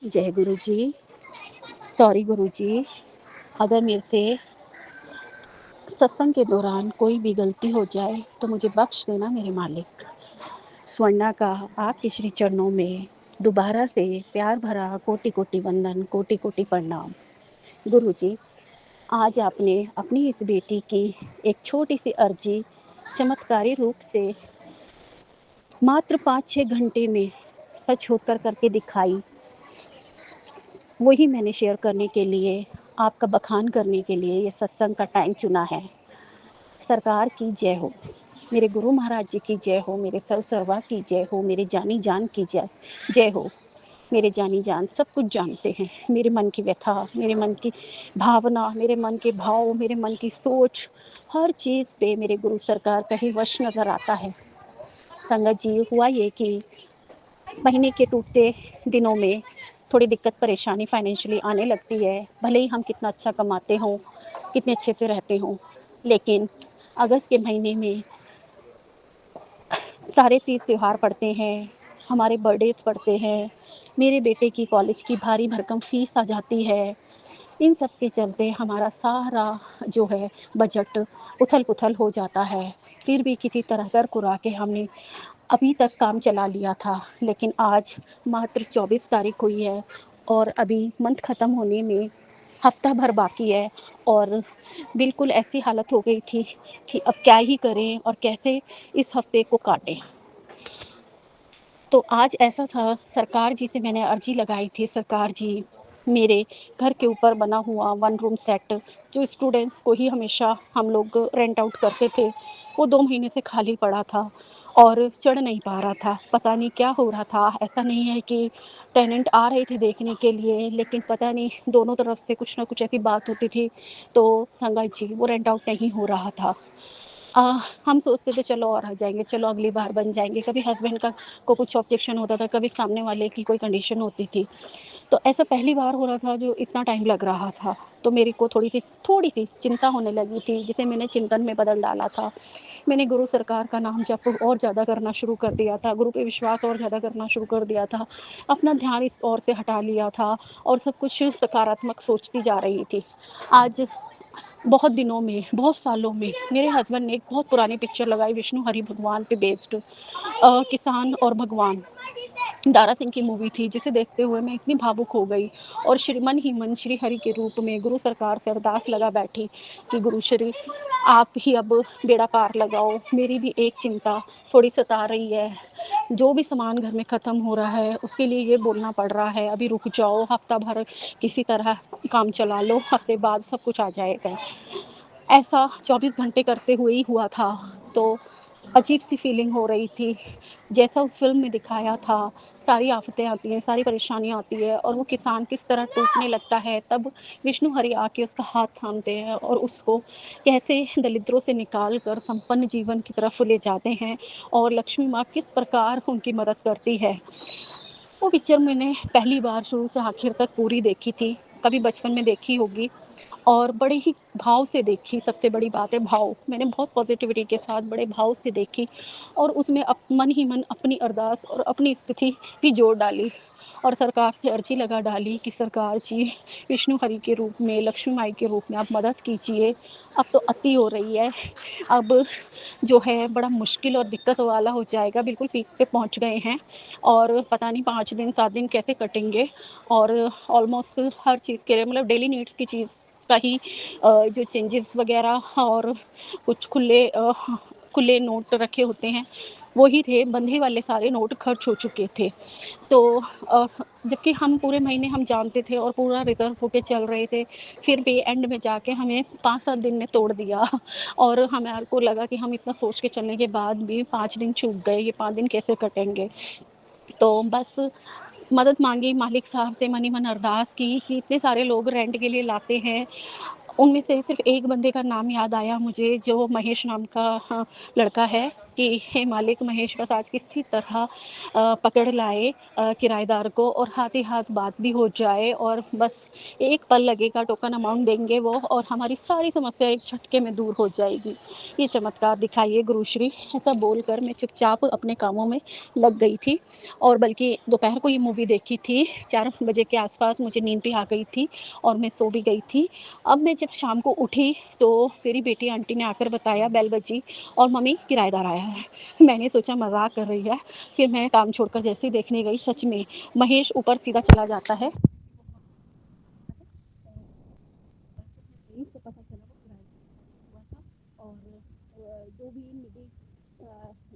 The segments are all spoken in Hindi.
जय गुरु जी। सॉरी गुरु जी, अगर मेरे से सत्संग के दौरान कोई भी गलती हो जाए तो मुझे बख्श देना मेरे मालिक। स्वर्णा का आपके श्री चरणों में दोबारा से प्यार भरा कोटि कोटि वंदन, कोटि कोटि प्रणाम। गुरु जी, आज आपने अपनी इस बेटी की एक छोटी सी अर्जी चमत्कारी रूप से मात्र 5-6 घंटे में सच होकर करके दिखाई। वही मैंने शेयर करने के लिए, आपका बखान करने के लिए ये सत्संग का टाइम चुना है। सरकार की जय हो, मेरे गुरु महाराज जी की जय हो, मेरे सर्व सर्वा की जय हो, मेरे जानी जान की जय जय हो। मेरे जानी जान सब कुछ जानते हैं, मेरे मन की व्यथा, मेरे मन की भावना, मेरे मन के भाव, मेरे मन की सोच, हर चीज़ पे मेरे गुरु सरकार का ही वश नज़र आता है। संगत जी, हुआ ये कि महीने के टूटते दिनों में थोड़ी दिक्कत परेशानी फाइनेंशियली आने लगती है। भले ही हम कितना अच्छा कमाते हों, कितने अच्छे से रहते हों, लेकिन अगस्त के महीने में सारे तीज त्यौहार पड़ते हैं, हमारे बर्थडेज पड़ते हैं, मेरे बेटे की कॉलेज की भारी भरकम फ़ीस आ जाती है। इन सब के चलते हमारा सारा जो है बजट उथल-पुथल हो जाता है। फिर भी किसी तरह कर कुरा के हमने अभी तक काम चला लिया था, लेकिन आज मात्र 24 तारीख हुई है और अभी मंथ ख़त्म होने में हफ़्ता भर बाकी है और बिल्कुल ऐसी हालत हो गई थी कि अब क्या ही करें और कैसे इस हफ़्ते को काटें। तो आज ऐसा था, सरकार जी से मैंने अर्जी लगाई थी। सरकार जी, मेरे घर के ऊपर बना हुआ 1 रूम सेट जो स्टूडेंट्स को ही हमेशा हम लोग रेंट आउट करते थे, वो 2 महीने से खाली पड़ा था और चढ़ नहीं पा रहा था। पता नहीं क्या हो रहा था। ऐसा नहीं है कि टेनेंट आ रहे थे देखने के लिए, लेकिन पता नहीं दोनों तरफ से कुछ ना कुछ ऐसी बात होती थी, तो संगत जी वो रेंट आउट नहीं हो रहा था। अ, हम सोचते थे चलो और आ जाएँगे, चलो अगली बार बन जाएँगे। कभी हस्बैंड का को कुछ ऑब्जेक्शन होता था, कभी सामने वाले की कोई कंडीशन होती थी। तो ऐसा पहली बार हो रहा था जो इतना टाइम लग रहा था। तो मेरे को थोड़ी-सी चिंता होने लगी थी, जिसे मैंने चिंतन में बदल डाला था। मैंने गुरु सरकार का नाम जप और ज़्यादा करना शुरू कर दिया था, गुरु पे विश्वास और ज़्यादा करना शुरू कर दिया था। अपना ध्यान इस ओर से हटा लिया था और सब कुछ सकारात्मक सोचती जा रही थी। आज बहुत दिनों में, बहुत सालों में मेरे हस्बैंड ने एक बहुत पुरानी पिक्चर लगाई विष्णु हरि भगवान पे बेस्ड, किसान और भगवान। दारा सिंह की मूवी थी, जिसे देखते हुए मैं इतनी भावुक हो गई और श्रीमन ही मन श्री हरि के रूप में गुरु सरकार से अरदास लगा बैठी कि गुरु श्री आप ही अब बेड़ा पार लगाओ। मेरी भी एक चिंता थोड़ी सता रही है, जो भी सामान घर में ख़त्म हो रहा है उसके लिए ये बोलना पड़ रहा है अभी रुक जाओ, हफ्ता भर किसी तरह काम चला लो, हफ्ते बाद सब कुछ आ जाएगा। ऐसा 24 घंटे करते हुए ही हुआ था। तो अजीब-सी फ़ीलिंग हो रही थी। जैसा उस फ़िल्म में दिखाया था, सारी आफ़तें आती हैं, सारी परेशानियाँ आती हैं और वो किसान किस तरह टूटने लगता है, तब विष्णु हरि आके उसका हाथ थामते हैं और उसको कैसे दरिद्रों से निकाल कर संपन्न जीवन की तरफ ले जाते हैं और लक्ष्मी माँ किस प्रकार उनकी मदद करती है। वो पिक्चर मैंने पहली बार शुरू से आखिर तक पूरी देखी थी, कभी बचपन में देखी होगी और बड़े ही भाव से देखी। सबसे बड़ी बात है भाव, मैंने बहुत पॉज़िटिविटी के साथ बड़े भाव से देखी और उसमें मन ही मन अपनी अरदास और अपनी स्थिति भी जोड़ डाली और सरकार से अर्जी लगा डाली कि सरकार जी, विष्णु हरि के रूप में, लक्ष्मी माई के रूप में आप मदद कीजिए। अब तो अति हो रही है, अब जो है बड़ा मुश्किल और दिक्कत वाला हो जाएगा, बिल्कुल पीक पे पहुँच गए हैं और पता नहीं 5 दिन 7 दिन कैसे कटेंगे और ऑलमोस्ट हर चीज़ के लिए मतलब डेली नीड्स की चीज़ का ही जो चेंजेस वगैरह और कुछ खुले नोट रखे होते हैं, वो ही थे, बंधे वाले सारे नोट खर्च हो चुके थे। तो जबकि हम पूरे महीने हम जानते थे और पूरा रिज़र्व होके चल रहे थे, फिर भी एंड में जाके हमें 5-7 दिन ने तोड़ दिया और हमारे को लगा कि हम इतना सोच के चलने के बाद भी 5 दिन चूक गए, ये 5 दिन कैसे कटेंगे? तो बस मदद माँगी मालिक साहब से, मन ही मन अरदास की कि इतने सारे लोग रेंट के लिए लाते हैं, उनमें से सिर्फ़ एक बंदे का नाम याद आया मुझे जो महेश नाम का लड़का है। कि हे मालिक महेश बस आज किसी तरह पकड़ लाए किराएदार को और हाथ ही हाथ बात भी हो जाए और बस एक पल लगेगा, टोकन अमाउंट देंगे वो और हमारी सारी समस्या एक झटके में दूर हो जाएगी। ये चमत्कार दिखाइए गुरुश्री। ऐसा बोलकर मैं चुपचाप अपने कामों में लग गई थी और बल्कि दोपहर को ये मूवी देखी थी, 4 बजे के आस-पास मुझे नींद भी आ गई थी और मैं सो भी गई थी। अब मैं जब शाम को उठी तो मेरी बेटी आंटी ने आकर बताया, बेल बजी और मम्मी किराएदार आया है। मैंने सोचा मज़ाक कर रही है, फिर मैं काम छोड़कर जैसे ही देखने गई, सच में महेश ऊपर सीधा चला जाता है। तो पता चला वो किराएदार हुआ था और जो भी निजी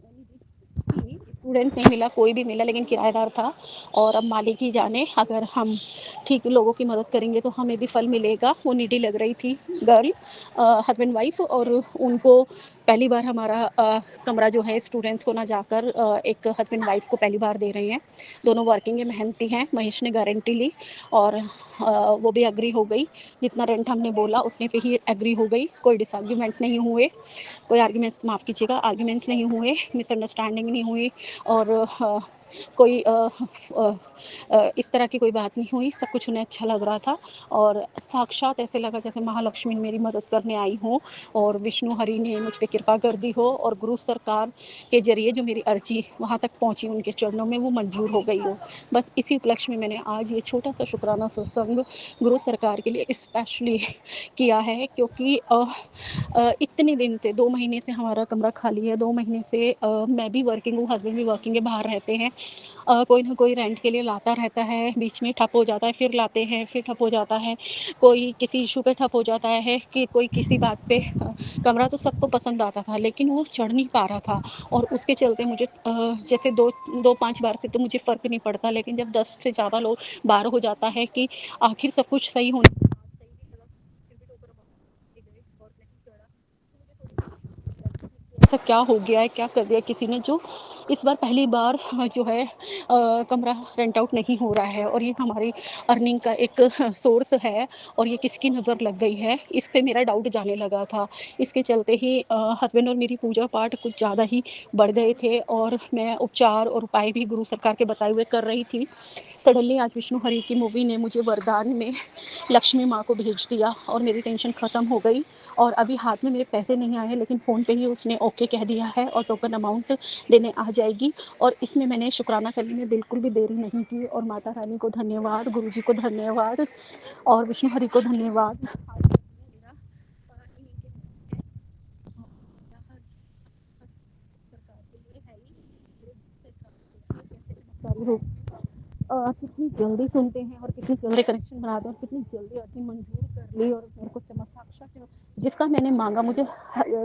निजी स्टूडेंट नहीं मिला, कोई भी मिला, लेकिन किराएदार था और अब मालिक ही जाने अगर हम ठीक लोगों की मदद करेंगे तो हमें भी फल मिलेगा। वो नीडी लग रही थी गर्ल, हस्बैंड वाइफ, और उनको पहली बार हमारा कमरा जो है स्टूडेंट्स को ना जाकर एक हस्बैंड वाइफ को पहली बार दे रहे हैं। दोनों वर्किंग है, मेहनती हैं। महेश ने गारंटी ली और वो भी एग्री हो गई। जितना रेंट हमने बोला उतने पे ही एग्री हो गई। कोई डिसएग्रीमेंट नहीं हुए, कोई आर्ग्यूमेंट्स, माफ़ कीजिएगा, आर्ग्यूमेंट्स नहीं हुए, मिसअंडरस्टैंडिंग नहीं हुई और कोई इस तरह की कोई बात नहीं हुई। सब कुछ उन्हें अच्छा लग रहा था और साक्षात ऐसे लगा जैसे महालक्ष्मी मेरी मदद करने आई हो और विष्णु हरि ने मुझ पे कृपा कर दी हो और गुरु सरकार के ज़रिए जो मेरी अर्जी वहाँ तक पहुँची उनके चरणों में, वो मंजूर हो गई हो। बस इसी उपलक्ष्य में मैंने आज ये छोटा-सा शुक्राना सत्संग गुरु सरकार के लिए स्पेशली किया है, क्योंकि इतने दिन से 2 महीने से हमारा कमरा खाली है। 2 महीने से मैं भी वर्किंग हूँ, हस्बैंड भी वर्किंग है, बाहर रहते हैं। कोई ना कोई रेंट के लिए लाता रहता है, बीच में ठप हो जाता है, फिर लाते हैं, फिर ठप हो जाता है। कोई किसी इश्यू पे ठप हो जाता है कि कोई किसी बात पे कमरा तो सबको पसंद आता था, लेकिन वो चढ़ नहीं पा रहा था और उसके चलते मुझे जैसे 2-5 बार से तो मुझे फ़र्क नहीं पड़ता, लेकिन जब 10 से ज़्यादा लोग बार हो जाता है कि आखिर सब कुछ सही होने के बाद सही भी लगा, फिर भी ठोकर के गए और नहीं चढ़ा। तो मुझे थोड़ी ऐसा क्या हो गया है, क्या कर दिया किसी ने जो इस बार पहली बार जो है कमरा रेंट आउट नहीं हो रहा है और ये हमारी अर्निंग का एक सोर्स है और ये किसकी नज़र लग गई है, इस पे मेरा डाउट जाने लगा था। इसके चलते ही हस्बैंड और मेरी पूजा पाठ कुछ ज़्यादा ही बढ़ गए थे और मैं उपचार और उपाय भी गुरु सरकार के बताए हुए कर रही थी। सडनली आज विष्णु हरि की मूवी ने मुझे वरदान में लक्ष्मी माँ को भेज दिया और मेरी टेंशन ख़त्म हो गई और अभी हाथ में मेरे पैसे नहीं आए हैं, लेकिन फ़ोन पे ही उसने ओके कह दिया है और टोकन अमाउंट देने आ जाएगी और इसमें मैंने शुक्राना करने में बिल्कुल भी देरी नहीं की और माता रानी को धन्यवाद, गुरु जी को धन्यवाद और विष्णु हरि को धन्यवाद। आज मेरा इन्हीं के है और हर सरकार के लिए है ही, मेरे सरकार देखिए कैसे चमत्कारी हो कितनी जल्दी सुनते हैं और कितनी जल्दी कनेक्शन बनाते हैं और कितनी जल्दी अर्जी मंजूर कर ली और मेरे को चमक साक्षात जिसका मैंने मांगा, मुझे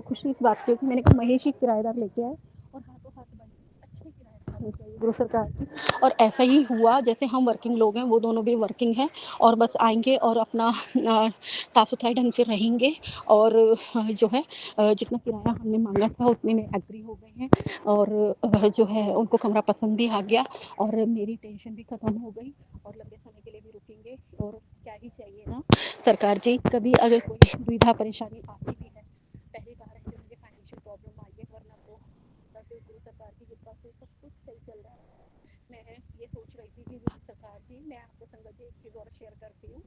खुशी इस बात की है कि मैंने कहा महेश ही किराएदार लेके आए और हाथों हाथ बने अच्छे किराएदार होने चाहिए गुरु सरकार की। और ऐसा ही हुआ, जैसे हम वर्किंग लोग हैं वो दोनों भी वर्किंग हैं और बस आएंगे और अपना साफ़ सुथराई ढंग से रहेंगे और जो है जितना किराया हमने मांगा था उतने में एग्री हो गए हैं और जो है उनको कमरा पसंद भी आ गया और मेरी टेंशन भी ख़त्म हो गई और लंबे समय के लिए भी रुकेंगे और क्या ही चाहिए ना सरकार जी। कभी अगर कोई दुविधा परेशानी आती भी है, पहली बार है जो मुझे फाइनेंशियल प्रॉब्लम आई है, वरना तो बस गुरु सरकार की कृपा से सब कुछ सही चल रहा है। मैं ये सोच रही थी कि गुरु सरकार जी, मैं आपको संगत जी एक चीज़ और शेयर करती हूँ।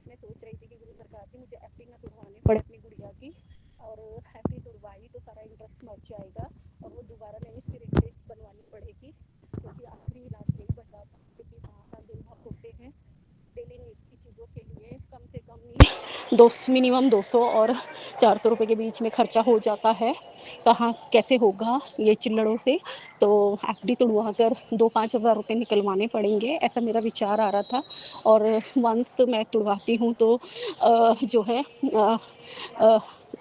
मैं सोच रही थी कि गुरु सरकार जी मुझे एफडी ना तुड़वानी पड़े अपनी गुड़िया की और एफडी तुड़वाई तो सारा इंटरेस्ट मर जाएगा और वो दोबारा नई सिरे से बनवानी पड़ेगी, क्योंकि आखिरी इलाज यही बचा था, क्योंकि माँ दिल बहुत होते हैं डेली नीड्स की चीज़ों के लिए कम से कम नहीं दो मिनिमम 200 और 400 रुपए के बीच में खर्चा हो जाता है। कहाँ कैसे होगा ये चिल्लड़ों से, तो एफडी तुड़वा कर 2-5 हज़ार रुपये निकलवाने पड़ेंगे, ऐसा मेरा विचार आ रहा था। और वंस मैं तुड़वाती हूँ तो जो है अ,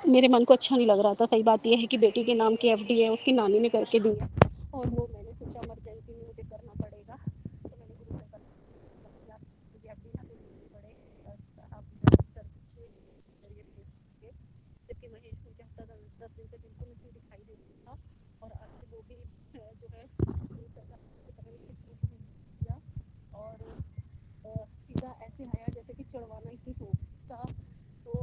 मेरे मन को अच्छा नहीं लग रहा था। सही बात ये है कि बेटी के नाम की एफडी है, उसकी नानी ने करके दी है और वो मैंने सोचा इमरजेंसी में मुझे करना पड़ेगा, तो मैंने गुरु से कहा कि आप मुझे एफडी ना तुड़वानी पड़े, बस आप कर दीजिए जरिए भेज दीजिए। जबकि महेश मुझे हफ्ता 10 दिन से बिल्कुल नहीं दिखाई दे रहा था और आज वो भी जो है गुरु सरकार ने पता नहीं किस रूप में दिया और सीधा ऐसे आया जैसे कि चढ़वाना ही होता। तो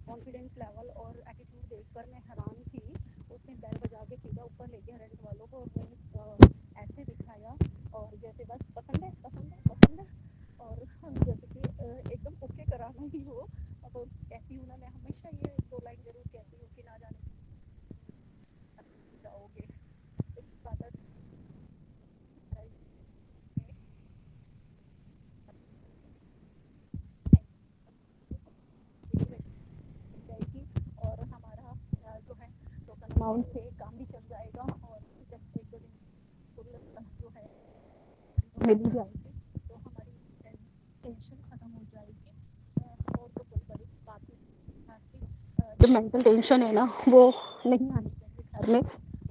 कॉन्फिडेंस लेवल और एटीट्यूड देखकर मैं हैरान थी। उसने बेल बजा आगे सीधा ऊपर ले गया रेंट वालों को, और ऐसे दिखाया, और जैसे बस पसंद है पसंद है पसंद है, और हम जैसे कि एकदम ओके कराना ही हो। अब कहती हूँ ना, मैं हमेशा ये दो लाइन जरूर कहती हूँ कि ना जाने जाओगे तो ज़्यादा जाएगी, और हमारा जो है टोकन अमाउंट से काम भी चल जाएगा, और जब एक दो दिन फुल जो है मिल जाएगी तो हमारी टेंशन ख़त्म हो जाएगी, और तो कोई बड़ी बात नहीं। बाकी जो मेंटल टेंशन है ना, वो नहीं आनी चाहिए घर में,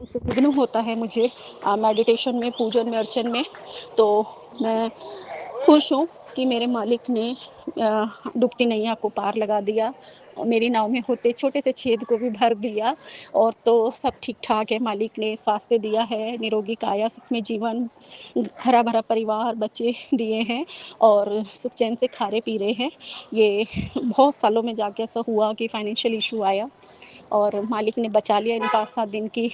उससे विघ्न होता है मुझे मेडिटेशन में, पूजन में, अर्चन में। तो मैं खुश हूँ कि मेरे मालिक ने डूबती नैया को पार लगा दिया, और मेरी नाव में होते छोटे से छेद को भी भर दिया, और तो सब ठीक ठाक है। मालिक ने स्वास्थ्य दिया है, निरोगी काया, सुख में जीवन, हरा भरा परिवार, बच्चे दिए हैं, और सुख चैन से खा रहे पी रहे हैं। ये बहुत सालों में जाके ऐसा हुआ कि फाइनेंशियल इशू आया, और मालिक ने बचा लिया इन 5-7 दिन की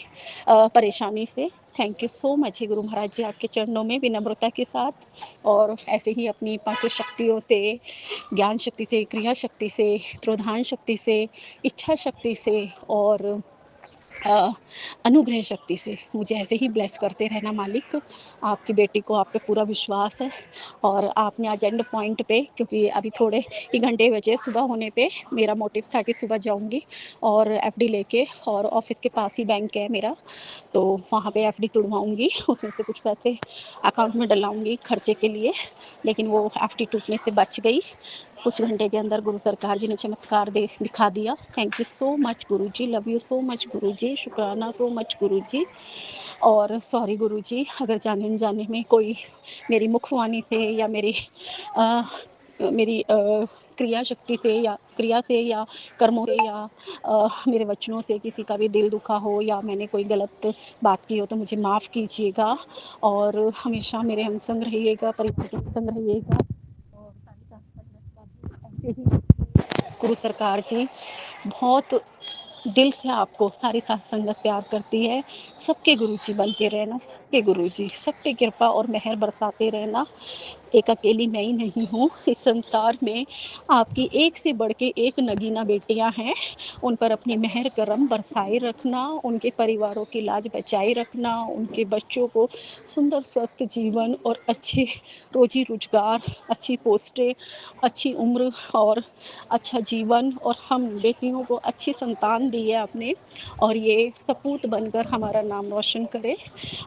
परेशानी से। Thank you so much Guru Maharaj जी, आपके चरणों में विनम्रता के साथ। और ऐसे ही अपनी पांचों शक्तियों से, ज्ञान शक्ति से, क्रिया शक्ति से, त्रोधान शक्ति से, इच्छा शक्ति से, और अनुग्रह शक्ति से मुझे ऐसे ही ब्लेस करते रहना मालिक। आपकी बेटी को आप पे पूरा विश्वास है, और आपने आज एंड पॉइंट पे, क्योंकि अभी थोड़े ही घंटे बचे सुबह होने पे, मेरा मोटिव था कि सुबह जाऊंगी और एफडी लेके, और ऑफिस के पास ही बैंक है मेरा, तो वहाँ पे एफडी तुड़वाऊंगी, उसमें से कुछ पैसे अकाउंट में डलाऊंगी खर्चे के लिए, लेकिन वो एफडी टूटने से बच गई। कुछ घंटे के अंदर गुरु सरकार जी ने चमत्कार दिखा दिया। Thank you so much Guru ji, love you so much गुरु जी, शुक्राना सो मच गुरु जी। और सॉरी गुरु जी, अगर जाने अनजाने में कोई मेरी मुखवाणी से या मेरी क्रिया शक्ति से, या क्रिया से, या कर्मों से, या मेरे वचनों से किसी का भी दिल दुखा हो, या मैंने कोई गलत बात की हो, तो मुझे माफ़ कीजिएगा, और हमेशा मेरे हम संग रहिएगा, परिवार के संग रहिएगा, और सारी साथ संगत का भी ऐसे ही। गुरु सरकार जी बहुत दिल से आपको सारी साथ संगत प्यार करती है। सबके गुरु जी बन के रहना, सबके गुरु जी सब पे कृपा और मेहर बरसाते रहना। एक अकेली मैं ही नहीं हूँ इस संसार में, आपकी एक से बढ़ के एक नगीना बेटियां हैं। उन पर अपनी मेहर करम बरसाए रखना, उनके परिवारों की लाज बचाए रखना, उनके बच्चों को सुंदर स्वस्थ जीवन और अच्छे रोजी रोजगार, अच्छी पोस्टें, अच्छी उम्र और अच्छा जीवन, और हम बेटियों को अच्छी संतान दी है आपने, और ये सपूत बनकर हमारा नाम रोशन करे,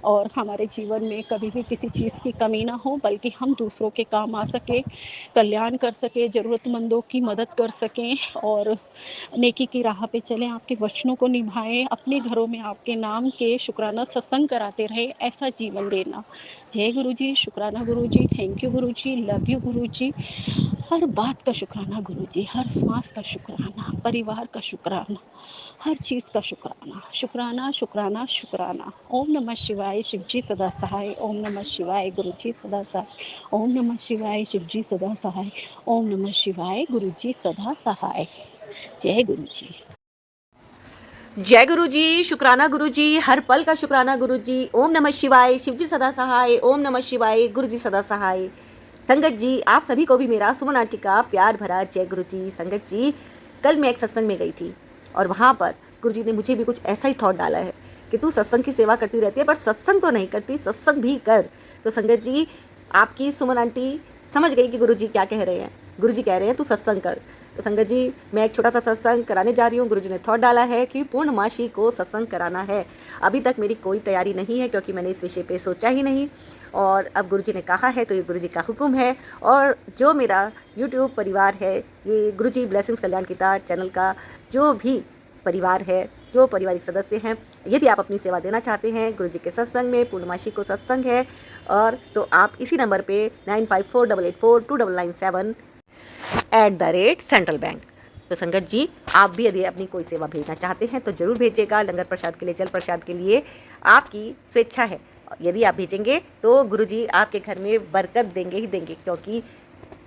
और हमारे जीवन में कभी भी किसी चीज़ की कमी ना हो, बल्कि हम दूसरों के काम आ सके, कल्याण कर सके, ज़रूरतमंदों की मदद कर सकें, और नेकी की राह पे चलें, आपके वचनों को निभाएं, अपने घरों में आपके नाम के शुक्राना सत्संग कराते रहे, ऐसा जीवन देना। जय गुरु जी, शुक्राना गुरु जी, thank you Guru ji, love you गुरु जी। हर बात का शुक्राना गुरु जी, हर श्वास का शुक्राना, परिवार का शुक्राना, हर चीज़ का शुक्राना, शुक्राना शुक्राना शुक्राना। ओम नमः शिवाय, शिव जी सदा सहाय। ओम नमः शिवाय, गुरु जी सदा सहाय। ओम नमः शिवाय, शिव जी सदा सहाय। ओम नमः शिवाय, गुरु जी सदा सहाय। जय गुरु जी। जय गुरु जी, शुक्राना गुरु जी, हर पल का शुक्राना गुरु जी। ओम नमः शिवाय, शिव जी सदा सहाय। ओम नमः शिवाय, गुरु जी सदा सहाय। संगत जी, आप सभी को भी मेरा सुमन आंटी का प्यार भरा जय गुरु जी। संगत जी, कल मैं एक सत्संग में गई थी, और वहाँ पर गुरु जी ने मुझे भी कुछ ऐसा ही थॉट डाला है कि तू सत्संग की सेवा करती रहती है, पर सत्संग तो नहीं करती, सत्संग भी कर। तो संगत जी, आपकी सुमन आंटी समझ गई कि गुरु जी क्या कह रहे हैं। गुरु जी कह रहे हैं तू सत्संग कर। तो संगत जी, मैं एक छोटा सा सत्संग कराने जा रही हूँ। गुरु जी ने थॉट डाला है कि पूर्णमासी को सत्संग कराना है। अभी तक मेरी कोई तैयारी नहीं है, क्योंकि मैंने इस विषय पे सोचा ही नहीं, और अब गुरु जी ने कहा है तो ये गुरु जी का हुक्म है। और जो मेरा यूट्यूब परिवार है, ये गुरु जी ब्लेसिंग्स कल्याण गीता चैनल का जो भी परिवार है, जो पारिवारिक सदस्य हैं, यदि आप अपनी सेवा देना चाहते हैं गुरु जी के सत्संग में, पूर्णमासी को सत्संग है, और तो आप इसी नंबर पे 9548842997 @सेंट्रल बैंक। तो संगत जी, आप भी यदि अपनी कोई सेवा भेजना चाहते हैं तो जरूर भेजिएगा। लंगर प्रसाद के लिए, जल प्रसाद के लिए आपकी स्वेच्छा है। यदि आप भेजेंगे तो गुरु जी आपके घर में बरकत देंगे ही देंगे, क्योंकि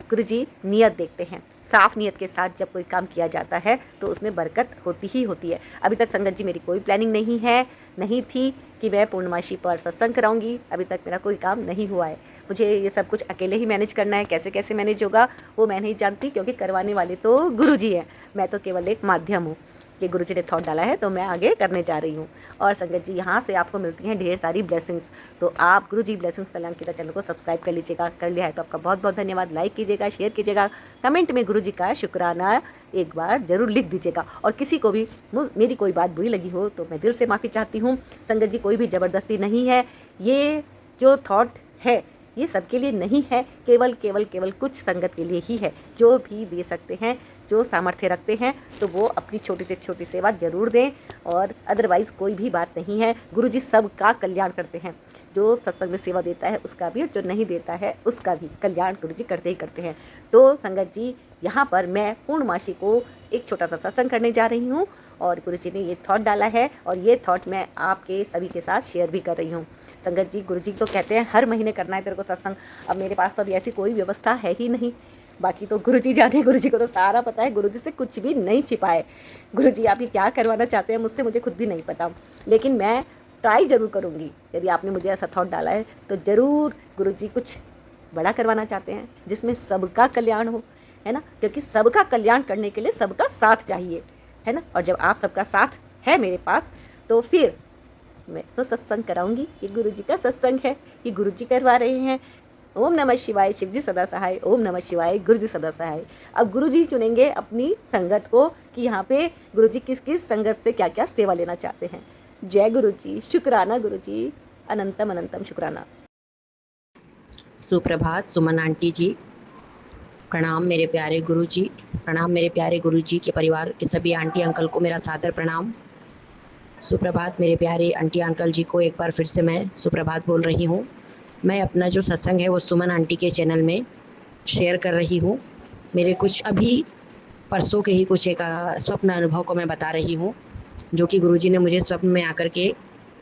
गुरु जी नियत देखते हैं। साफ नियत के साथ जब कोई काम किया जाता है तो उसमें बरकत होती ही होती है। अभी तक संगत जी मेरी कोई प्लानिंग नहीं है, नहीं थी कि मैं पूर्णमासी पर सत्संग कराऊंगी। अभी तक मेरा कोई काम नहीं हुआ है। मुझे ये सब कुछ अकेले ही मैनेज करना है। कैसे कैसे मैनेज होगा वो मैं नहीं जानती, क्योंकि करवाने वाले तो गुरुजी हैं। मैं तो केवल एक माध्यम हूँ कि गुरुजी ने थॉट डाला है तो मैं आगे करने जा रही हूँ। और संगत जी, यहाँ से आपको मिलती हैं ढेर सारी ब्लेसिंग्स। तो आप गुरुजी ब्लेसिंग्स कल्याण की चैनल को सब्सक्राइब कर लीजिएगा। कर लिया है तो आपका बहुत बहुत धन्यवाद। लाइक कीजिएगा, शेयर कीजिएगा, कमेंट में गुरुजी का शुक्राना एक बार जरूर लिख दीजिएगा। और किसी को भी मेरी कोई बात बुरी लगी हो तो मैं दिल से माफ़ी चाहती हूँ। संगत जी, कोई भी ज़बरदस्ती नहीं है। ये जो थॉट है ये सबके लिए नहीं है, केवल केवल केवल कुछ संगत के लिए ही है। जो भी दे सकते हैं, जो सामर्थ्य रखते हैं, तो वो अपनी छोटी से छोटी सेवा जरूर दें। और अदरवाइज़ कोई भी बात नहीं है। गुरुजी सबका कल्याण करते हैं। जो सत्संग में सेवा देता है उसका भी, और जो नहीं देता है उसका भी कल्याण गुरुजी करते ही करते हैं। तो संगत जी, यहाँ पर मैं पूर्णमासी को एक छोटा सा सत्संग करने जा रही हूँ और गुरुजी ने ये थॉट डाला है और ये थॉट मैं आपके सभी के साथ शेयर भी कर रही हूँ। संगत जी, गुरुजी तो कहते हैं हर महीने करना है तेरे को सत्संग। अब मेरे पास तो अभी ऐसी कोई व्यवस्था है ही नहीं। बाकी तो गुरुजी जाने, गुरुजी को तो सारा पता है। गुरुजी से कुछ भी नहीं छिपा है। गुरुजी आप ये क्या करवाना चाहते हैं मुझसे, मुझे खुद भी नहीं पता, लेकिन मैं ट्राई ज़रूर करूँगी। यदि आपने मुझे ऐसा थॉट डाला है तो ज़रूर गुरुजी कुछ बड़ा करवाना चाहते हैं जिसमें सबका कल्याण हो, है ना। क्योंकि सबका कल्याण करने के लिए सबका साथ चाहिए, है ना। और जब आप सबका साथ है मेरे पास तो फिर मैं तो सत्संग कराऊंगी। ये गुरुजी का सत्संग है, ये गुरुजी करवा रहे हैं। ओम नमः शिवाय, शिवजी सदा सहाय। ओम नमः शिवाय, गुरुजी सदा सहाय। अब गुरुजी चुनेंगे अपनी संगत को कि यहाँ पे गुरुजी किस किस संगत से क्या क्या सेवा लेना चाहते हैं। जय गुरुजी, शुक्राना गुरुजी, अनंतम अनंतम शुक्राना। सुप्रभात सुमन आंटी जी, प्रणाम मेरे प्यारे गुरुजी, प्रणाम मेरे प्यारे गुरुजी के परिवार के सभी आंटी अंकल को मेरा सादर प्रणाम। सुप्रभात मेरे प्यारे आंटी अंकल जी को एक बार फिर से मैं सुप्रभात बोल रही हूँ। मैं अपना जो सत्संग है वो सुमन आंटी के चैनल में शेयर कर रही हूँ। मेरे कुछ अभी परसों के ही कुछ एक स्वप्न अनुभव को मैं बता रही हूँ, जो कि गुरुजी ने मुझे स्वप्न में आकर के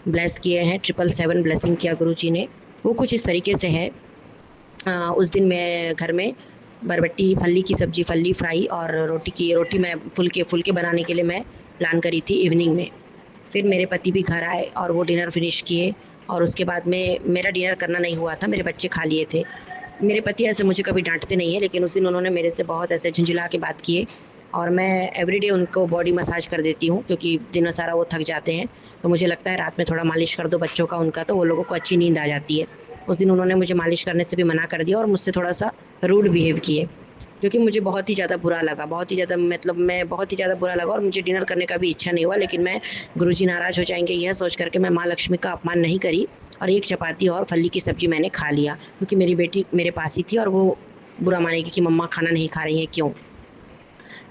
ब्लेस किए हैं। 777 ब्लेसिंग किया गुरुजी ने। वो कुछ इस तरीके से है। उस दिन मैं घर में बरबट्टी फल्ली की सब्ज़ी, फल्ली फ्राई और रोटी मैं फुलके बनाने के लिए मैं प्लान करी थी इवनिंग में। फिर मेरे पति भी घर आए और वो डिनर फिनिश किए और उसके बाद में मेरा डिनर करना नहीं हुआ था, मेरे बच्चे खा लिए थे। मेरे पति ऐसे मुझे कभी डांटते नहीं है, लेकिन उस दिन उन्होंने मेरे से बहुत ऐसे झुंझुला के बात किए और मैं एवरीडे उनको बॉडी मसाज कर देती हूँ, क्योंकि दिन सारा वो थक जाते हैं। तो मुझे लगता है रात में थोड़ा मालिश कर दो बच्चों का उनका, तो वो लोगों को अच्छी नींद आ जाती है। उस दिन उन्होंने मुझे मालिश करने से भी मना कर दिया और मुझसे थोड़ा सा रूड बिहेव किए, जो कि मुझे बहुत ही ज़्यादा बुरा लगा। बहुत ही ज़्यादा मतलब मैं बहुत ही ज़्यादा बुरा लगा और मुझे डिनर करने का भी इच्छा नहीं हुआ। लेकिन मैं गुरुजी नाराज़ हो जाएंगे यह सोच करके मैं माँ लक्ष्मी का अपमान नहीं करी और एक चपाती और फल्ली की सब्ज़ी मैंने खा लिया, क्योंकि मेरी बेटी मेरे पास ही थी और वो बुरा मानेगी कि मम्मा खाना नहीं खा रही हैं क्यों।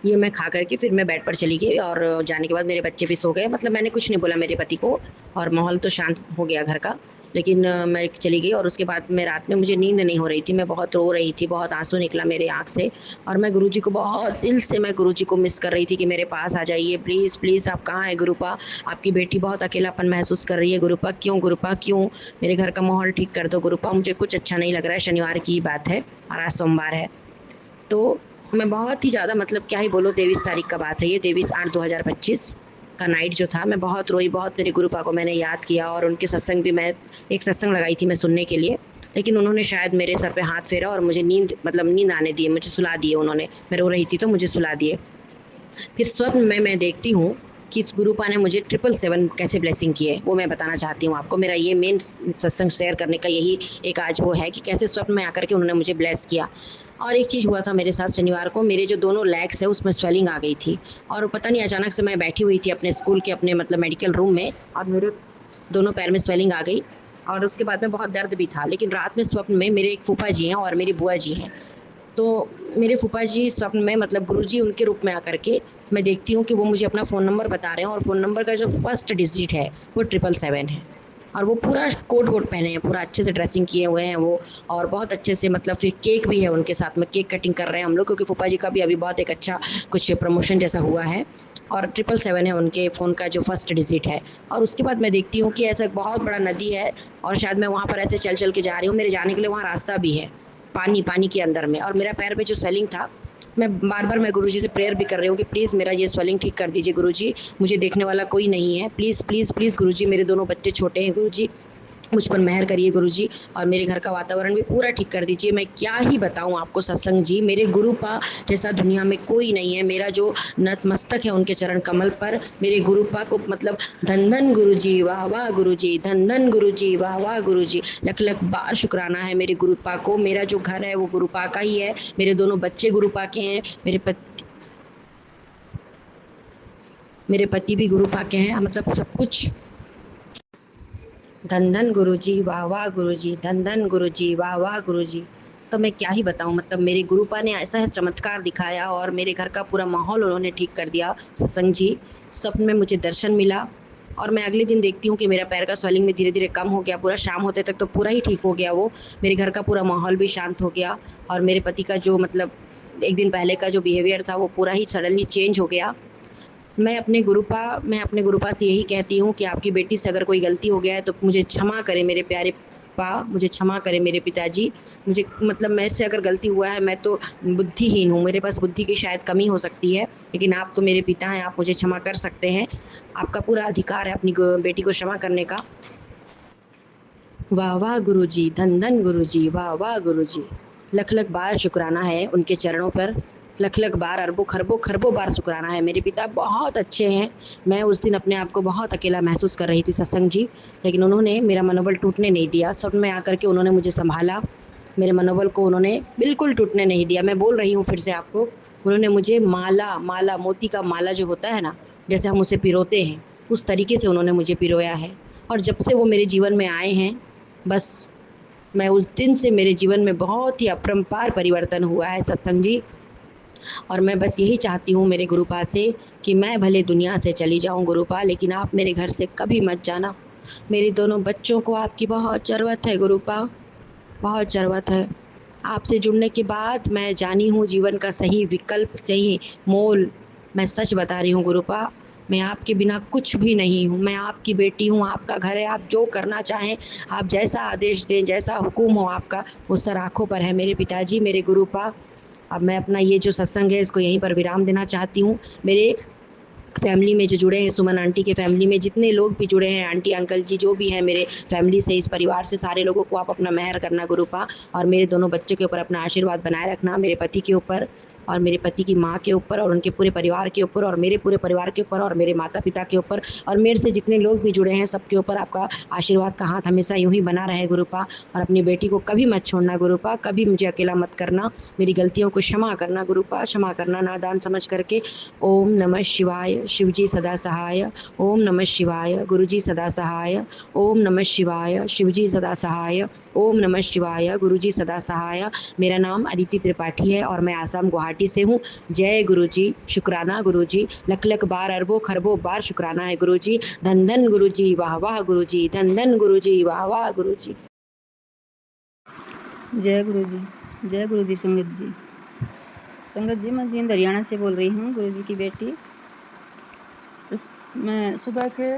ये मैं खा करके फिर मैं बेड पर चली गई और जाने के बाद मेरे बच्चे भी सो गए। मतलब मैंने कुछ नहीं बोला मेरे पति को और माहौल तो शांत हो गया घर का। लेकिन मैं चली गई और उसके बाद में रात में मुझे नींद नहीं हो रही थी। मैं बहुत रो रही थी, बहुत आंसू निकला मेरे आँख से और मैं गुरुजी को बहुत दिल से मैं गुरुजी को मिस कर रही थी कि मेरे पास आ जाइए प्लीज़ प्लीज़। आप कहाँ हैं गुरुपा? आपकी बेटी बहुत अकेलापन महसूस कर रही है गुरुपा। क्यों गुरुपा क्यों? मेरे घर का माहौल ठीक कर दो गुरुपा, मुझे कुछ अच्छा नहीं लग रहा है। शनिवार की बात है और आज सोमवार है। तो मैं बहुत ही ज़्यादा मतलब क्या ही बोलो, 23 तारीख का बात है ये, 23/8/2025 का नाइट जो था। मैं बहुत रोई, बहुत मेरे गुरुपा को मैंने याद किया और उनके सत्संग भी मैं एक सत्संग लगाई थी मैं सुनने के लिए, लेकिन उन्होंने शायद मेरे सर पे हाथ फेरा और मुझे नींद आने दी, मुझे सुला दिए उन्होंने। मैं रो रही थी तो मुझे सुला दिए। फिर स्वप्न में मैं देखती हूँ कि इस गुरुपा ने मुझे 777 कैसे ब्लेसिंग की है, वो मैं बताना चाहती हूँ आपको। मेरा ये मेन सत्संग शेयर करने का यही एक आज वो है कि कैसे स्वप्न में आकर के उन्होंने मुझे ब्लेस किया। और एक चीज़ हुआ था मेरे साथ शनिवार को, मेरे जो दोनों लेग्स है उसमें स्वेलिंग आ गई थी और पता नहीं अचानक से मैं बैठी हुई थी अपने स्कूल के अपने मतलब मेडिकल रूम में और मेरे दोनों पैर में स्वेलिंग आ गई और उसके बाद में बहुत दर्द भी था। लेकिन रात में स्वप्न में मेरे एक फूफा जी हैं और मेरी बुआ जी हैं, तो मेरे फूफा जी स्वप्न में मतलब गुरुजी उनके रूप में आकर के मैं देखती हूँ कि वो मुझे अपना फ़ोन नंबर बता रहे हैं और फ़ोन नंबर का जो फर्स्ट डिजिट है वो 777 है और वो पूरा कोट वोट पहने हैं, पूरा अच्छे से ड्रेसिंग किए हुए हैं वो और बहुत अच्छे से मतलब फिर केक भी है उनके साथ में, केक कटिंग कर रहे हैं हम लोग, क्योंकि फूफा जी का भी अभी बहुत एक अच्छा कुछ प्रमोशन जैसा हुआ है और 777 है उनके फ़ोन का जो फर्स्ट डिजिट है। और उसके बाद मैं देखती हूँ कि ऐसा बहुत बड़ा नदी है और शायद मैं वहाँ पर ऐसे चल चल के जा रही हूँ, मेरे जाने के लिए वहाँ रास्ता भी है पानी के अंदर में, और मेरा पैर में जो स्वेलिंग था मैं गुरुजी से प्रेयर भी कर रही हूँ कि प्लीज़ मेरा ये स्वेलिंग ठीक कर दीजिए गुरुजी, मुझे देखने वाला कोई नहीं है, प्लीज़ प्लीज़ प्लीज़ गुरुजी, मेरे दोनों बच्चे छोटे हैं गुरुजी, मुझ पर मेहर करिए गुरुजी, और मेरे घर का वातावरण भी पूरा ठीक कर दीजिए। मैं क्या ही बताऊँ आपको सत्संग जी, मेरे गुरुपा जैसा दुनिया में कोई नहीं है। मेरा जो नतमस्तक है उनके चरण कमल पर, मेरे गुरुपा को मतलब धन धन गुरुजी, वाह वाह गुरुजी, धन धन गुरुजी, वाह वाह गुरुजी, लख लख बार शुक्राना है मेरे गुरुपा को। मेरा जो घर है वो गुरुपा का ही है, मेरे दोनों बच्चे गुरुपा के हैं, मेरे पति भी गुरुपा के हैं, मतलब सब कुछ। धन धन गुरुजी, वाह वाह गुरुजी, धन धन गुरुजी, वाह वाह गुरुजी। तो मैं क्या ही बताऊँ, मतलब मेरे गुरुपा ने ऐसा चमत्कार दिखाया और मेरे घर का पूरा माहौल उन्होंने ठीक कर दिया सत्संग जी। स्वप्न में मुझे दर्शन मिला और मैं अगले दिन देखती हूँ कि मेरा पैर का स्वेलिंग भी धीरे धीरे कम हो गया, पूरा शाम होते तक तो पूरा ही ठीक हो गया वो। मेरे घर का पूरा माहौल भी शांत हो गया और मेरे पति का जो मतलब एक दिन पहले का जो बिहेवियर था वो पूरा ही सडनली चेंज हो गया। मैं अपने गुरुपा से यही कहती हूँ कि आपकी बेटी से अगर कोई गलती हो गया है तो मुझे क्षमा करें मेरे प्यारे पा, मुझे क्षमा करें मेरे पिताजी। मुझे मतलब मेरे से अगर गलती हुआ है, मैं तो बुद्धिहीन हूँ, मेरे पास बुद्धि की शायद कमी हो सकती है, लेकिन आप तो मेरे पिता हैं, आप मुझे क्षमा कर सकते हैं। आपका पूरा अधिकार है अपनी बेटी को क्षमा करने का। वाह वाह गुरुजी, धन धन गुरुजी, वाह वाह गुरुजी, लख लख बार शुक्राना है उनके चरणों पर, लख लख बार, अरबों खरबों खरबों बार शुक्राना है। मेरे पिता बहुत अच्छे हैं। मैं उस दिन अपने आप को बहुत अकेला महसूस कर रही थी सत्संग जी, लेकिन उन्होंने मेरा मनोबल टूटने नहीं दिया। स्वप्न में आकर के उन्होंने मुझे संभाला, मेरे मनोबल को उन्होंने बिल्कुल टूटने नहीं दिया। मैं बोल रही हूँ फिर से आपको, उन्होंने मुझे माला माला मोती का माला जो होता है ना, जैसे हम उसे पिरोते हैं, उस तरीके से उन्होंने मुझे पिरोया है। और जब से वो मेरे जीवन में आए हैं, बस मैं उस दिन से मेरे जीवन में बहुत ही अपरंपार परिवर्तन हुआ है सत्संग जी। और मैं बस यही चाहती हूँ मेरे गुरुपा से कि मैं भले दुनिया से चली जाऊँ गुरुपा, लेकिन आप मेरे घर से कभी मत जाना। मेरे दोनों बच्चों को आपकी बहुत ज़रूरत है गुरुपा, बहुत ज़रूरत है। आपसे जुड़ने के बाद मैं जानी हूँ जीवन का सही विकल्प, सही मोल। मैं सच बता रही हूँ गुरुपा, मैं आपके बिना कुछ भी नहीं हूँ। मैं आपकी बेटी हूँ, आपका घर है, आप जो करना चाहें, आप जैसा आदेश दें, जैसा हुक्म हो आपका, वो सर आँखों पर है मेरे पिताजी, मेरे गुरुपा। अब मैं अपना ये जो सत्संग है इसको यहीं पर विराम देना चाहती हूँ। मेरे फैमिली में जो जुड़े हैं, सुमन आंटी के फैमिली में जितने लोग भी जुड़े हैं, आंटी अंकल जी जो भी हैं मेरे फैमिली से, इस परिवार से, सारे लोगों को आप अपना मेहर करना गुरुपा, और मेरे दोनों बच्चों के ऊपर अपना आशीर्वाद बनाए रखना, मेरे पति के ऊपर और मेरे पति की माँ के ऊपर और उनके पूरे परिवार के ऊपर और मेरे पूरे परिवार के ऊपर और मेरे माता पिता के ऊपर और मेरे से जितने लोग भी जुड़े हैं सबके ऊपर आपका आशीर्वाद का हाथ हमेशा यूं ही बना रहे गुरुपा। और अपनी बेटी को कभी मत छोड़ना गुरुपा, कभी मुझे अकेला मत करना, मेरी गलतियों को क्षमा करना गुरुपा, क्षमा करना नादान समझ करके। ओम नमः शिवाय, शिवजी सदा सहाय। ओम नमः शिवाय, गुरुजी सदा सहाय। ओम नमः शिवाय, शिवजी सदा सहाय। ओम नमः शिवाय, गुरुजी सदा सहाय। मेरा नाम अदिति त्रिपाठी है और मैं आसाम गुवाहाटी से हूँ। जय गुरुजी, शुक्राना गुरुजी, लख लख बार, अरबों खरबों बार शुक्राना है गुरुजी। धन धन गुरुजी, वाह वाह गुरुजी, धन धन गुरुजी, वाह वाह गुरुजी। जय गुरुजी संगत जी। संगत जी, मैं जींद हरियाणा से बोल रही हूँ, गुरुजी की बेटी। मैं सुबह के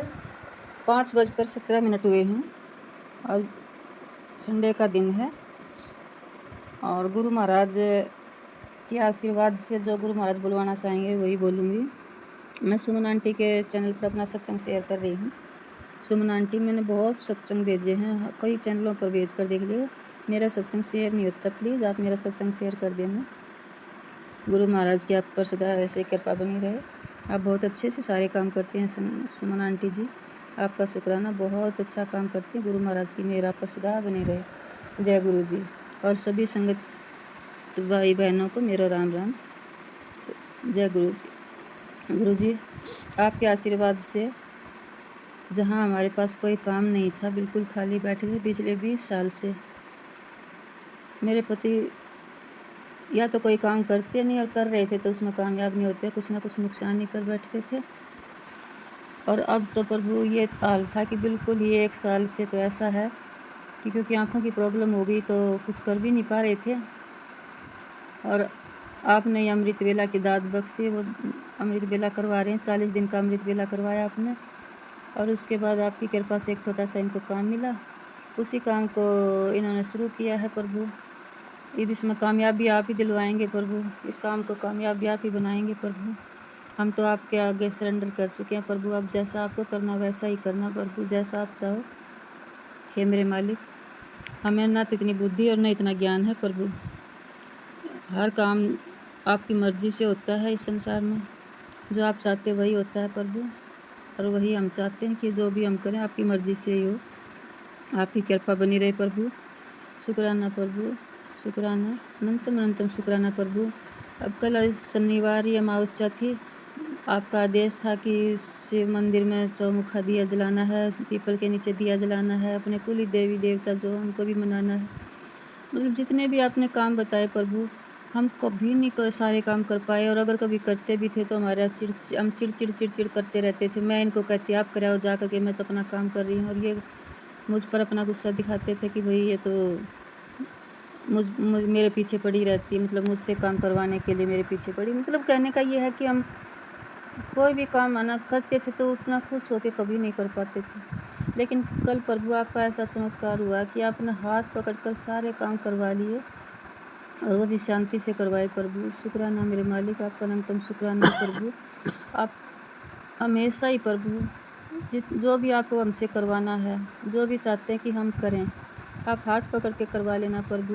5:17 हुए हैं। आज संडे का दिन है और गुरु महाराज के आशीर्वाद से जो गुरु महाराज बुलवाना चाहेंगे वही बोलूँगी। मैं सुमन आंटी के चैनल पर अपना सत्संग शेयर कर रही हूँ। सुमन आंटी मैंने बहुत सत्संग भेजे हैं, कई चैनलों पर भेज कर देख लिया, मेरा सत्संग शेयर नहीं होता। प्लीज़ आप मेरा सत्संग शेयर कर देना। गुरु महाराज की आप पर सदा ऐसे कृपा बनी रहे। आप बहुत अच्छे से सारे काम करते हैं सुमन आंटी जी, आपका शुक्राना। बहुत अच्छा काम करते हैं। गुरु महाराज की मेहर आप पर सदा बनी रहे। जय गुरु जी। और सभी संगत भाई बहनों को मेरा राम राम। जय गुरु जी। गुरु जी, आपके आशीर्वाद से जहाँ हमारे पास कोई काम नहीं था, बिल्कुल खाली बैठे थे पिछले 20 साल से, मेरे पति या तो कोई काम करते नहीं और कर रहे थे तो उसमें कामयाब नहीं होते, कुछ ना कुछ नुकसान ही कर बैठते थे। और अब तो प्रभु ये हाल था कि बिल्कुल ये 1 साल से तो ऐसा है कि क्योंकि आँखों की प्रॉब्लम हो गई तो कुछ कर भी नहीं पा रहे थे। और आपने ये अमृत वेला की दात बख्शी, वो अमृत वेला करवा रहे हैं, 40 दिन का अमृत वेला करवाया आपने। और उसके बाद आपकी कृपा से एक छोटा सा इनको काम मिला, उसी काम को इन्होंने शुरू किया है प्रभु। ये भी इसमें कामयाबी आप ही दिलवाएंगे प्रभु, इस काम को कामयाबी आप ही बनाएंगे प्रभु। हम तो आपके आगे सरेंडर कर चुके हैं प्रभु, अब जैसा आपको करना वैसा ही करना प्रभु, जैसा आप चाहो। हे मेरे मालिक, हमें ना तो इतनी बुद्धि और न इतना ज्ञान है प्रभु। हर काम आपकी मर्जी से होता है इस संसार में, जो आप चाहते वही होता है प्रभु, और वही हम चाहते हैं कि जो भी हम करें आपकी मर्जी से ही हो। आपकी कृपा बनी रहे प्रभु। शुक्राना प्रभु, शुक्राना, अनंतम अनंतम शुक्राना प्रभु। अब कल शनिवार ही अमावस्या थी, आपका आदेश था कि शिव मंदिर में चौमुखा दिया जलाना है, पीपल के नीचे दिया जलाना है, अपने कुल देवी देवता जो उनको भी मनाना है। मतलब जितने भी आपने काम बताए प्रभु, हम कभी नहीं सारे काम कर पाए, और अगर कभी करते भी थे तो हमारा हम चिड़ करते रहते थे। मैं इनको कहती आप कराओ जा करके, मैं तो अपना काम कर रही हूँ, और ये मुझ पर अपना गुस्सा दिखाते थे कि भाई ये तो मेरे पीछे पड़ी रहती है, मतलब मुझसे काम करवाने के लिए मेरे पीछे पड़ी। मतलब कहने का ये है कि हम कोई भी काम आना करते थे तो उतना खुश होकर कभी नहीं कर पाते थे, लेकिन कल प्रभु आपका ऐसा चमत्कार हुआ कि आपने हाथ पकड़कर सारे काम करवा लिए, और वो भी शांति से करवाए प्रभु। शुक्राना मेरे मालिक, आपका अनंतम शुक्राना प्रभु। आप हमेशा ही प्रभु जो भी आपको हमसे करवाना है, जो भी चाहते हैं कि हम करें, आप हाथ पकड़ के करवा लेना प्रभु।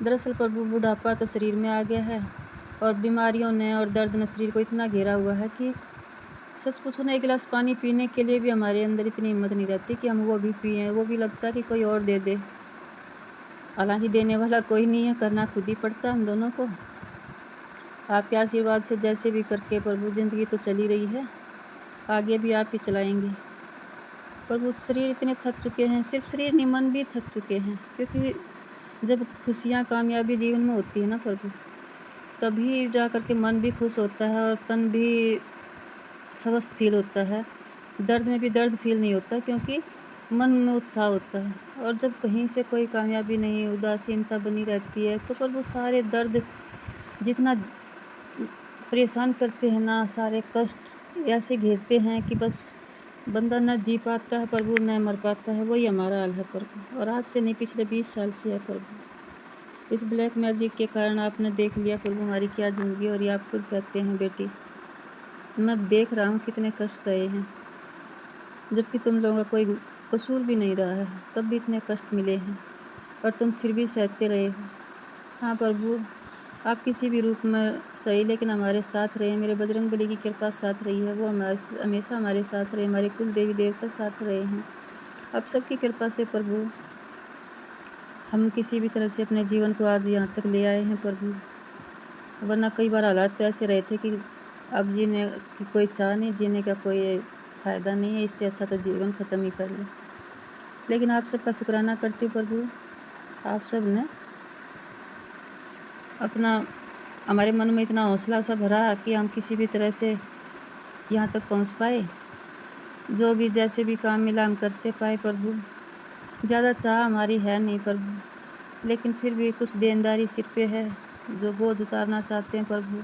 दरअसल प्रभु बुढ़ापा तो शरीर में आ गया है, और बीमारियों ने और दर्द ने शरीर को इतना घेरा हुआ है कि सच पूछो ना, एक गिलास पानी पीने के लिए भी हमारे अंदर इतनी हिम्मत नहीं रहती कि हम वो भी पिएं। वो भी लगता है कि कोई और दे दे, हालांकि देने वाला कोई नहीं है, करना खुद ही पड़ता हम दोनों को। आपके आशीर्वाद से जैसे भी करके प्रभु ज़िंदगी तो चली रही है, आगे भी आप ही चलाएंगे प्रभु। शरीर इतने थक चुके हैं, सिर्फ शरीर नहीं मन भी थक चुके हैं, क्योंकि जब खुशियाँ कामयाबी जीवन में होती है ना प्रभु, तभी जा कर के मन भी खुश होता है और तन भी स्वस्थ फील होता है। दर्द में भी दर्द फील नहीं होता, क्योंकि मन में उत्साह होता है। और जब कहीं से कोई कामयाबी नहीं, उदासीनता बनी रहती है, तो प्रभु सारे दर्द जितना परेशान करते हैं ना, सारे कष्ट ऐसे घेरते हैं कि बस बंदा न जी पाता है प्रभु, न मर पाता है। वही हमारा हाल है प्रभु, और आज से नहीं पिछले 20 साल से है प्रभु। इस ब्लैक मैजिक के कारण आपने देख लिया प्रभु हमारी क्या ज़िंदगी, और ये आप खुद कहते हैं बेटी मैं देख रहा हूँ कितने कष्ट सहे हैं, जबकि तुम लोगों का कोई कसूर भी नहीं रहा है, तब भी इतने कष्ट मिले हैं और तुम फिर भी सहते रहे हो। हाँ प्रभु, आप किसी भी रूप में सही, लेकिन हमारे साथ रहे। मेरे बजरंगबली की कृपा साथ रही है, वो हमेशा हमारे साथ रहे, हमारे कुल देवी देवता साथ रहे हैं। आप सबकी कृपा से प्रभु हम किसी भी तरह से अपने जीवन को आज यहाँ तक ले आए हैं प्रभु, वरना कई बार हालात तो ऐसे रहे थे कि अब जीने की कोई चाह नहीं, जीने का कोई फ़ायदा नहीं है, इससे अच्छा तो जीवन ख़त्म ही कर ले। लेकिन आप सबका शुक्राना करती हूँ प्रभु, आप सब ने अपना हमारे मन में इतना हौसला सा भरा कि हम किसी भी तरह से यहाँ तक पहुँच पाए। जो भी जैसे भी काम मिला हम करते पाए प्रभु। ज़्यादा चाह हमारी है नहीं प्रभु, लेकिन फिर भी कुछ देनदारी सिर पे है, जो बोझ उतारना चाहते हैं प्रभु।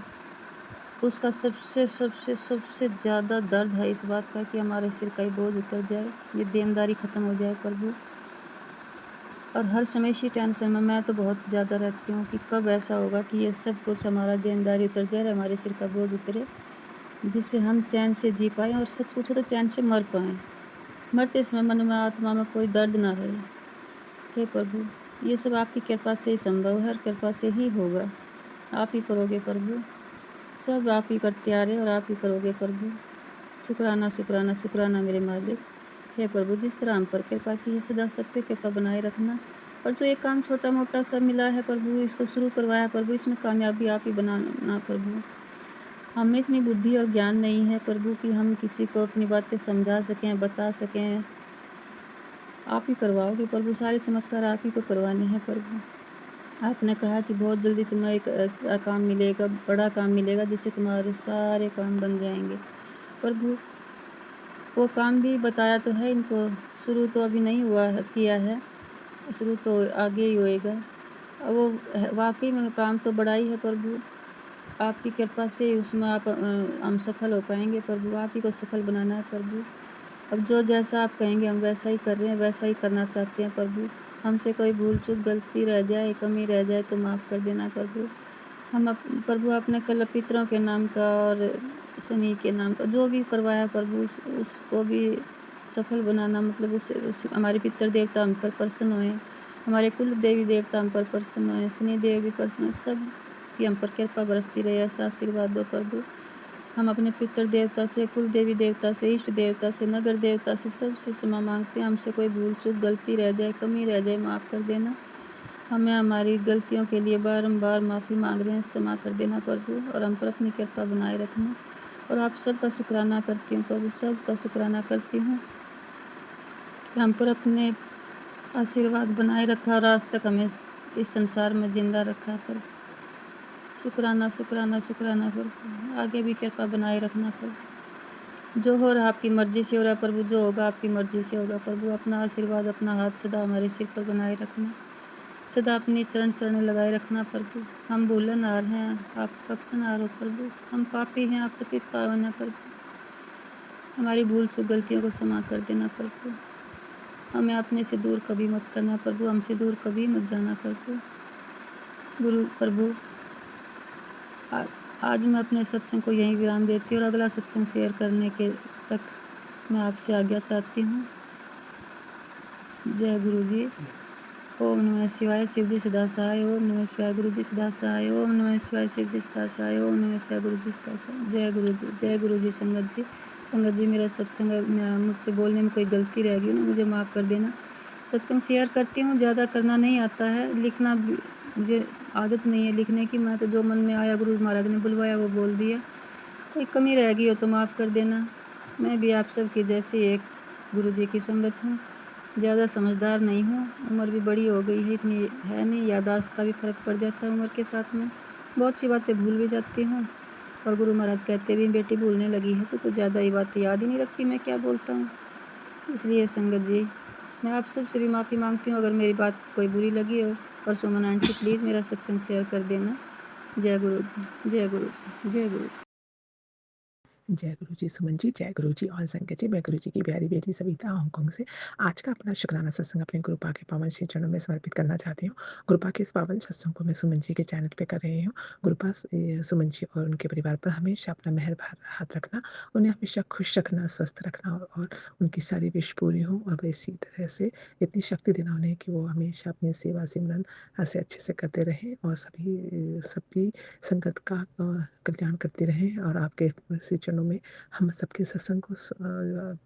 उसका सबसे सबसे सबसे ज़्यादा दर्द है इस बात का कि हमारे सिर का ही बोझ उतर जाए, ये देनदारी ख़त्म हो जाए प्रभु। और हर समय इसी टेंशन में मैं तो बहुत ज़्यादा रहती हूँ कि कब ऐसा होगा कि ये सब कुछ हमारा देनदारी उतर जाए, हमारे सिर का बोझ उतरे, जिससे हम चैन से जी पाएँ, और सच पूछो तो चैन से मर पाएँ। मरते समय मन में आत्मा में कोई दर्द ना रहे। हे प्रभु, ये सब आपकी कृपा से ही संभव है, और कृपा से ही होगा। आप ही करोगे प्रभु, सब आप ही करते आ रहे और आप ही करोगे प्रभु। शुक्राना शुक्राना शुक्राना मेरे मालिक। हे प्रभु, जिस तरह हम पर कृपा की है, सदा सब पे कृपा बनाए रखना। और जो ये काम छोटा मोटा सब मिला है प्रभु, इसको शुरू करवाया प्रभु, इसमें कामयाबी आप ही बनाना प्रभु। हमें इतनी बुद्धि और ज्ञान नहीं है प्रभु कि हम किसी को अपनी बातें समझा सकें, बता सकें। आप ही करवाओगे प्रभु, सारे चमत्कार आप ही को करवाने हैं प्रभु। आपने कहा कि बहुत जल्दी तुम्हें एक ऐसा काम मिलेगा, बड़ा काम मिलेगा, जिससे तुम्हारे सारे काम बन जाएंगे प्रभु। वो काम भी बताया तो है इनको, शुरू तो अभी नहीं हुआ है, किया है, शुरू तो आगे ही होएगा। अब वो वाकई में काम तो बड़ा ही है प्रभु। आपकी कृपा से उसमें हम सफल हो पाएंगे प्रभु। आप ही को सफल बनाना है प्रभु। अब जो जैसा आप कहेंगे हम वैसा ही कर रहे हैं, वैसा ही करना चाहते हैं प्रभु। हमसे कोई भूल चूक गलती रह जाए, कमी रह जाए तो माफ़ कर देना प्रभु। प्रभु आपने कल पितरों के नाम का और शनि के नाम का जो भी करवाया प्रभु उसको भी सफल बनाना, मतलब उस हमारे पितर देवता हम पर प्रसन्न हुए, हमारे कुल देवी देवता हम पर प्रसन्न हुए, शनि देव भी प्रसन्न हुए, सब की हम पर कृपा बरसती रहे, ऐसा आशीर्वाद दो प्रभु। हम अपने पितर देवता से, कुल देवी देवता से, इष्ट देवता से, नगर देवता से सबसे क्षमा मांगते हैं। हमसे कोई भूल चूक गलती रह जाए, कमी रह जाए, माफ़ कर देना। हमें हमारी गलतियों के लिए बारंबार माफ़ी मांग रहे हैं, क्षमा कर देना प्रभु, और हम पर अपनी कृपा बनाए रखना। और आप सबका शुक्राना करती हूँ प्रभु, सबका शुक्राना करती हूँ कि हम पर अपने आशीर्वाद बनाए रखा और आज तक हमें इस संसार में जिंदा रखा प्रभु। शुक्राना शुक्राना शुक्राना प्रभु, आगे भी कृपा बनाए रखना प्रभु। जो हो रहा आपकी मर्जी से हो रहा प्रभु, जो होगा आपकी मर्जी से होगा प्रभु। अपना आशीर्वाद, अपना हाथ सदा हमारे सिर पर बनाए रखना, सदा अपनी चरण शरण लगाए रखना प्रभु। हम भूलनहार हैं, आप बख्शनहार हो प्रभु। हम पापी हैं, आप पतित पावन हैं प्रभु। हमारी भूल चूक गलतियों को क्षमा कर देना प्रभु। हमें अपने से दूर कभी मत करना प्रभु, हमसे दूर कभी मत जाना प्रभु। गुरु प्रभु, आज मैं अपने सत्संग को यहीं विराम देती हूँ और अगला सत्संग शेयर करने के तक मैं आपसे आज्ञा चाहती हूँ। जय गुरु जी। ओम नमः शिवाय, शिव जी सदा सहाय। ओम नमः शिवाय, गुरु जी सदा सहाय। ओम नमः शिवाय, शिव जी सदा सहाय। ओम नमः शिवाय, गुरु जी सदा सहाय। जय गुरु जी, जय गुरु जी। संगत जी मेरा सत्संग मुझसे बोलने में कोई गलती रह गई ना, मुझे माफ़ कर देना। सत्संग शेयर करती हूँ, ज़्यादा करना नहीं आता है, लिखना मुझे आदत नहीं है लिखने की। मैं तो जो मन में आया, गुरु महाराज ने बुलवाया वो बोल दिया। कोई कमी रह गई हो तो माफ़ कर देना। मैं भी आप सब की जैसी एक गुरु जी की संगत हूँ, ज़्यादा समझदार नहीं हूँ, उम्र भी बड़ी हो गई है, इतनी है नहीं, याददाश्त का भी फ़र्क पड़ जाता है उम्र के साथ में, बहुत सी बातें भूल भी जाती हूँ। और गुरु महाराज कहते भी बेटी भूलने लगी है तो ज़्यादा ही बातें याद ही नहीं रखती मैं क्या बोलता हूँ। इसलिए संगत जी मैं आप सब से भी माफ़ी मांगती हूँ, अगर मेरी बात कोई बुरी लगी हो। और सुमन आंटी प्लीज़ मेरा सत्संग शेयर कर देना। जय गुरु जी, जय गुरु जी, जय गुरु जी। जय गुरु जी। सुमन जी, जय गुरु जी और संगत जी। मैं गुरु जी की प्यारी बेटी सविता हांगकांग से आज का अपना शुक्राना सत्संग अपने गुरुपा के पावन श्री चरणों में समर्पित करना चाहती हूँ। गुरुपा के इस पावन सत्संग को मैं सुमन जी के चैनल पे कर रही हूँ। गुरुपा सुमन जी और उनके परिवार पर हमेशा अपना मेहर भरा हाथ रखना, उन्हें हमेशा खुश रखना, स्वस्थ रखना और उनकी सारी विश पूरी हो और इसी तरह से इतनी शक्ति देना उन्हें कि वो हमेशा अपनी सेवा सिमरन ऐसे अच्छे से करते रहें और सभी संगत का कल्याण करते रहें। और आपके श्री चरणों में हम सबके सत्संग को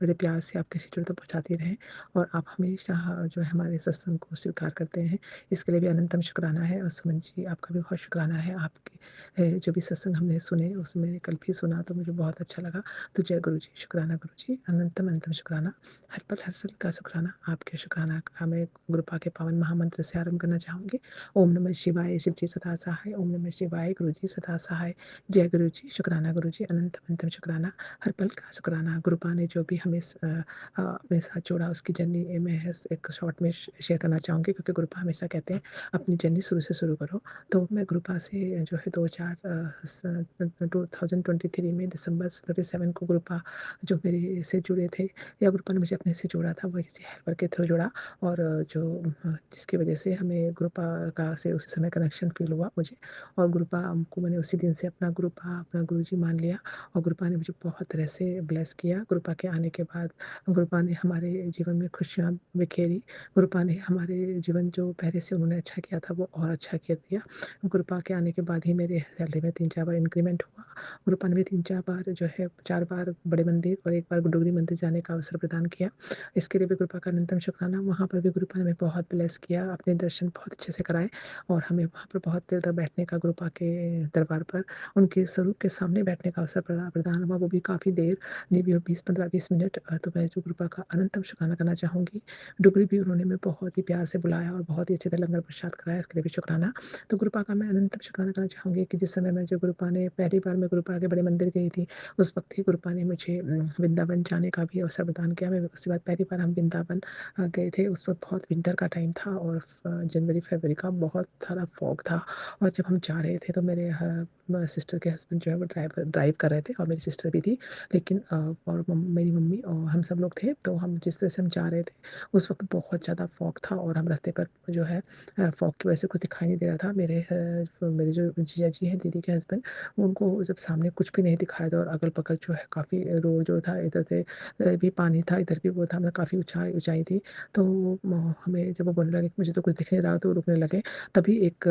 बड़े प्यार से आपके श्री चरणों तक पहुँचाते रहें और आप हमेशा जो है हमारे सत्संग को स्वीकार करते हैं, इसके लिए भी अनंतम शुक्राना है। और सुमन जी आपका भी बहुत शुक्राना है। आपके जो भी सत्संग हमने सुने उसमें कल भी सुना तो मुझे बहुत अच्छा लगा। तो जय गुरु जी, शुक्राना गुरु जी, अनंतम अनंतम शुक्राना, हर पल हर सल का शुक्राना। आपके शुक्राना का मैं गुरुपा के पावन महामंत्र से आरंभ करना चाहूँगी। ओम नमः शिवाय, शिव जी सदा सहाय। ओम नमः शिवाय, गुरु जी सदा सहाय। जय गुरु जी, शुक्राना गुरु जी, अनंत अनंतम शुक्राना, हर पल का शुक्राना। गुरुपा ने जो भी हमें अपने साथ जोड़ा उसकी जर्नी मैं एक शॉर्ट में शेयर करना चाहूँगी, क्योंकि गुरुपा हमेशा कहते हैं अपनी जर्नी शुरू से शुरू करो। तो मैं गुरुपा से जो है 2023 में दिसंबर 27 को गुरुपा जो मेरे से जुड़े थे, या गुरुपा ने मुझे अपने से जोड़ा था, वो किसी हेल्पर के थ्रू जुड़ा। और जो जिसकी वजह से हमें गुरुपा का से उसी समय कनेक्शन फील हुआ मुझे, और गुरुपा को मैंने उसी दिन से अपना गुरुपा अपना गुरुजी मान लिया। और गुरुपा ने मुझे बहुत तरह से ब्लेस किया। गुरुपा के आने के बाद गुरुपा ने हमारे जीवन में खुशियाँ बिखेरी। गुरुपा ने हमारे जीवन जो पहले से उन्होंने अच्छा किया था वो और अच्छा किया दिया। गुरुपा के आने के बाद ही मेरे सैलरी में 3-4 बार इंक्रीमेंट हुआ। गुरुपा ने भी 3-4 बार जो है 4 बार बड़े मंदिर और 1 बार डुगरी मंदिर जाने का अवसर प्रदान किया। इसके लिए भी गुरुपा का अनंतम शुक्राना। वहाँ पर भी गुरुपा ने हमें बहुत ब्लेस किया, अपने दर्शन बहुत अच्छे से कराए और हमें वहाँ पर बहुत देर तक बैठने का, गुरुपा के दरबार पर उनके स्वरूप के सामने बैठने का अवसर प्रदान हुआ, वो भी काफ़ी देर, नहीं भी 15-20 मिनट। तो मैं जो गुरुपा का अनंतम शुक्राना करना चाहूँगी। डुगरी भी उन्होंने मैं बहुत ही प्यार से बुलाया और बहुत ही अच्छे से लंगर प्रसाद कराया, इसके लिए भी शुक्राना। तो गुरुपा का मैं अनंतम शुक्राना करना चाहूँगी कि जिस समय मैं जो गुरुपा ने पहली बार मैं गुरुपा के बड़े मंदिर गई थी, उस वक्त ही गुरुपा ने मुझे वृंदावन जाने का भी अवसर प्रदान किया। मैं उसके बाद पहली बार हम वृंदावन गए थे, उस वक्त बहुत विंटर का टाइम था और जनवरी फरवरी का बहुत सारा फॉग था। और जब हम जा रहे थे तो मेरे सिस्टर के हस्बैंड जो है वो ड्राइव कर रहे थे और मेरी सिस्टर भी थी, लेकिन और मेरी मम्मी और हम सब लोग थे। तो हम जिस तरह से हम जा रहे थे, उस वक़्त बहुत ज़्यादा फॉग था और हम रास्ते पर जो है फॉग की वजह से कुछ दिखाई नहीं दे रहा था। मेरे जो जीजा जी हैं, दीदी के हस्बैंड, उनको जब सामने कुछ भी नहीं दिखाई था और अगल-बगल जो है काफ़ी रोड जो था, इधर से भी पानी था, इधर भी वो था, मतलब काफ़ी ऊँचाई थी। तो हमें जब वो बोलने लगे कि मुझे तो कुछ दिख नहीं रहा, तो रुकने लगे। तभी एक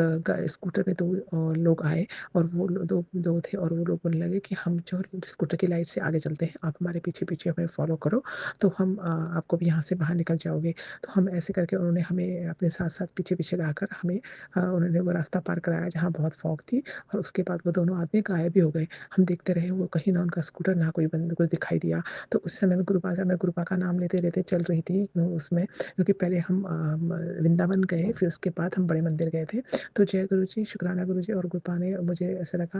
स्कूटर पे 2 लोग आए और वो लो 2 थे और वो लोग बोलने लगे कि हम जो स्कूटर की लाइट से आगे चलते हैं, आप हमारे पीछे-पीछे हमें फ़ॉलो करो, तो हम आपको भी यहाँ से बाहर निकल जाओगे। तो हम ऐसे करके उन्होंने हमें अपने साथ-साथ पीछे-पीछे लाकर हमें उन्होंने वो रास्ता पार कराया जहाँ बहुत फॉग थी, और उसके बाद वो दोनों आदमी गायब भी हो गए। हम देखते रहे, वो कहीं ना उनका स्कूटर, ना कोई बंद कुछ दिखाई दिया। तो उसी समय मैं गुरुपा का नाम लेते-लेते चल रही थी उसमें, क्योंकि पहले हम वृंदावन गए, फिर उसके बाद हम बड़े मंदिर गए थे। तो जय गुरु जी, शुक्राना गुरु जी और गुरुपा ने, मुझे ऐसा लगा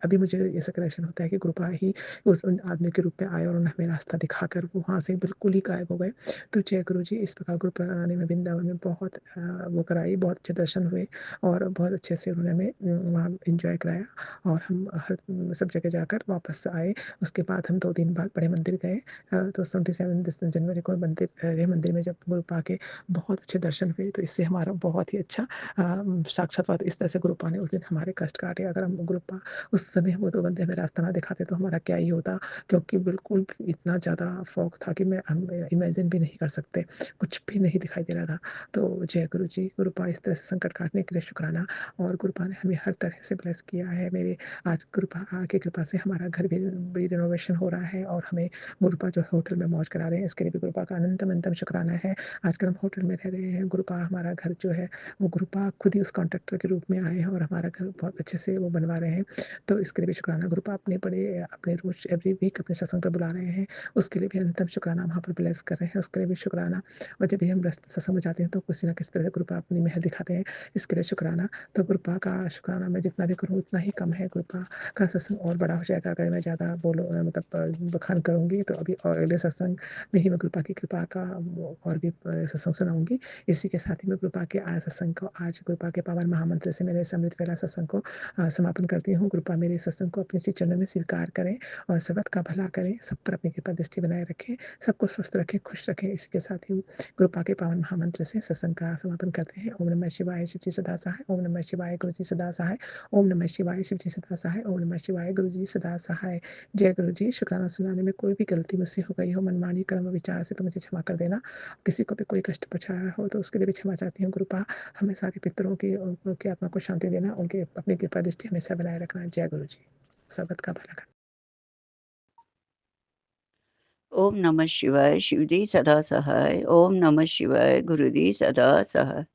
अभी मुझे ऐसा कनेक्शन होता है कि गुरुपा ही उस उन आदमी के रूप में आए और उन्होंने हमें रास्ता दिखाकर वो वहाँ से बिल्कुल ही गायब हो गए। तो जय गुरु जी, इस प्रकार गुरुपा ने में वृंदावन में बहुत वो कराई, बहुत अच्छे दर्शन हुए और बहुत अच्छे से उन्होंने हमें वहाँ एन्जॉय कराया और हम हर सब जगह जाकर वापस आए। उसके बाद हम 2 दिन बाद बड़े मंदिर गए। तो 27 जनवरी को मंदिर में जब गुरुपा के बहुत अच्छे दर्शन हुए, तो इससे हमारा बहुत ही अच्छा साक्षात इस तरह से गुरुपा ने उस दिन हमारे कष्ट काटे। अगर हम गुरुपा उस समय वो 2 बंदे हमें रास्ता ना दिखाते तो हमारा क्या ही होता, क्योंकि बिल्कुल इतना ज़्यादा फॉग था कि हम इमेजिन भी नहीं कर सकते, कुछ भी नहीं दिखाई दे रहा था। तो जय गुरु जी, गुरुपा इस तरह से संकट काटने के लिए शुक्राना। और गुरुपा ने हमें हर तरह से ब्लेस किया है। मेरे आज गुरुपा की कृपा से हमारा घर भी रिनोवेशन हो रहा है और हमें गुरुपा जो है होटल में मौज करा रहे हैं, इसके लिए भी गुरुपा का अनंतम शुक्राना है। आजकल हम होटल में रह रहे हैं, गुरुपा हमारा घर जो है वो गुरुपा खुद ही उस कॉन्ट्रैक्टर के रूप में आए हैं और हमारा घर बहुत अच्छे से वो बनवा रहे हैं। तो इसके लिए भी शुक्राना। गुरुपा अपने रोज़ एवरी वीक अपने सत्संग पे बुला रहे हैं, उसके लिए भी अनंतम शुक्राना। वहाँ पर ब्लेस कर रहे हैं, उसके लिए भी शुक्राना। और जब भी हम सत्संग में जाते हैं तो किसी न किसी तरह से गुरुपा अपनी मेहर दिखाते हैं, इसके लिए शुक्राना। तो गुरुपा का शुक्राना मैं जितना भी करूँ उतना ही कम है। गुरुपा का सत्संग और बड़ा हो जाएगा अगर मैं ज़्यादा बखान करूँगी। तो अभी और अगले सत्संग में ही मैं गुरुपा की कृपा का और भी सत्संग सुनाऊँगी। इसी के साथ ही मैं गुरुपा के आज सत्संग को, आज गुरुपा के पावन महामंत्र से मेरे समृत फैला सत्संग को समापन करती हूँ। गुरुपा मेरे सत्संग को अपने श्री चरणों में स्वीकार करें और सबत का भला करें, सब पर अपनी कृपा दृष्टि बनाए रखें, सबको स्वस्थ रखें, खुश रखें। इसी के साथ ही गुरुपा के पावन महामंत्र से सत्संग का समापन करते हैं। ओम नमः शिवाय, शिव जी सदा सहाय। ओम नमः शिवाय, गुरु जी सदा सहाय। ओम नमः शिवाय, शिव जी सदा सहाय। ओम नमः शिवाय, गुरु जी सदा सहाय। जय गुरु जी। शुक्राना सुनाने में कोई भी गलती मुझसे हो गई हो, मनमानी कर्म विचार से, तो मुझे क्षमा कर देना। किसी को भी कोई कष्ट पहुँचाया हो तो उसके लिए भी क्षमा चाहती हूँ। गुरुपा हमें सारे पितरों की आत्मा को शांति देना, उनके अपनी कृपा दृष्टि हमेशा बनाए रखना। जय गुरु जी। सबत का भला करना। ओम नमः शिवाय, शिवजी सदा सहाय। ओम नमः शिवाय, गुरुजी सदा सहाय।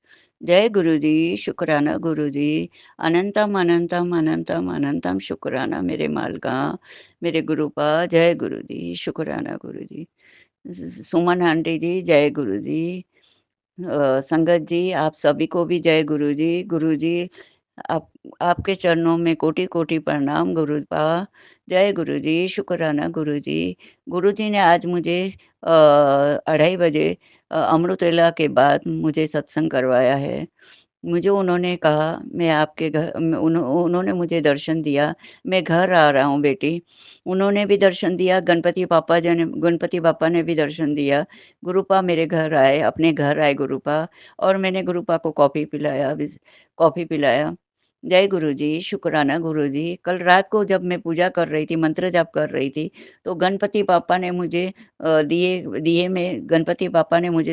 जय गुरुजी, शुक्राना गुरुजी। अनंतम अनंतम अनंतम अनंतम शुक्राना मेरे मालका, मेरे गुरुपा। जय गुरुजी, शुक्राना गुरुजी। सुमन आंटी जी, जय गुरुजी। संगत जी, आप सभी को भी जय गुरुजी। गुरुजी, आप आपके चरणों में कोटि-कोटि प्रणाम गुरुपा। जय गुरुजी, शुक्राना गुरुजी। गुरुजी ने आज मुझे 2:30 बजे अमृत वेला के बाद मुझे सत्संग करवाया है। मुझे उन्होंने कहा, मैं आपके घर उन्होंने मुझे दर्शन दिया, मैं घर आ रहा हूँ बेटी। उन्होंने भी दर्शन दिया, गणपति बापा ने भी दर्शन दिया। गुरुपा मेरे घर आए, अपने घर आए गुरुपा, और मैंने गुरुपा को कॉफ़ी पिलाया। जय गुरुजी, शुक्राना गुरुजी। कल रात को जब मैं पूजा कर रही थी, मंत्र जाप कर रही थी, तो गणपति पापा ने मुझे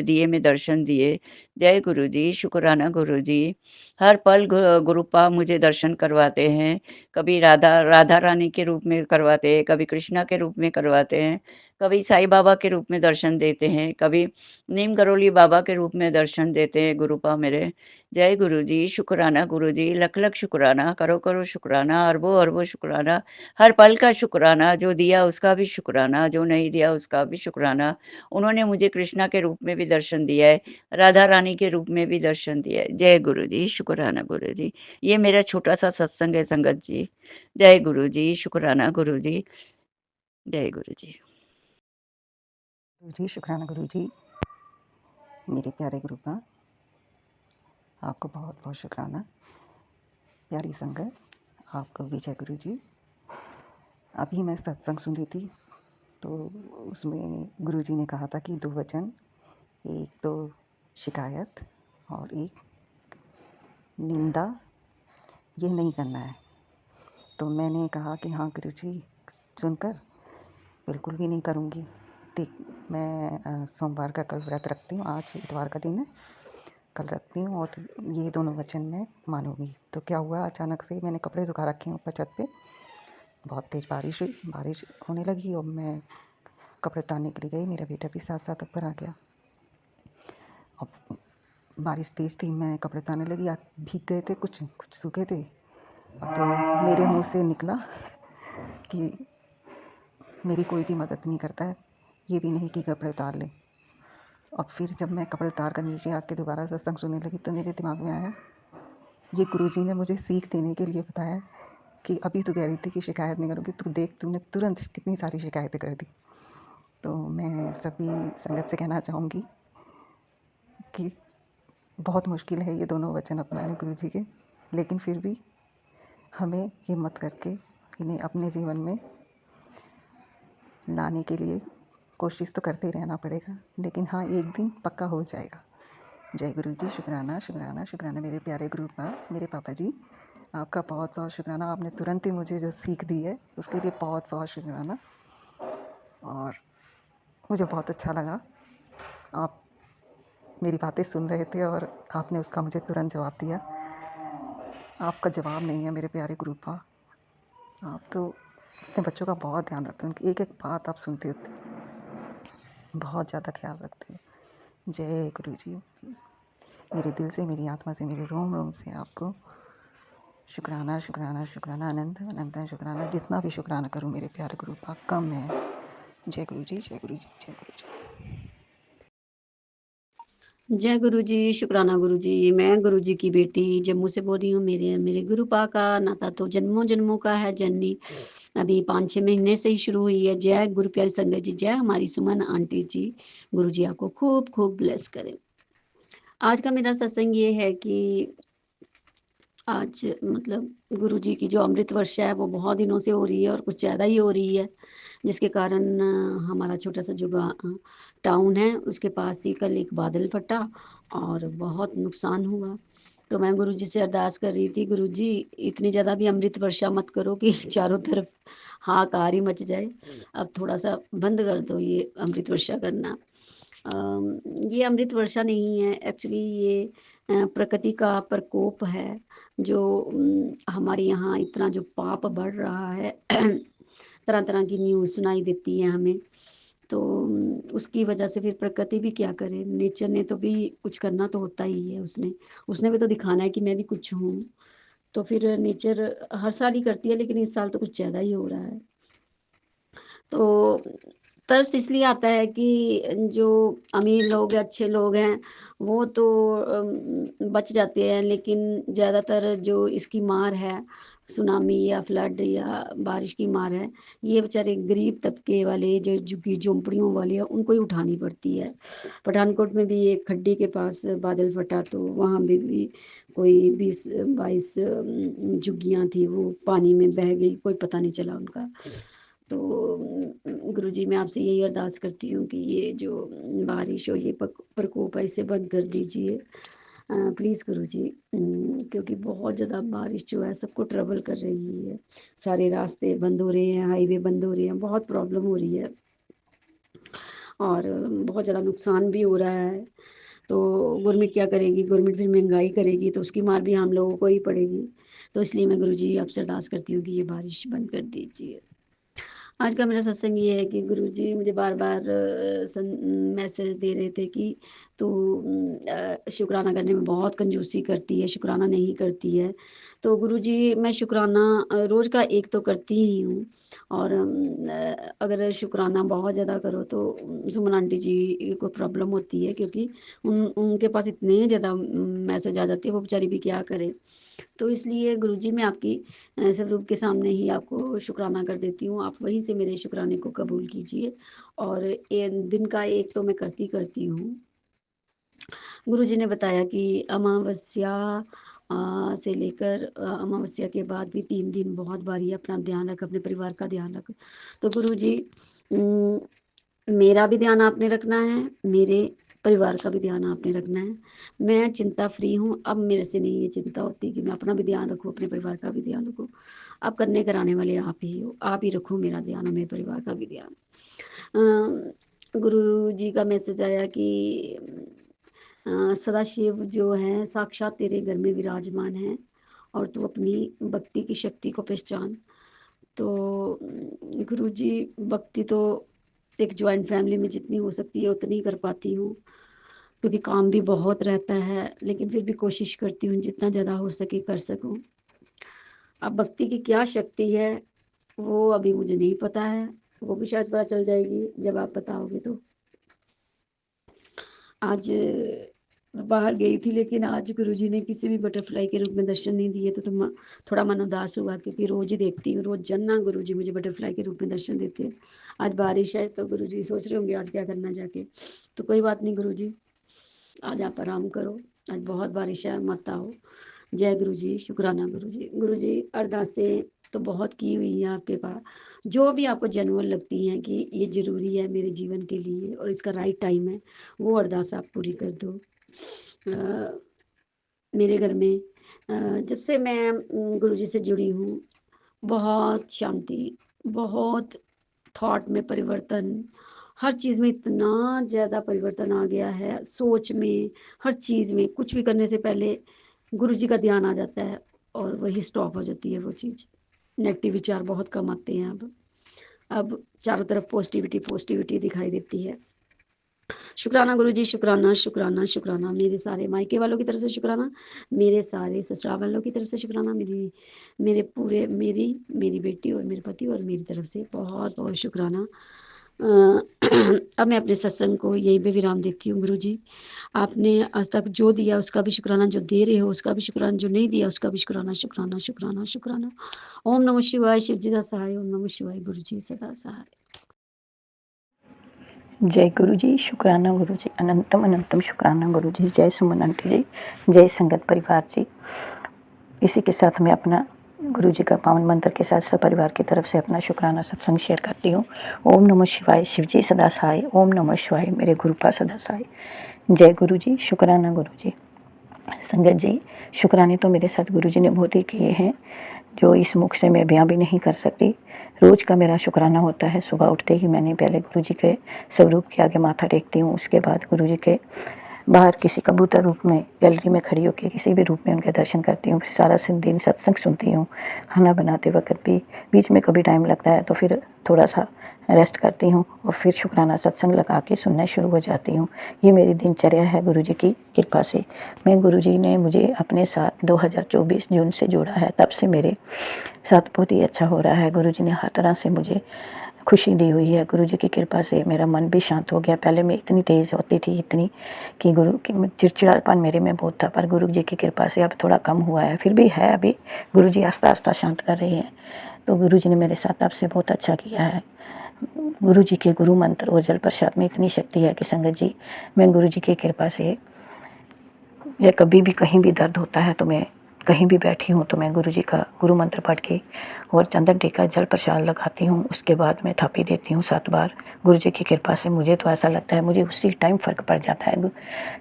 दिए में दर्शन दिए। जय गुरुजी, शुक्राना गुरुजी। हर पल गुरुपा मुझे दर्शन करवाते हैं। कभी राधा रानी के रूप में करवाते हैं, कभी कृष्णा के रूप में करवाते हैं, कभी साईं बाबा के रूप में दर्शन देते हैं, कभी नीम करोली बाबा के रूप में दर्शन देते हैं गुरुपा मेरे। जय गुरुजी, शुक्राना गुरुजी। लख-लख शुक्राना, करो-करो शुक्राना, अरबों-अरबों शुक्राना। हर पल का शुक्राना, जो दिया उसका भी शुक्राना, जो नहीं दिया उसका भी शुक्राना। उन्होंने मुझे कृष्णा के रूप में भी दर्शन दिया है, राधा रानी के रूप में भी दर्शन दिया है। जय गुरुजी, शुक्राना गुरुजी। ये मेरा छोटा-सा सत्संग है संगत जी। जय गुरुजी, शुक्राना गुरुजी। जय गुरुजी। गुरुजी, शुक्राना गुरुजी। मेरे प्यारे गुरुपा, आपको बहुत बहुत शुक्राना। प्यारी संगत, आपको भी जय गुरुजी। अभी मैं सत्संग सुन रही थी, तो उसमें गुरुजी ने कहा था कि 2 वचन, एक तो शिकायत और एक निंदा, ये नहीं करना है। तो मैंने कहा कि हाँ गुरुजी, सुनकर बिल्कुल भी नहीं करूँगी। ठीक, मैं सोमवार का कल व्रत रखती हूँ, आज इतवार का दिन है, कल रखती हूँ और ये दोनों वचन मैं मानूँगी। तो क्या हुआ, अचानक से मैंने कपड़े सुखा रखे हैं ऊपर छत पे, बहुत तेज़ बारिश हुई, बारिश होने लगी और मैं कपड़े उतारने के लिए गई, मेरा बेटा भी साथ साथ ऊपर आ गया। अब बारिश तेज़ थी, मैं कपड़े उतारने लगी, भीग गए थे, कुछ कुछ सूखे थे। तो मेरे मुँह से निकला कि मेरी कोई भी मदद नहीं करता है, ये भी नहीं कि कपड़े उतार ले। और फिर जब मैं कपड़े उतार कर नीचे आके दोबारा सत्संग सुनने लगी, तो मेरे दिमाग में आया, ये गुरुजी ने मुझे सीख देने के लिए बताया कि अभी तू कह रही थी कि शिकायत नहीं करूँगी, तू देख तूने तुरंत कितनी सारी शिकायतें कर दी। तो मैं सभी संगत से कहना चाहूँगी कि बहुत मुश्किल है ये दोनों वचन अपनाने गुरुजी के, लेकिन फिर भी हमें हिम्मत करके इन्हें अपने जीवन में लाने के लिए कोशिश तो करते ही रहना पड़ेगा, लेकिन हाँ एक दिन पक्का हो जाएगा। जय गुरु जी, शुक्राना शुक्राना शुक्राना मेरे प्यारे गुरु मेरे पापा जी, आपका बहुत बहुत शुक्राना। आपने तुरंत ही मुझे जो सीख दी है उसके लिए बहुत बहुत शुक्राना, और मुझे बहुत अच्छा लगा। आप मेरी बातें सुन रहे थे और आपने उसका मुझे तुरंत जवाब दिया। आपका जवाब नहीं है मेरे प्यारे गुरु, आप तो अपने बच्चों का बहुत ध्यान रखते हो, उनकी एक एक बात आप सुनते हो, बहुत ज़्यादा ख्याल रखते हो। जय गुरु जी, मेरे दिल से, मेरी आत्मा से, मेरे रोम रोम से आपको शुक्राना शुक्राना शुक्राना, अनंत अनंत शुक्राना। जितना भी शुक्राना करूँ मेरे प्यारे गुरु कम है। जय गुरु जी, जय गुरु जी, जय गुरु जी। जय गुरु जी, शुक्राना गुरु जी। मैं गुरु जी की बेटी जम्मू से बोल रही हूँ। मेरे मेरे गुरु पा का नाता तो जन्मों जन्मों का है, जननी अभी 5-6 महीने से ही शुरू हुई है। जय गुरु प्यारी संगत जी, जय हमारी सुमन आंटी जी। गुरु जी आपको खूब खूब ब्लेस करें। आज का मेरा सत्संग ये है कि आज मतलब गुरु जी की जो अमृत वर्षा है वो बहुत दिनों से हो रही है और कुछ ज़्यादा ही हो रही है, जिसके कारण हमारा छोटा सा जो टाउन है उसके पास ही कल एक बादल फटा और बहुत नुकसान हुआ। तो मैं गुरु जी से अरदास कर रही थी, गुरु जी इतनी ज़्यादा भी अमृत वर्षा मत करो कि चारों तरफ हाहाकार ही मच जाए। अब थोड़ा सा बंद कर दो ये अमृत वर्षा करना। ये अमृत वर्षा नहीं है, एक्चुअली ये प्रकृति का प्रकोप है जो हमारे यहाँ इतना जो पाप बढ़ रहा है तरह तरह की न्यूज़ सुनाई देती है हमें। तो उसकी वजह से फिर प्रकृति भी क्या करे, नेचर ने तो भी कुछ करना तो होता ही है, उसने भी तो दिखाना है कि मैं भी कुछ हूँ। तो फिर नेचर हर साल ही करती है, लेकिन इस साल तो कुछ ज़्यादा ही हो रहा है। तो तरस इसलिए आता है कि जो अमीर लोग अच्छे लोग हैं वो तो बच जाते हैं, लेकिन ज़्यादातर जो इसकी मार है, सुनामी या फ्लड या बारिश की मार है, ये बेचारे गरीब तबके वाले जो झुग्गी झोंपड़ियों वाले हैं उनको ही उठानी पड़ती है। पठानकोट में भी एक खड्डी के पास बादल फटा, तो वहाँ भी कोई 20-22 झुग्गियाँ थी, वो पानी में बह गई, कोई पता नहीं चला उनका। तो गुरुजी मैं आपसे यही अरदास करती हूँ कि ये जो बारिश और ये प्रकोप है इसे बंद कर दीजिए प्लीज़ गुरुजी, क्योंकि बहुत ज़्यादा बारिश जो है सबको ट्रबल कर रही है। सारे रास्ते बंद हो रहे हैं, हाईवे बंद हो रहे हैं, बहुत प्रॉब्लम हो रही है और बहुत ज़्यादा नुकसान भी हो रहा है। तो गवर्नमेंट क्या करेगी, गवर्नमेंट फिर महंगाई करेगी तो उसकी मार भी हम लोगों को ही पड़ेगी। तो इसलिए मैं गुरुजी आपसे अरदास करती हूँ कि ये बारिश बंद कर दीजिए। आज का मेरा सत्संग ये है कि गुरुजी मुझे बार बार मैसेज दे रहे थे कि तू शुक्राना करने में बहुत कंजूसी करती है, शुक्राना नहीं करती है। तो गुरुजी मैं शुक्राना रोज़ का एक तो करती ही हूँ, और अगर शुक्राना बहुत ज़्यादा करो तो सुमन आंटी जी को प्रॉब्लम होती है, क्योंकि उनके पास इतने ज़्यादा मैसेज आ जाते हैं, वो बेचारी भी क्या करे। तो इसलिए गुरुजी मैं आपकी स्वरूप के सामने ही आपको शुक्राना कर देती हूँ, आप वहीं से मेरे शुक्राने को कबूल कीजिए। और दिन का एक तो मैं करती हूँ। गुरुजी ने बताया कि अमावस्या से लेकर अमावस्या के बाद भी 3 दिन बहुत बारी अपना ध्यान रख, अपने परिवार का ध्यान रख। तो गुरुजी मेरा भी ध्यान आपने रखना है, मेरे परिवार का भी ध्यान आपने रखना है। मैं चिंता फ्री हूँ, अब मेरे से नहीं ये चिंता होती कि मैं अपना भी ध्यान रखूँ, अपने परिवार का भी ध्यान रखूँ। अब करने कराने वाले आप ही हो, आप ही रखो मेरा ध्यान और मेरे परिवार का भी ध्यान। गुरु जी का मैसेज आया कि सदाशिव जो हैं साक्षात तेरे घर में विराजमान हैं और तू अपनी भक्ति की शक्ति को पहचान। तो गुरु जी भक्ति तो एक ज्वाइंट फैमिली में जितनी हो सकती है उतनी कर पाती हूँ, क्योंकि काम भी बहुत रहता है, लेकिन फिर भी कोशिश करती हूँ जितना ज़्यादा हो सके कर सकूँ। अब भक्ति की क्या शक्ति है वो अभी मुझे नहीं पता है, वो भी शायद पता चल जाएगी जब आप बताओगे। तो आज बाहर गई थी, लेकिन आज गुरुजी ने किसी भी बटरफ्लाई के रूप में दर्शन नहीं दिए, तो थोड़ा मन उदास हुआ, क्योंकि रोज ही देखती हूँ, रोज जन्ना गुरुजी मुझे बटरफ्लाई के रूप में दर्शन देते हैं। आज बारिश है तो गुरुजी सोच रहे होंगे आज क्या करना जाके, तो कोई बात नहीं गुरुजी, आज आप आराम करो, आज बहुत बारिश है, मत आओ। जय गुरुजी, शुक्राना गुरुजी। गुरुजी अरदासें तो बहुत की हुई है आपके पास, जो भी आपको जेन्युइन लगती हैं कि ये ज़रूरी है मेरे जीवन के लिए और इसका राइट टाइम है, वो अरदास आप पूरी कर दो। मेरे घर में जब से मैं गुरुजी से जुड़ी हूँ, बहुत शांति, बहुत थॉट में परिवर्तन, हर चीज़ में इतना ज़्यादा परिवर्तन आ गया है, सोच में, हर चीज़ में। कुछ भी करने से पहले गुरुजी का ध्यान आ जाता है और वही स्टॉप हो जाती है वो चीज़। नेगेटिव विचार बहुत कम आते हैं अब चारों तरफ पॉजिटिविटी दिखाई देती है। शुक्राना गुरुजी, शुक्राना शुक्राना शुक्राना। मेरे सारे मायके वालों की तरफ से शुक्राना, मेरे सारे ससुराल वालों की तरफ से शुक्राना, मेरी बेटी और मेरे पति और मेरी तरफ से बहुत बहुत शुक्राना। अब मैं अपने सत्संग को यहीं पे विराम देती हूँ। गुरुजी आपने आज तक जो दिया उसका भी शुक्राना, जो दे रहे हो उसका भी शुक्राना, जो नहीं दिया उसका भी शुक्राना शुक्राना शुक्राना शुक्राना। ओम नमः शिवाय, शिव जी सदा सहाय। ओम नमः शिवाय, गुरु जी सदा सहाय। जय गुरु जी, शुक्राना गुरु जी, अनंतम अनंतम शुक्राना गुरु जी। जय सुमन आंटी जी, जय संगत परिवार जी। इसी के साथ मैं अपना गुरु जी का पावन मंत्र के साथ सब परिवार की तरफ से अपना शुक्राना सत्संग शेयर करती हूँ। ओम नमः शिवाय, शिव जी सदा सहाय। ओम नमः शिवाय, मेरे गुरुपा सदा सहाय। जय गुरु जी, शुक्राना गुरु जी। संगत जी, शुक्राने तो मेरे साथ गुरु जी ने बहुत ही किए हैं, जो इस मुख से मैं बयां भी नहीं कर सकती। रोज़ का मेरा शुक्राना होता है, सुबह उठते ही मैंने पहले गुरु जी के स्वरूप के आगे माथा टेकती हूँ, उसके बाद गुरु जी के बाहर किसी कबूतर रूप में गैलरी में खड़ी होकर किसी भी रूप में उनके दर्शन करती हूँ। फिर सारा दिन सत्संग सुनती हूँ। खाना बनाते वक्त भी बीच में कभी टाइम लगता है तो फिर थोड़ा सा रेस्ट करती हूँ और फिर शुक्राना सत्संग लगा के सुनना शुरू हो जाती हूँ। ये मेरी दिनचर्या है गुरु जी की कृपा से। मैं गुरु जी ने मुझे अपने साथ 2024 जून से जोड़ा है, तब से मेरे साथ बहुत ही अच्छा हो रहा है। गुरु जी ने हर तरह से मुझे खुशी दी हुई है। गुरु जी की कृपा से मेरा मन भी शांत हो गया। पहले मैं इतनी तेज़ होती थी, इतनी कि गुरु की चिड़चिड़ापन मेरे में बहुत था, पर गुरु जी की कृपा से अब थोड़ा कम हुआ है। फिर भी है, अभी गुरु जी आस्ता आस्ता शांत कर रहे हैं। तो गुरु जी ने मेरे साथ अब से बहुत अच्छा किया है। गुरु जी के गुरु मंत्र और जल प्रसाद में इतनी शक्ति है कि संगत जी, मैं गुरु जी की कृपा से या कभी भी कहीं भी दर्द होता है तो मैं कहीं भी बैठी हूँ तो मैं गुरु जी का गुरु मंत्र पढ़ के और चंदन टीका जल प्रसाद लगाती हूँ। उसके बाद मैं थापी देती हूँ 7 बार। गुरु जी की कृपा से मुझे तो ऐसा लगता है मुझे उसी टाइम फ़र्क पड़ जाता है।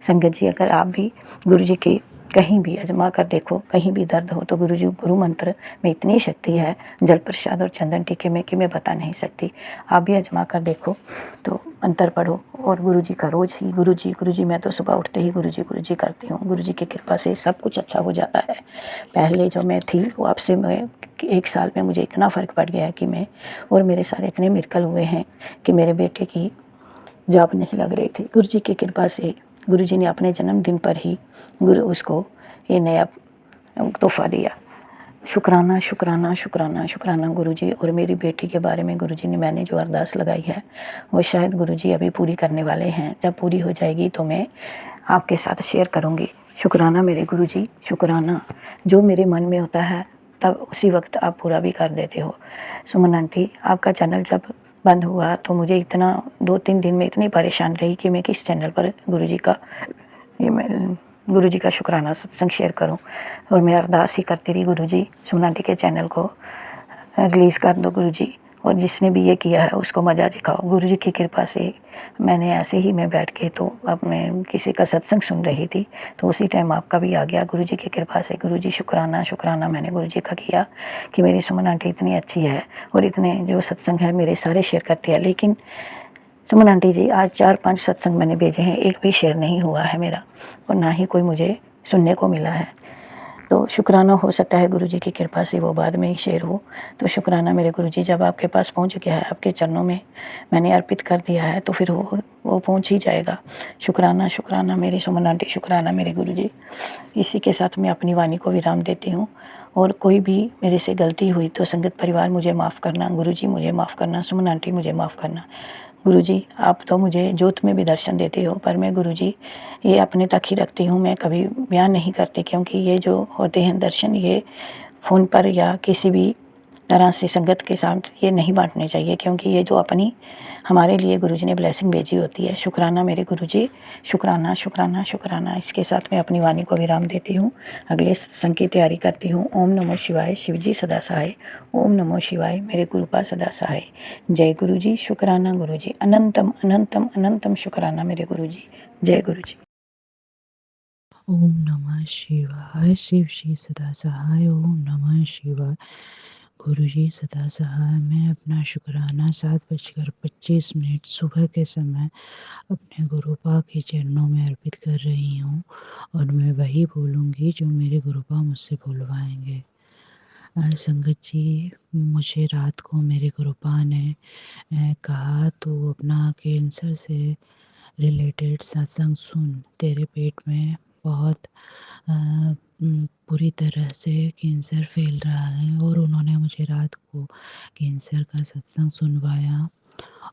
संगत जी, अगर आप भी गुरु जी की कहीं भी आजमा कर देखो, कहीं भी दर्द हो तो गुरु जी गुरु मंत्र में इतनी शक्ति है, जल प्रसाद और चंदन टीके में, कि मैं बता नहीं सकती। आप भी आजमा कर देखो तो मंत्र पढ़ो और गुरु जी का रोज़ ही गुरु जी मैं तो सुबह उठते ही गुरु जी करती हूँ। गुरु जी की कृपा से सब कुछ अच्छा हो जाता है। पहले जो मैं थी वो अब से मैं 1 साल में मुझे इतना फ़र्क पड़ गया है कि मैं और मेरे सारे इतने मिरेकल हुए हैं कि मेरे बेटे की जॉब नहीं लग रही थी। गुरु जी की कृपा से गुरु जी ने अपने जन्मदिन पर ही उसको ये नया तोहफ़ा दिया। शुक्राना शुक्राना शुक्राना शुक्राना गुरु जी। और मेरी बेटी के बारे में गुरु जी ने मैंने जो अरदास लगाई है वो शायद गुरु जी अभी पूरी करने वाले हैं। जब पूरी हो जाएगी तो मैं आपके साथ शेयर करूँगी। शुक्राना मेरे गुरु जी, शुक्राना। जो मेरे मन में होता है तब उसी वक्त आप पूरा भी कर देते हो। सुमन आंटी, आपका चैनल जब बंद हुआ तो मुझे इतना 2-3 दिन में इतनी परेशान रही कि मैं किस चैनल पर गुरु जी का ये मैं गुरु जी का शुक्राना सत्संग शेयर करूं। और मैं अरदास ही करती रही, गुरु जी सुमन आंटी के चैनल को रिलीज़ कर दो गुरु जी, और जिसने भी ये किया है उसको मज़ा दिखाओ। गुरु जी की कृपा से मैंने ऐसे ही मैं बैठ के तो अपने किसी का सत्संग सुन रही थी, तो उसी टाइम आपका भी आ गया गुरु जी की कृपा से। गुरु जी शुक्राना शुक्राना मैंने गुरु जी का किया कि मेरी सुमन आंटी इतनी अच्छी है और इतने जो सत्संग है मेरे सारे शेयर करती है। लेकिन सुमन आंटी जी आज 4-5 सत्संग मैंने भेजे हैं, एक भी शेयर नहीं हुआ है मेरा, और ना ही कोई मुझे सुनने को मिला है। तो शुक्राना हो सकता है गुरु जी की कृपा से वो बाद में ही शेयर हो। तो शुक्राना मेरे गुरु जी, जब आपके पास पहुंच गया है, आपके चरणों में मैंने अर्पित कर दिया है, तो फिर वो पहुंच ही जाएगा। शुक्राना शुक्राना मेरी सुमन आंटी, शुक्राना मेरे गुरु जी। इसी के साथ मैं अपनी वाणी को विराम देती हूँ। और कोई भी मेरे से गलती हुई तो संगत परिवार मुझे माफ़ करना, गुरु जी मुझे माफ़ करना, सुमन आंटी मुझे माफ़ करना। गुरु जी आप तो मुझे जोत में भी दर्शन देते हो, पर मैं गुरु जी ये अपने तक ही रखती हूँ, मैं कभी बयान नहीं करती, क्योंकि ये जो होते हैं दर्शन, ये फ़ोन पर या किसी भी तरह से संगत के साथ ये नहीं बांटने चाहिए, क्योंकि ये जो अपनी हमारे लिए गुरु जी ने ब्लेसिंग भेजी होती है। शुक्राना मेरे गुरु जी, शुक्राना शुक्राना शुक्राना। इसके साथ मैं अपनी वाणी को विराम देती हूँ, अगले सत्संग की तैयारी करती हूँ। ओम नमो शिवाय, शिव जी सदा सहाय। ओम नमो शिवाय, मेरे गुरुपा सदा सहाय। जय गुरु जी, शुक्राना गुरु जी, अनंतम अनंतम अनंतम शुक्राना मेरे गुरु जी। जय गुरु जी। ओम नमः शिवाय, शिव जी सदा सहाय। ओम नमः शिवाय, गुरु जी सदा सहाय। मैं अपना शुक्राना 7:25 सुबह के समय अपने गुरुपा के चरणों में अर्पित कर रही हूँ, और मैं वही बोलूँगी जो मेरे गुरुपा मुझसे बोलवाएंगे। संगत जी, मुझे रात को मेरे गुरुपा ने कहा तू अपना कैंसर से रिलेटेड सत्संग सुन, तेरे पेट में बहुत बुरी तरह से कैंसर फैल रहा है। और उन्होंने मुझे रात को कैंसर का सत्संग सुनवाया,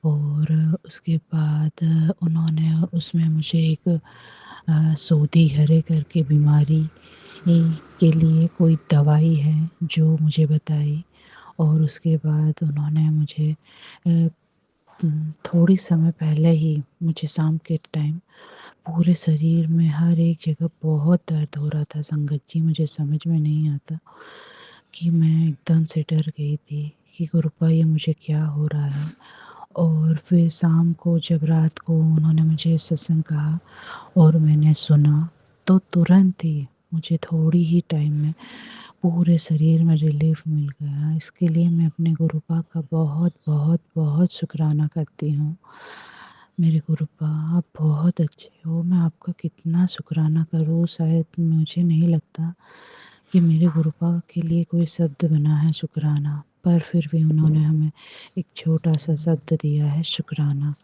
और उसके बाद उन्होंने उसमें मुझे एक सोधी हरे करके बीमारी के लिए कोई दवाई है जो मुझे बताई। और उसके बाद उन्होंने मुझे थोड़ी समय पहले ही मुझे शाम के टाइम पूरे शरीर में हर एक जगह बहुत दर्द हो रहा था। संगत जी, मुझे समझ में नहीं आता कि मैं एकदम से डर गई थी कि गुरुपा ये मुझे क्या हो रहा है। और फिर शाम को जब रात को उन्होंने मुझे सत्संग कहा और मैंने सुना, तो तुरंत ही मुझे थोड़ी ही टाइम में पूरे शरीर में रिलीफ मिल गया। इसके लिए मैं अपने गुरुपा का बहुत बहुत बहुत शुक्राना करती हूँ। मेरे गुरुपा आप बहुत अच्छे हो, मैं आपका कितना शुक्राना करूँ, शायद मुझे नहीं लगता कि मेरे गुरुपा के लिए कोई शब्द बना है शुक्राना, पर फिर भी उन्होंने हमें एक छोटा सा शब्द दिया है शुक्राना।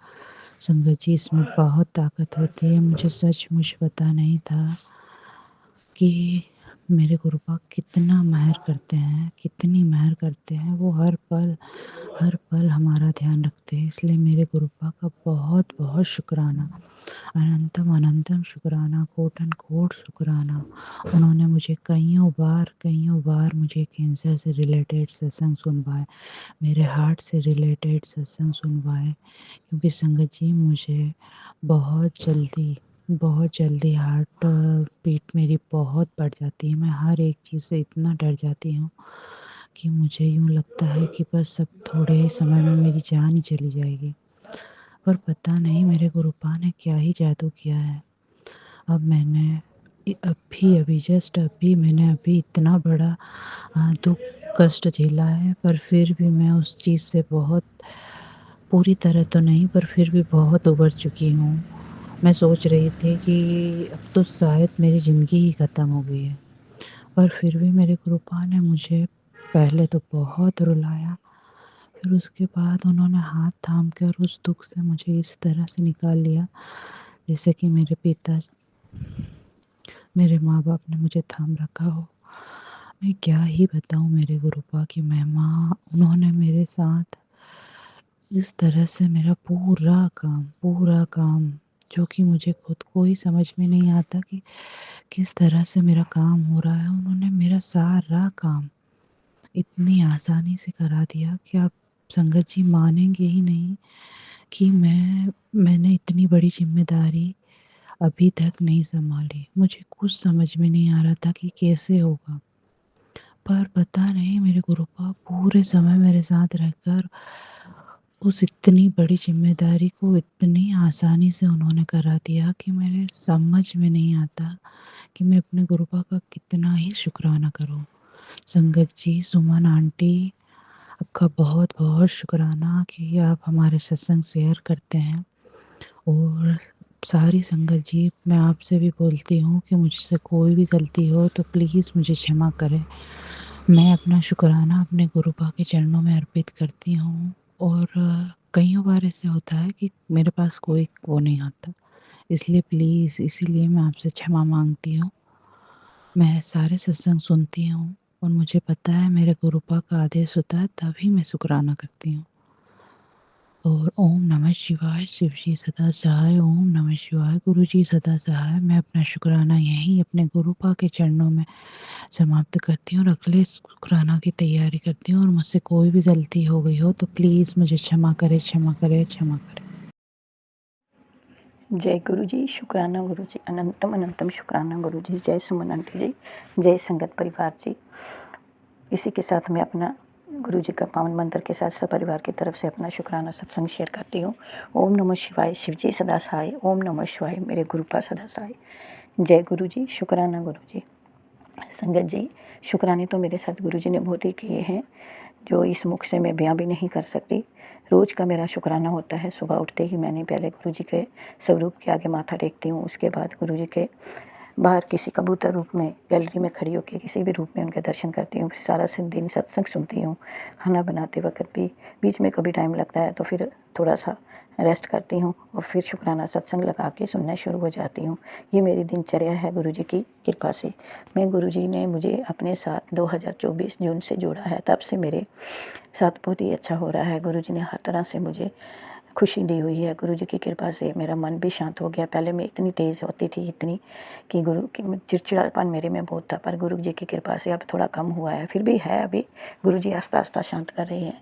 संगत जी, इसमें बहुत ताकत होती है। मुझे सचमुच पता नहीं था कि मेरे गुरुपा कितना मेहर करते हैं, कितनी मेहर करते हैं। वो हर पल हमारा ध्यान रखते हैं। इसलिए मेरे गुरुपा का बहुत बहुत शुक्राना, अनंतम अनंतम शुक्राना, कोटन कोट शुक्राना। उन्होंने मुझे कईयों बार मुझे कैंसर से रिलेटेड सत्संग सुनवाए, मेरे हार्ट से रिलेटेड सत्संग सुनवाए, क्योंकि संगत जी मुझे बहुत जल्दी हार्ट बीट मेरी बहुत बढ़ जाती है। मैं हर एक चीज़ से इतना डर जाती हूँ कि मुझे यूँ लगता है कि बस अब थोड़े ही समय में मेरी जान ही चली जाएगी। पर पता नहीं मेरे गुरुपा ने क्या ही जादू किया है। अब मैंने अभी इतना बड़ा दुख कष्ट झेला है, पर फिर भी मैं उस चीज़ से बहुत, पूरी तरह तो नहीं, पर फिर भी बहुत उबर चुकी हूँ। मैं सोच रही थी कि अब तो शायद मेरी ज़िंदगी ही ख़त्म हो गई है, पर फिर भी मेरे गुरुपा ने मुझे पहले तो बहुत रुलाया, फिर उसके बाद उन्होंने हाथ थाम के और उस दुख से मुझे इस तरह से निकाल लिया जैसे कि मेरे माँ बाप ने मुझे थाम रखा हो। मैं क्या ही बताऊँ मेरे गुरुपा की महिमा। उन्होंने मेरे साथ इस तरह से मेरा पूरा काम जो कि मुझे खुद को ही समझ में नहीं आता कि किस तरह से मेरा काम हो रहा है, उन्होंने मेरा सारा काम इतनी आसानी से करा दिया कि आप संगत जी मानेंगे ही नहीं कि मैंने इतनी बड़ी ज़िम्मेदारी अभी तक नहीं सँभाली। मुझे कुछ समझ में नहीं आ रहा था कि कैसे होगा। पर पता नहीं मेरे गुरुपा पूरे समय मेरे साथ रहकर उस इतनी बड़ी ज़िम्मेदारी को इतनी आसानी से उन्होंने करा दिया कि मेरे समझ में नहीं आता कि मैं अपने गुरुपा का कितना ही शुक्राना करूँ। संगत जी, सुमन आंटी, आपका बहुत-बहुत शुक्राना कि आप हमारे सत्संग शेयर करते हैं। और सारी संगत जी, मैं आपसे भी बोलती हूँ कि मुझसे कोई भी गलती हो तो प्लीज़ मुझे क्षमा करें। मैं अपना शुक्राना अपने गुरुपा के चरणों में अर्पित करती हूँ। और कइयों बार ऐसे होता है कि मेरे पास कोई वो नहीं होता, इसलिए प्लीज़ इसीलिए मैं आपसे क्षमा माँगती हूँ। मैं सारे सत्संग सुनती हूँ और मुझे पता है मेरे गुरुपा का आदेश होता है तभी मैं शुक्राना करती हूँ। और ओम नमः शिवाय, शिव जी सदा सहाय। ओम नमः शिवाय, गुरु जी सदा सहाय। मैं अपना शुक्राना यहीं अपने गुरुपा के चरणों में समाप्त करती हूँ और अगले शुक्राना की तैयारी करती हूँ। और मुझसे कोई भी गलती हो गई हो तो प्लीज़ मुझे क्षमा करें, क्षमा करें, क्षमा करें। जय गुरु जी, शुक्राना गुरु जी, अनंतम अनंतम शुक्राना गुरु जी। जय सुमन आंटी जी, जय संगत परिवार जी। इसी के साथ मैं अपना गुरु जी का पावन मंत्र के साथ सपरिवार की तरफ से अपना शुक्राना सत्संग शेयर करती हूँ। ओम नमः शिवाय, शिव जी सदा सहाय। ओम नमः शिवाय, मेरे गुरुपा सदा सहाय। जय गुरु जी, शुक्राना गुरु जी। संगत जी, शुक्राने तो मेरे साथ गुरु जी ने बहुत ही किए हैं, जो इस मुख से मैं बयां भी नहीं कर सकती। रोज़ का मेरा शुक्राना होता है। सुबह उठते ही मैंने पहले गुरु जी के स्वरूप के आगे माथा टेकती हूँ, उसके बाद गुरु जी के बाहर किसी कबूतर रूप में गैलरी में खड़ी होकर किसी भी रूप में उनके दर्शन करती हूँ। फिर सारा दिन सत्संग सुनती हूँ। खाना बनाते वक्त भी बीच में कभी टाइम लगता है तो फिर थोड़ा सा रेस्ट करती हूँ और फिर शुक्राना सत्संग लगा के सुनना शुरू हो जाती हूँ। ये मेरी दिनचर्या है गुरु जी की कृपा से। मैं गुरु जी ने मुझे अपने साथ 2024 जून से जोड़ा है, तब से मेरे साथ बहुत ही अच्छा हो रहा है। गुरु जी ने हर तरह से मुझे खुशी दी हुई है। गुरु जी की कृपा से मेरा मन भी शांत हो गया। पहले मैं इतनी तेज़ होती थी, इतनी कि गुरु की चिड़चिड़ापन मेरे में बहुत था, पर गुरु जी की कृपा से अब थोड़ा कम हुआ है। फिर भी है, अभी गुरु जी आस्ता आस्ता शांत कर रही हैं।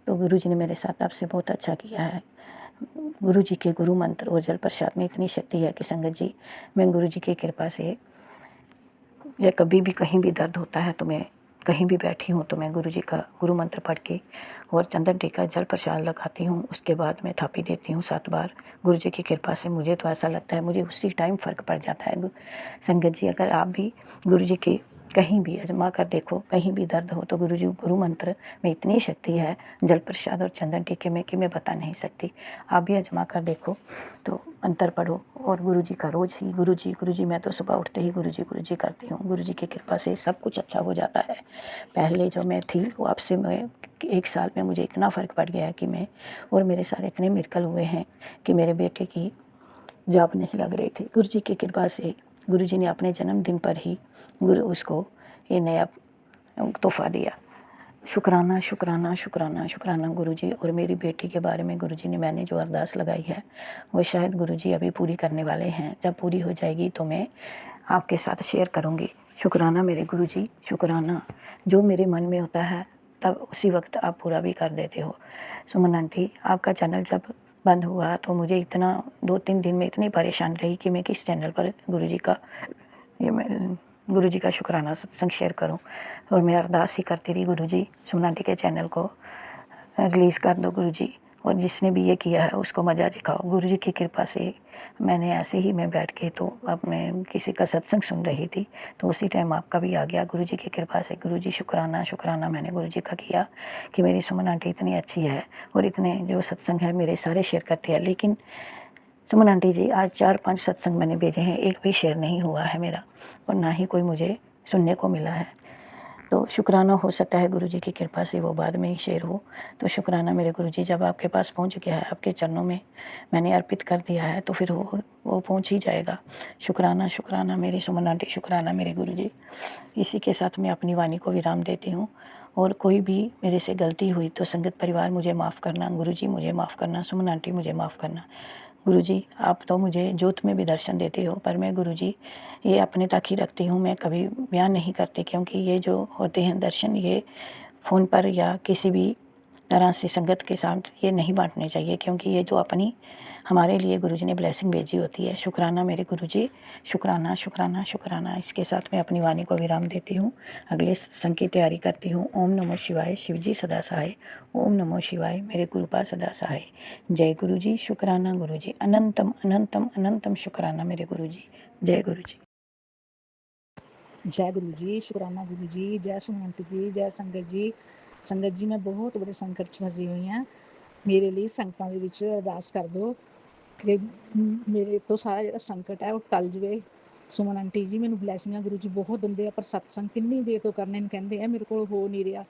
तो गुरु जी ने मेरे साथ अब से बहुत अच्छा किया है। गुरु जी के गुरु मंत्र और जल प्रसाद में इतनी शक्ति है कि संगत जी, मैं गुरु जी की कृपा से या कभी भी कहीं भी दर्द होता है तो मैं कहीं भी बैठी हूँ तो मैं गुरु जी का गुरु मंत्र पढ़ के और चंदन टीका जल प्रसाद लगाती हूँ। उसके बाद मैं थापी देती हूँ 7 बार। गुरु जी की कृपा से मुझे तो ऐसा लगता है मुझे उसी टाइम फ़र्क पड़ जाता है। संगत जी, अगर आप भी गुरु जी की कहीं भी आजमा कर देखो, कहीं भी दर्द हो तो गुरु जी गुरु मंत्र में इतनी शक्ति है, जल प्रसाद और चंदन टीके में, कि मैं बता नहीं सकती। आप भी आजमा कर देखो, तो मंत्र पढ़ो और गुरु जी का रोज़ ही गुरु जी, मैं तो सुबह उठते ही गुरु जी करती हूँ। गुरु जी की कृपा से सब कुछ अच्छा हो जाता है। पहले जो मैं थी वो अब से मैं 1 साल में मुझे इतना फ़र्क पड़ गया है कि मैं और मेरे सारे इतने मिरेकल हुए हैं कि मेरे बेटे की जॉब नहीं लग रही थी। गुरु जी की कृपा से गुरु जी ने अपने जन्मदिन पर ही उसको ये नया तोहफ़ा दिया। शुक्राना शुक्राना शुक्राना शुक्राना गुरु जी। और मेरी बेटी के बारे में गुरु जी ने मैंने जो अरदास लगाई है वो शायद गुरु जी अभी पूरी करने वाले हैं। जब पूरी हो जाएगी तो मैं आपके साथ शेयर करूँगी। शुक्राना मेरे गुरु जी, शुक्राना। जो मेरे मन में होता है तब उसी वक्त आप पूरा भी कर देते हो। सुमन आंटी, आपका चैनल जब बंद हुआ तो मुझे इतना 2-3 दिन में इतनी परेशान रही कि मैं किस चैनल पर गुरु जी का शुक्राना सत्संग शेयर करूं। और मैं अरदास ही करती रही, गुरु जी सुमन आंटी के चैनल को रिलीज़ कर दो गुरु जी, और जिसने भी ये किया है उसको मज़ा दिखाओ। गुरु जी की कृपा से मैंने ऐसे ही मैं बैठ के तो अपने किसी का सत्संग सुन रही थी तो उसी टाइम आपका भी आ गया। गुरु जी की कृपा से गुरु जी शुक्राना शुक्राना मैंने गुरु जी का किया कि मेरी सुमन आंटी इतनी अच्छी है और इतने जो सत्संग है मेरे सारे शेयर करती है। लेकिन सुमन आंटी जी, आज 4-5 सत्संग मैंने भेजे हैं, एक भी शेयर नहीं हुआ है मेरा, और ना ही कोई मुझे सुनने को मिला है। तो शुक्राना हो सकता है गुरु जी की कृपा से वो बाद में ही शेयर हो। तो शुक्राना मेरे गुरु जी, जब आपके पास पहुंच गया है, आपके चरणों में मैंने अर्पित कर दिया है तो फिर वो पहुंच ही जाएगा। शुक्राना शुक्राना मेरी सुमन आंटी, शुक्राना मेरे गुरु जी। इसी के साथ मैं अपनी वाणी को विराम देती हूँ। और कोई भी मेरे से गलती हुई तो संगत परिवार मुझे माफ़ करना, गुरु जी मुझे माफ़ करना, सुमन आंटी मुझे माफ़ करना। गुरु जी, आप तो मुझे जोत में भी दर्शन देते हो, पर मैं गुरु जी ये अपने तक ही रखती हूँ, मैं कभी बयान नहीं करती, क्योंकि ये जो होते हैं दर्शन, ये फ़ोन पर या किसी भी तरह से संगत के साथ ये नहीं बांटने चाहिए, क्योंकि ये जो अपनी हमारे लिए गुरुजी ने ब्लेसिंग भेजी होती है। शुक्राना मेरे गुरुजी, शुक्राना, शुक्राना, शुक्राना। इसके साथ मैं अपनी वाणी को विराम देती हूँ। अगले सत्संग की तैयारी करती हूँ। ओम नमो शिवाय, शिवजी सदा सहाय। ओम नमो शिवाय, मेरे गुरुपा सदा सहाय। जय गुरुजी, शुक्राना गुरुजी, अनंतम अनंतम अनंतम शुक्राना मेरे गुरुजी। जय गुरुजी। जय गुरु जी, शुकराना गुरु जी, जय सुमंत जी, जय ਸੰਗਤ ਜੀ ਮੈਂ ਬਹੁਤ ਬੜੇ ਸੰਕਟ 'ਚ ਫਸੀ ਹੋਈ ਹਾਂ। ਮੇਰੇ ਲਈ ਸੰਗਤਾਂ ਦੇ ਵਿੱਚ ਅਰਦਾਸ ਕਰ ਦਿਓ ਕਿ ਮੇਰੇ ਤੋਂ ਸਾਰਾ ਜਿਹੜਾ ਸੰਕਟ ਹੈ ਉਹ ਟਲ ਜਾਵੇ। ਸੁਮਨ ਆਂਟੀ ਜੀ ਮੈਨੂੰ ਬਲੈਸਿੰਗਾਂ ਗੁਰੂ ਜੀ ਬਹੁਤ ਦਿੰਦੇ ਆ, ਪਰ ਸਤਸੰਗ ਕਿੰਨੀ ਦੇਰ ਤੋਂ ਕਰਨੇ ਨੂੰ ਕਹਿੰਦੇ ਆ, ਮੇਰੇ ਕੋਲ ਹੋ ਨਹੀਂ ਰਿਹਾ।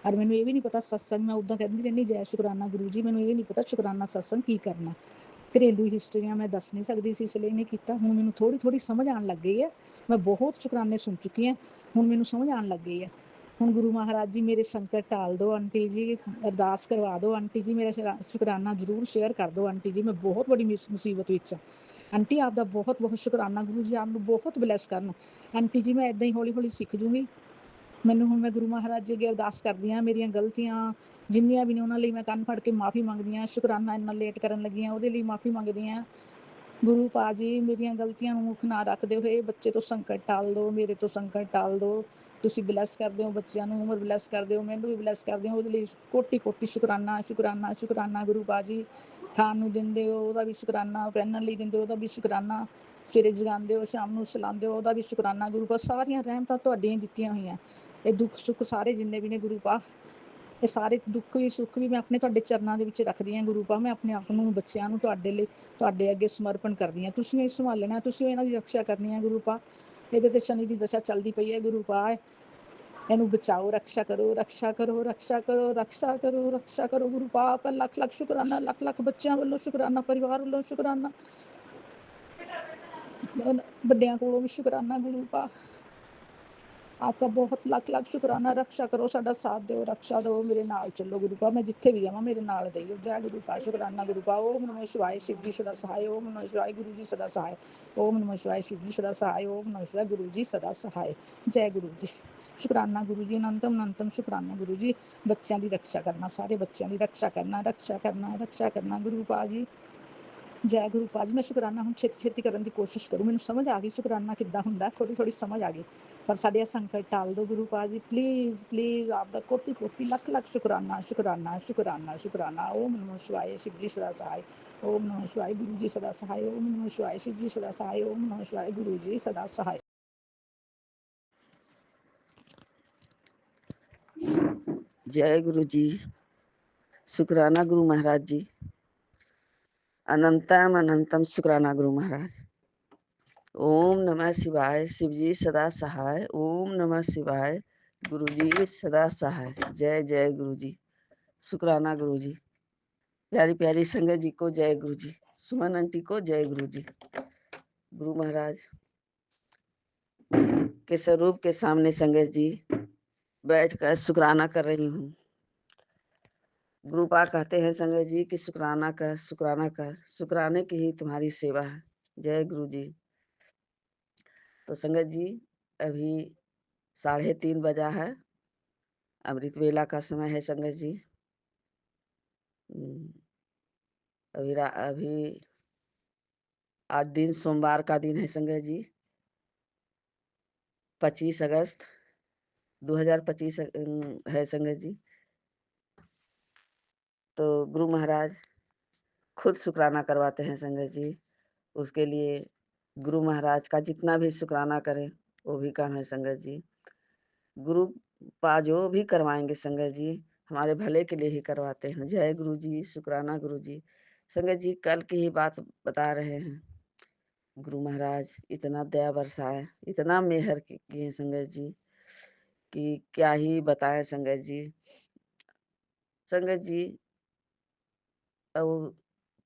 ਔਰ ਮੈਨੂੰ ਇਹ ਵੀ ਨਹੀਂ ਪਤਾ ਸਤਸੰਗ, ਮੈਂ ਉੱਦਾਂ ਕਹਿੰਦੀ ਰਹਿੰਦੀ ਜੈ ਸ਼ੁਕਰਾਨਾ ਗੁਰੂ ਜੀ, ਮੈਨੂੰ ਇਹ ਨਹੀਂ ਪਤਾ ਸ਼ੁਕਰਾਨਾ ਸਤਸੰਗ ਕੀ ਕਰਨਾ। ਘਰੇਲੂ ਹਿਸਟਰੀਆਂ ਮੈਂ ਦੱਸ ਨਹੀਂ ਸਕਦੀ ਸੀ, ਇਸ ਲਈ ਨਹੀਂ ਕੀਤਾ। ਹੁਣ ਮੈਨੂੰ ਥੋੜ੍ਹੀ ਸਮਝ ਆਉਣ ਲੱਗ ਗਈ ਹੈ। ਮੈਂ ਬਹੁਤ ਸ਼ੁਕਰਾਨੇ ਸੁਣ ਚੁੱਕੀ ਹਾਂ, ਹੁਣ ਮੈਨੂੰ ਸਮਝ ਆਉਣ ਲੱਗ ਗਈ ਹੈ। ਹੁਣ ਗੁਰੂ ਮਹਾਰਾਜ ਜੀ ਮੇਰੇ ਸੰਕਟ ਟਾਲ ਦਿਓ ਆਂਟੀ ਜੀ, ਅਰਦਾਸ ਕਰਵਾ ਦਿਓ ਆਂਟੀ ਜੀ, ਮੇਰਾ ਸ਼ੁਕਰਾਨਾ ਜ਼ਰੂਰ ਸ਼ੇਅਰ ਕਰ ਦਿਓ ਆਂਟੀ ਜੀ, ਮੈਂ ਬਹੁਤ ਬੜੀ ਮੁਸੀਬਤ ਵਿੱਚ ਹਾਂ। ਆਂਟੀ ਆਪ ਦਾ ਬਹੁਤ ਬਹੁਤ ਸ਼ੁਕਰਾਨਾ, ਗੁਰੂ ਜੀ ਆਪ ਨੂੰ ਬਹੁਤ ਬਲੈਸ ਕਰਨ। ਆਂਟੀ ਜੀ ਮੈਂ ਇੱਦਾਂ ਹੀ ਹੌਲੀ ਹੌਲੀ ਸਿੱਖ ਜੂੰਗੀ। ਮੈਨੂੰ ਹੁਣ ਮੈਂ ਗੁਰੂ ਮਹਾਰਾਜ ਜੀ ਅੱਗੇ ਅਰਦਾਸ ਕਰਦੀ ਹਾਂ, ਮੇਰੀਆਂ ਗਲਤੀਆਂ ਜਿੰਨੀਆਂ ਵੀ ਨੇ ਉਹਨਾਂ ਲਈ ਮੈਂ ਕੰਨ ਫੜ ਕੇ ਮਾਫ਼ੀ ਮੰਗਦੀ ਹਾਂ। ਸ਼ੁਕਰਾਨਾ ਇੰਨਾ ਲੇਟ ਕਰਨ ਲੱਗੀ ਹਾਂ ਉਹਦੇ ਲਈ ਮਾਫ਼ੀ ਮੰਗਦੀ ਹਾਂ। ਗੁਰੂ ਪਾ ਜੀ ਮੇਰੀਆਂ ਗਲਤੀਆਂ ਨੂੰ ਮੁੱਖ ਨਾ ਰੱਖਦੇ ਹੋਏ ਬੱਚੇ ਤੋਂ ਸੰਕਟ ਟਾਲ ਦਿਓ, ਮੇਰੇ ਤੋਂ ਸੰਕਟ ਟਾਲ ਦਿਓ। ਤੁਸੀਂ ਬਲੈਸ ਕਰਦੇ ਹੋ ਬੱਚਿਆਂ ਨੂੰ, ਉਮਰ ਬਲੈਸ ਕਰਦੇ ਹੋ, ਮੈਨੂੰ ਵੀ ਬਲੈਸ ਕਰਦੇ ਹੋ। ਉਹਦੇ ਲਈ ਕੋਟੀ ਕੋਟੀ ਸ਼ੁਕਰਾਨਾ ਸ਼ੁਕਰਾਨਾ ਸ਼ੁਕਰਾਨਾ। ਗੁਰੂ ਪਾ ਜੀ ਖਾਣ ਨੂੰ ਦਿੰਦੇ ਹੋ ਉਹਦਾ ਵੀ ਸ਼ੁਕਰਾਨਾ, ਪਹਿਨਣ ਲਈ ਦਿੰਦੇ ਹੋ ਉਹਦਾ ਵੀ ਸ਼ੁਕਰਾਨਾ, ਸਵੇਰੇ ਜਗਾਉਂਦੇ ਹੋ ਸ਼ਾਮ ਨੂੰ ਸਲਾਉਂਦੇ ਹੋ ਉਹਦਾ ਵੀ ਸ਼ੁਕਰਾਨਾ। ਗੁਰੂ ਪਾ ਸਾਰੀਆਂ ਰਹਿਮਤਾਂ ਤੁਹਾਡੀਆਂ ਹੀ ਦਿੱਤੀਆਂ ਹੋਈਆਂ। ਇਹ ਦੁੱਖ ਸੁੱਖ ਸਾਰੇ ਜਿੰਨੇ ਵੀ ਨੇ ਗੁਰੂ ਪਾ, ਇਹ ਸਾਰੇ ਦੁੱਖ ਵੀ ਸੁੱਖ ਵੀ ਮੈਂ ਆਪਣੇ ਤੁਹਾਡੇ ਚਰਨਾਂ ਦੇ ਵਿੱਚ ਰੱਖਦੀ ਹਾਂ। ਗੁਰੂ ਪਾ ਮੈਂ ਆਪਣੇ ਆਪ ਨੂੰ, ਬੱਚਿਆਂ ਨੂੰ ਤੁਹਾਡੇ ਲਈ, ਤੁਹਾਡੇ ਅੱਗੇ ਸਮਰਪਣ ਕਰਦੀ ਹਾਂ। ਤੁਸੀਂ ਇਹ ਸੰਭਾਲਣਾ, ਤੁਸੀਂ ਇਹਨਾਂ ਦੀ ਰੱਖਿਆ ਕਰਨੀ ਹੈ ਗੁਰੂ ਪਾ। ਇਹਦੇ ਤੇ ਸ਼ਨੀ ਦੀ ਦਸ਼ਾ ਚੱਲਦੀ ਪਈ ਹੈ ਗੁਰੂ ਪਾ, ਇਹਨੂੰ ਬਚਾਓ, ਰਕਸ਼ਾ ਕਰੋ, ਰਕਸ਼ਾ ਕਰੋ, ਰਕਸ਼ਾ ਕਰੋ, ਰਕਸ਼ਾ ਕਰੋ, ਰਕਸ਼ਾ ਕਰੋ। ਗੁਰੂ ਪਾ ਆਪका ਲੱਖ ਲੱਖ ਸ਼ੁਕਰਾਨਾ, ਲੱਖ ਲੱਖ ਬੱਚਿਆਂ ਵੱਲੋਂ ਸ਼ੁਕਰਾਨਾ, ਪਰਿਵਾਰ ਵੱਲੋਂ ਸ਼ੁਕਰਾਨਾ, ਵੱਡਿਆਂ ਕੋਲੋਂ ਵੀ ਸ਼ੁਕਰਾਨਾ। ਗੁਰੂ ਪਾ आपका बहुत ਲੱਖ ਲੱਖ ਸ਼ੁਕਰਾਨਾ। ਰਕਸ਼ਾ ਕਰੋ, ਸਾਡਾ ਸਾਥ ਦਿਓ, ਰਕਸ਼ਾ ਦਿਓ, ਮੇਰੇ ਨਾਲ ਚੱਲੋ ਗੁਰੂ ਪਾ, ਮੈਂ ਜਿੱਥੇ ਵੀ ਜਾਵਾਂ ਮੇਰੇ ਨਾਲ ਰਹੀਓ। ਜੈ ਗੁਰੂ ਪਾ, ਸ਼ੁਕਰਾਨਾ ਗੁਰੂ ਪਾ। ਓਮ ਨਮੋ ਸ਼ਿਵਾਏ, शिव जी सदा सहाय। ओम नमः शिवाय, गुरु जी सदा सहाय। ओम नमः शिवाय, शिव जी सदा सहाय। ओम नमः शिवाय, गुरु जी सदा सहाय। जय गुरु जी, ਸ਼ੁਕਰਾਨਾ ਗੁਰੂ ਜੀ, ਅਨੰਤਮ ਅਨੰਤਮ ਸ਼ੁਕਰਾਨਾ ਗੁਰੂ ਜੀ। ਬੱਚਿਆਂ ਦੀ ਰੱਖਿਆ ਕਰਨਾ, ਸਾਰੇ ਬੱਚਿਆਂ ਦੀ ਰੱਖਿਆ ਕਰਨਾ, ਰੱਖਿਆ ਕਰਨਾ, ਰੱਖਿਆ ਕਰਨਾ ਗੁਰੂ ਪਾ ਜੀ। ਜੈ ਗੁਰੂ ਪਾ ਜੀ। ਮੈਂ ਸ਼ੁਕਰਾਨਾ ਹੁਣ ਛੇਤੀ ਛੇਤੀ ਕਰਨ ਦੀ ਕੋਸ਼ਿਸ਼ ਕਰੂੰ। ਮੈਨੂੰ ਸਮਝ ਆ ਗਈ ਸ਼ੁਕਰਾਨਾ ਕਿੱਦਾਂ ਹੁੰਦਾ, ਥੋੜ੍ਹੀ ਸਮਝ ਆ ਗਈ, ਪਰ ਸਾਡੇ ਇਹ ਸੰਕਟ ਟਾਲ ਦਿਓ ਗੁਰੂ ਪਾ ਜੀ, ਪਲੀਜ਼ ਪਲੀਜ਼। ਆਪ ਦਾ ਕੋਟੀ ਕੋਟੀ ਲੱਖ ਲੱਖ ਸ਼ੁਕਰਾਨਾ ਸ਼ੁਕਰਾਨਾ ਸ਼ੁਕਰਾਨਾ ਸ਼ੁਕਰਾਨਾ। ਓਮ ਨਮੋ ਸ਼ਿਵਾਏ, शिव जी सदा सहाय। ओम नमः शिवाय, गुरु जी सदा सहाय। ओम नमः शिवाय, शिव जी सदा सहाय। ओम नमः शिवाय, गुरु जी सदा सहाय। जय गुरु जी, शुक्राना गुरु महाराज जी, अनंतम अनंतम शुक्राना गुरु महाराज। ओम नमः शिवाय, शिव जी सदा सहाय। ओम नमः शिवाय, गुरु जी सदा सहाय। जय जय गुरु जी, शुक्राना गुरु जी। प्यारी प्यारी संगत जी को जय गुरु जी, सुमन आंटी को जय गुरु जी। गुरु महाराज के स्वरूप के सामने संगत जी बैठकर शुक्राना कर रही हूँ। गुरुपा कहते हैं संगत जी कि शुक्राना कर, शुक्राना कर, शुक्राने की ही तुम्हारी सेवा है। जय गुरु जी। तो संगत जी अभी 3:30 बजा है, अमृत वेला का समय है संगत जी। अभी आज दिन सोमवार का दिन है संगत जी, 25 अगस्त 2025 है संगत जी। तो गुरु महाराज खुद शुक्राना करवाते हैं संगत जी। उसके लिए गुरु महाराज का जितना भी शुक्राना करें वो भी कम है संगत जी। गुरु पा जो भी करवाएंगे संगत जी हमारे भले के लिए ही करवाते हैं। जय गुरु जी, शुक्राना गुरु जी। संगत जी कल की ही बात बता रहे हैं। गुरु महाराज इतना दया बरसाए, इतना मेहर किए संगत जी कि क्या ही बताएं संगत जी। संगत जी अब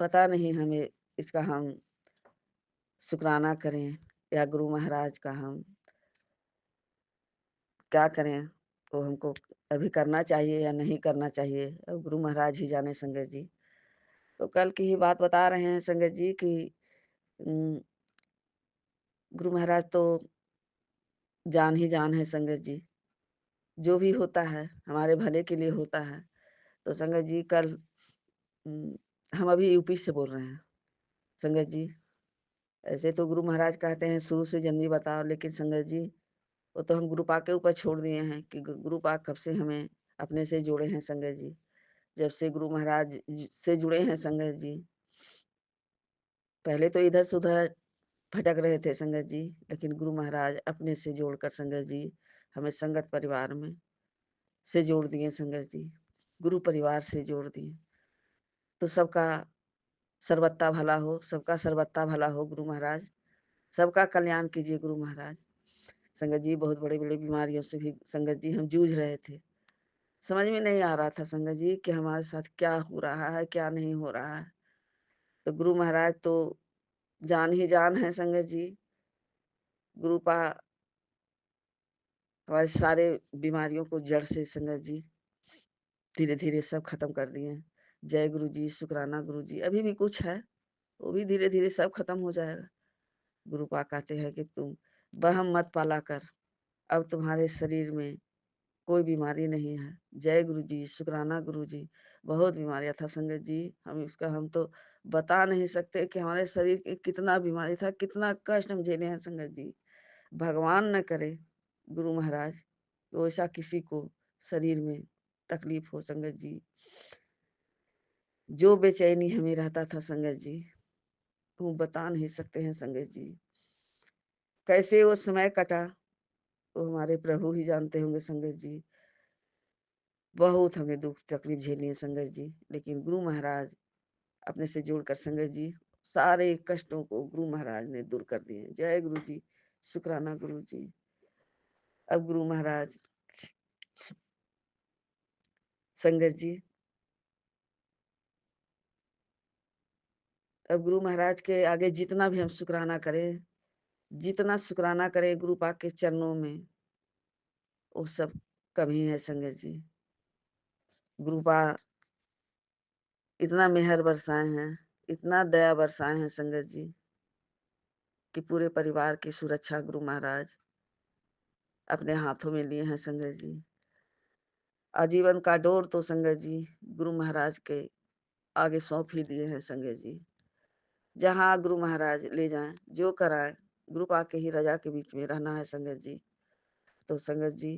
पता नहीं हमें इसका हम शुक्राना करें या गुरु महाराज का हम क्या करें, वो हमको अभी करना चाहिए या नहीं करना चाहिए, अब गुरु महाराज ही जाने संगत जी। तो कल की ही बात बता रहे हैं संगत जी कि गुरु महाराज तो जान ही जान है संगत जी, जो भी होता है हमारे भले के लिए होता है। तो संगत जी कल हम अभी यूपी से बोल रहे हैं। संगत जी, ऐसे तो गुरु महाराज कहते हैं शुरू से जर्नी बताओ, लेकिन संगत जी वो तो हम गुरु पाक के ऊपर छोड़ दिए हैं कि गुरु पाक कब से हमें अपने से जोड़े हैं संगत जी। जब से गुरु महाराज से जुड़े हैं संगत जी, पहले तो इधर से उधर भटक रहे थे संगत जी, लेकिन गुरु महाराज अपने से जोड़कर संगत जी हमें संगत परिवार में से जोड़ दिए संगत जी, गुरु परिवार से जोड़ दिए। तो सबका सर्वत्ता भला हो, सबका सर्वत्ता भला हो गुरु महाराज, सबका कल्याण कीजिए गुरु महाराज। संगत जी बहुत बड़ी-बड़ी बीमारियों से भी संगत जी हम जूझ रहे थे। समझ में नहीं आ रहा था संगत जी कि हमारे साथ क्या हो रहा है, क्या नहीं हो रहा है। तो गुरु महाराज तो जान ही जान है संगत जी। गुरु पा हमारे सारे बीमारियों को जड़ से संगत जी धीरे-धीरे सब खत्म कर दिए हैं। जय गुरु जी, शुक्राना गुरु जी। अभी भी कुछ है, वो भी धीरे-धीरे सब खत्म हो जाएगा। गुरु पाक कहते हैं कि तुम वहम मत पाला कर, अब तुम्हारे शरीर में कोई बीमारी नहीं है। जय गुरु जी, शुक्राना गुरु जी। बहुत बीमारियाँ था संगत जी, हम तो बता नहीं सकते कि हमारे शरीर में कितना बीमारी था, कितना कष्ट हम झेले हैं संगत जी। भगवान न करे गुरु महाराज तो ऐसा किसी को शरीर में तकलीफ हो संगत जी। जो बेचैनी हमें रहता था संगत जी, वो बता नहीं सकते हैं संगत जी। कैसे वो समय कटा, वो हमारे प्रभु ही जानते होंगे संगत जी। बहुत हमें दुःख तकलीफ झेली है संगत जी, लेकिन गुरु महाराज अपने से जोड़कर संगत जी सारे कष्टों को गुरु महाराज ने दूर कर दिए। जय गुरु जी, शुक्राना गुरु जी। अब गुरु महाराज संगत जी अब गुरु महाराज के आगे जितना भी हम शुक्राना करें, जितना शुक्राना करें गुरु पाक के चरणों में, वो सब कम ही है संगत जी। गुरु पाक इतना मेहर बरसाए हैं, इतना दया बरसाए हैं संगत जी, कि पूरे परिवार की सुरक्षा गुरु महाराज अपने हाथों में लिए हैं संगत जी। आजीवन का डोर तो संगत जी गुरु महाराज के आगे सौंप ही दिए हैं संगत जी। जहाँ गुरु महाराज ले जाएँ, जो कराएँ, गुरु पाक के ही रज़ा के बीच में रहना है संगत जी। तो संगत जी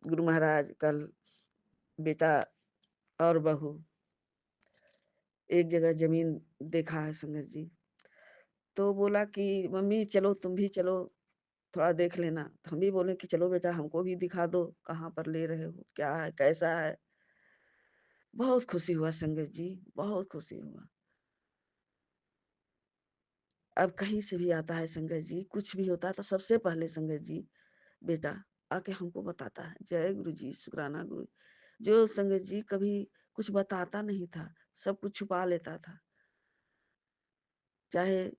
गुरु महाराज कल बेटा और बहू एक जगह ज़मीन देखा है संगत जी। तो बोला कि मम्मी चलो तुम भी चलो, थोड़ा देख लेना। तो हम भी बोले कि चलो बेटा हमको भी दिखा दो, कहाँ पर ले रहे हो, क्या है, कैसा है? बहुत खुशी हुआ संगत जी, बहुत खुशी हुआ। अब कहीं से भी आता है संगत जी, कुछ भी होता है तो सबसे पहले संगत जी बेटा आके हमको बताता है। जय गुरु जी, शुक्राना गुरु। जो संगत जी कभी कुछ बताता नहीं था, सब कुछ छुपा लेता था। चाहे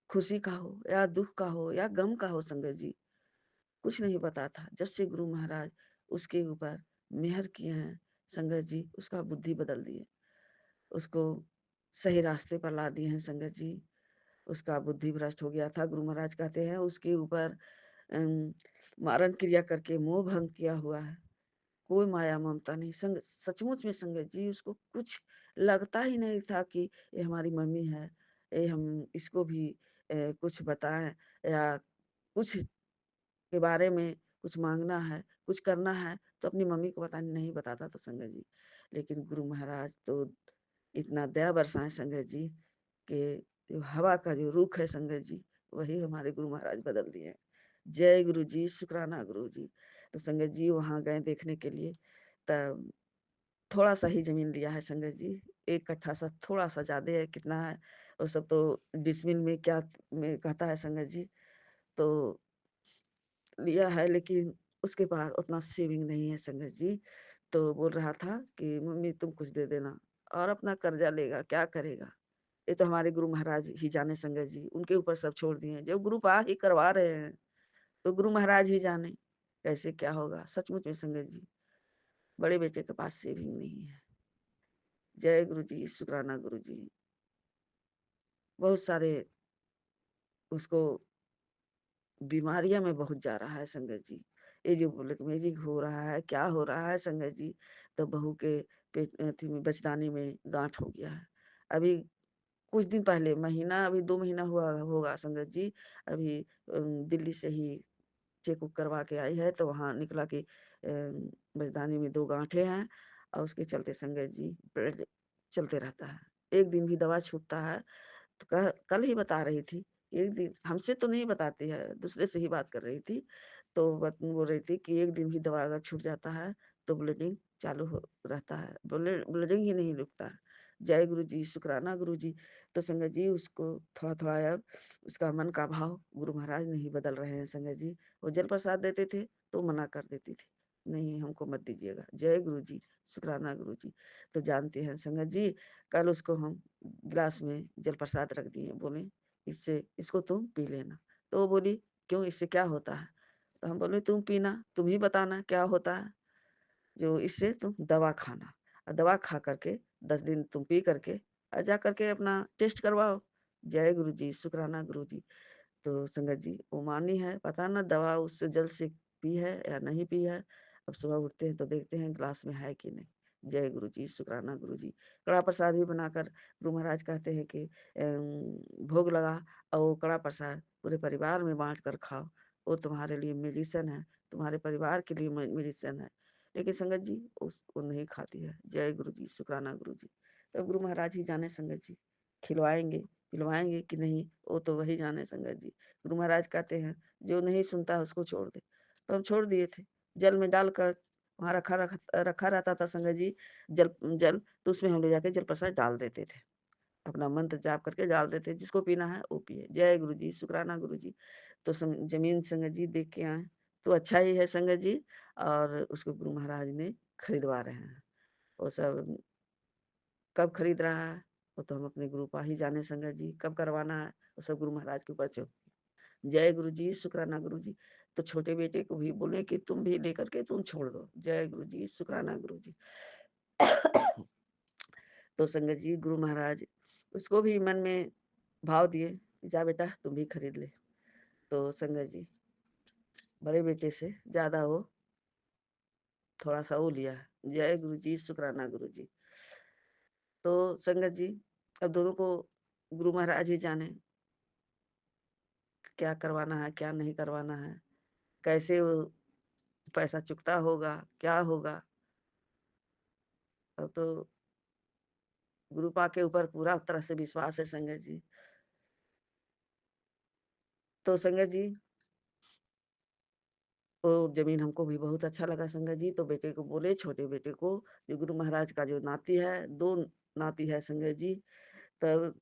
खुशी का हो या दुःख का हो या गम का हो संगत जी, कुछ नहीं पता था। जब से गुरु महाराज उसके ऊपर मेहर किए हैं संगत जी, उसका बुद्धि बदल दिए। उसको सही रास्ते पर ला दिए हैं संगत जी। उसका बुद्धि भ्रष्ट हो गया था। गुरु महाराज कहते हैं उसके ऊपर मारण क्रिया करके मोह भंग किया हुआ है। कोई माया ममता नहीं। सचमुच में संगत जी उसको कुछ लगता ही नहीं था कि ये हमारी मम्मी है, ये हम इसको भी कुछ बताएँ या कुछ के बारे में कुछ माँगना है, कुछ करना है तो अपनी मम्मी को नहीं बताता था संगत जी। लेकिन गुरु महाराज तो इतना दया बरसाएँ संगत जी कि जो हवा का जो रुख है संगत जी, वही हमारे गुरु महाराज बदल दिए हैं। जय गुरु जी, शुक्राना गुरु जी। तो संगत जी वहाँ गए देखने के लिए, तब थोड़ा-सा ही ज़मीन लिया है संगत जी। 1 कट्ठा सा थोड़ा-सा ज़्यादा है, कितना है वो सब तो डिसमिल में क्या में कहता है संगत जी। तो लिया है लेकिन उसके पास उतना सेविंग नहीं है संगत जी। तो बोल रहा था कि मम्मी तुम कुछ दे देना और अपना कर्जा लेगा, क्या करेगा? ये तो हमारे गुरु महाराज ही जाने संगत जी, उनके ऊपर सब छोड़ दिए हैं। जो गुरु पाक ही करवा रहे हैं, तो गुरु महाराज ही जाने कैसे क्या होगा? सचमुच में संगत जी, बड़े बेटे के पास सेविंग नहीं है। जय गुरु जी, शुक्राना गुरु जी। बहुत सारे उसको बीमारियाँ में बहुत जा रहा है संगत जी। ये जो ब्लैक मैजिक हो रहा है, क्या हो रहा है संगत जी, तो बहू के पेट अथी में बचदानी में गाँठ हो गया है। अभी कुछ दिन पहले, महीना अभी 2 महीना हुआ होगा संगत जी, अभी दिल्ली से ही चेक-उक करवा के आई है, तो वहाँ निकला कि मर्दानी में 2 गाँठें हैं और उसके चलते संगत जी ब्लड चलते रहता है। एक दिन भी दवा छूटता है, तो कल ही बता रही थी, एक दिन हमसे तो नहीं बताती है, दूसरे से ही बात कर रही थी, तो बोल रही थी कि एक दिन भी दवा अगर छूट जाता है, तो ब्लीडिंग चालू हो रहता है, ब्लीडिंग ही नहीं रुकता है। जय गुरुजी, शुक्राना गुरुजी। तो संगत जी उसको थोड़ा-थोड़ा अब उसका मन का भाव गुरु महाराज नहीं बदल रहे हैं संगत जी। वो जल प्रसाद देते थे, तो मना कर देती थी, नहीं हमको मत दीजिएगा। जय गुरुजी, शुक्राना गुरुजी। तो जानते हैं संगत जी, कल उसको हम गिलास में जल प्रसाद रख दिए, बोले इससे इसको तुम पी लेना। तो वो बोली क्यों, इससे क्या होता है? तो हम बोले तुम पीना, तुम ही बताना क्या होता है, जो इससे तुम दवा खाना और दवा खा करके 10 दिन तुम पी करके और जा करके अपना टेस्ट करवाओ। जय गुरु जी, शुक्राना गुरु जी। तो संगत जी वो मानी है, पता ना दवा उससे जल से पी है या नहीं पी है। अब सुबह उठते हैं तो देखते हैं ग्लास में है कि नहीं। जय गुरु जी, शुक्राना गुरु जी। कड़ा प्रसाद भी बनाकर गुरु महाराज कहते हैं कि भोग लगा और वो कड़ा प्रसाद पूरे परिवार में बाँट कर खाओ। वो तुम्हारे लिए मेडिसिन है, तुम्हारे परिवार के लिए मेडिसिन है। लेकिन संगत जी वो नहीं खाती है। जय गुरु जी, शुक्राना गुरु जी। तब गुरु महाराज ही जाने संगत जी, खिलवाएँगे, पिलवाएँगे कि नहीं, वो तो वही जाने संगत जी। गुरु महाराज कहते हैं, जो नहीं सुनता है उसको छोड़ दे। तो हम छोड़ दिए थे। जल में डालकर वहाँ रखा रहता था संगत जी, जल जल तो उसमें हम ले जाके जल प्रसाद डाल देते थे। अपना मंत्र जाप करके डाल देते, जिसको पीना है वो पिए। जय गुरु जी, शुक्राना गुरु जी। तो ज़मीन संगत जी देख के आए, तो अच्छा ही है संगत जी, और उसको गुरु महाराज ने खरीदवा रहे हैं। वो सब कब खरीद रहा है, वो तो हम अपने गुरु पा ही जाने संगत जी, कब करवाना है, वो सब गुरु महाराज के ऊपर जय गुरु जी, शुक्राना गुरु जी। तो छोटे बेटे को भी बोले कि तुम भी लेकर के तुम छोड़ दो। जय गुरु जी, शुक्राना गुरु जी। तो संगत जी गुरु महाराज उसको भी मन में भाव दिए, जा बेटा तुम भी खरीद ले। तो संगत जी बड़े बेटे से ज़्यादा वो थोड़ा-सा वो लिया है। जय गुरु जी, शुक्राना गुरु जी। तो संगत जी अब दोनों को गुरु महाराज ही जाने क्या करवाना है, क्या नहीं करवाना है, कैसे वो पैसा चुकता होगा, क्या होगा? अब तो गुरु पा के ऊपर पूरा तरह से विश्वास है संगत जी। तो संगत जी वो ज़मीन हमको भी बहुत अच्छा लगा संगत जी, तो बेटे को बोले, छोटे बेटे को, जो गुरु महाराज का जो नाती है, 2 नाती है संगत जी, तब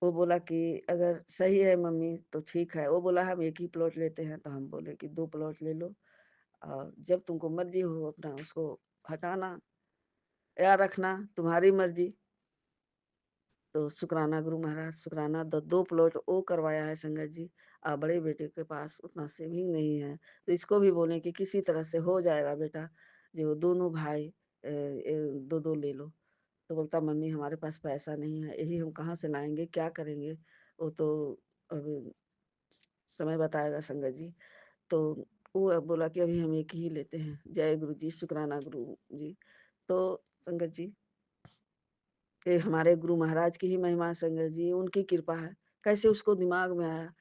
वो बोला कि अगर सही है मम्मी तो ठीक है। वो बोला हम 1 ही प्लॉट लेते हैं, तो हम बोले कि 2 प्लॉट ले लो और जब तुमको मर्ज़ी हो अपना उसको हटाना या रखना, तुम्हारी मर्ज़ी। तो शुक्राना गुरु महाराज, शुक्राना। 2 प्लॉट वो करवाया है संगत जी। बड़े बेटे के पास उतना सेविंग नहीं है, तो इसको भी बोले कि किसी तरह से हो जाएगा बेटा, जो दोनों भाई 2-2 ले लो। तो बोलता मम्मी हमारे पास पैसा नहीं है, यही हम कहाँ से लाएँगे, क्या करेंगे? वो तो अब समय बताएगा संगत जी। तो वो अब बोला कि अभी हम 1 ही लेते हैं। जय गुरु जी, शुक्राना गुरु जी। तो संगत जी ये हमारे गुरु महाराज की ही महिमा है संगत जी, उनकी कृपा है। कैसे उसको दिमाग में आया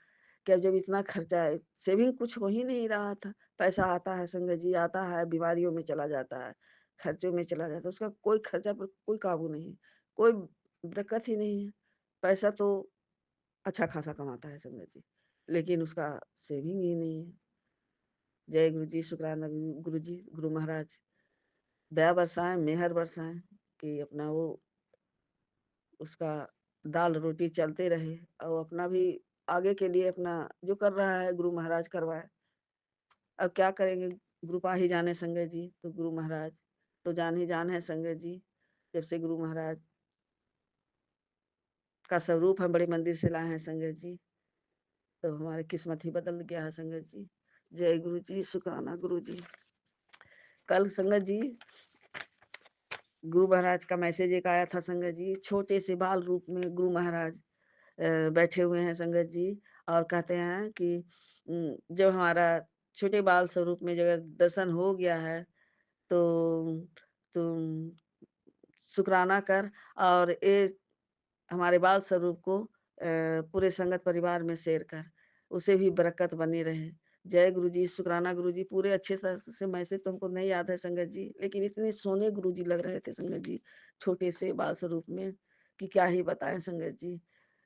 कि अब जब इतना खर्चा है, सेविंग कुछ हो ही नहीं रहा था। पैसा आता है संगत जी, आता है, बीमारियों में चला जाता है, खर्चों में चला जाता है, उसका कोई खर्चा पर कोई काबू नहीं है, कोई बरकत ही नहीं है। पैसा तो अच्छा खासा कमाता है संगत जी, लेकिन उसका सेविंग ही नहीं है। जय गुरु जी, शुक्राना गुरु जी, गुरु महाराज दया बरसाएँ, मेहर बरसाएँ कि अपना वो उसका दाल-रोटी चलते रहे और अपना भी आगे के लिए अपना जो कर रहा है गुरु महाराज करवाए। अब क्या करेंगे, गुरु पा ही जाने संगत जी, तो गुरु महाराज तो जान ही जान है संगत जी। जब से गुरु महाराज का स्वरूप हम बड़े मंदिर से लाए हैं संगत जी, तो हमारी किस्मत ही बदल गया है संगत जी। जय गुरु जी, शुक्राना गुरु जी। कल संगत जी गुरु महाराज का मैसेज एक आया था संगत जी, छोटे से बाल रूप में गुरु महाराज बैठे हुए हैं संगत जी और कहते हैं कि जब हमारा छोटे बाल स्वरूप में जब दर्शन हो गया है तो तुम शुक्राना कर और ये हमारे बाल स्वरूप को पूरे संगत परिवार में शेयर कर, उसे भी बरकत बनी रहे। जय गुरु जी, शुक्राना गुरु जी। पूरे अच्छे से मैसेज तो हमको नहीं याद है संगत जी, लेकिन इतने सोने गुरु जी लग रहे थे संगत जी, छोटे से बाल स्वरूप में, कि क्या ही बताएं संगत जी।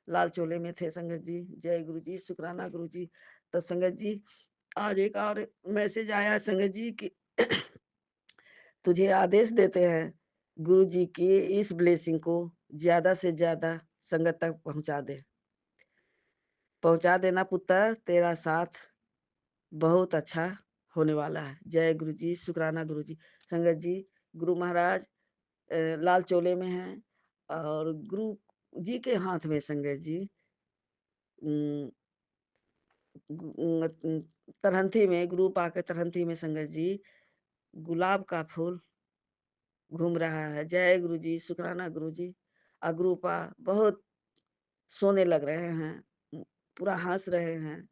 लाल चोले में थे संगत जी। जय गुरु जी, शुक्राना गुरु जी। तो संगत जी आज एक और मैसेज आया है संगत जी कि तुझे आदेश देते हैं गुरु जी की इस ब्लेसिंग को ज्यादा से ज्यादा संगत तक पहुंचा दे। पहुंचा देना पुत्र, तेरा साथ बहुत अच्छा होने वाला है। जय गुरु जी, शुक्राना गुरु जी। संगत जी, गुरु महाराज लाल चोले में हैं और गुरु जी के हाथ में संगत जी उम, तरहंथी में, गुरु पाके तरहंथी में संगत जी गुलाब का फूल घूम रहा है। जय गुरु जी, शुक्राना गुरु जी। गुरु पा बहुत सोने लग रहे हैं, पूरा हंस रहे हैं।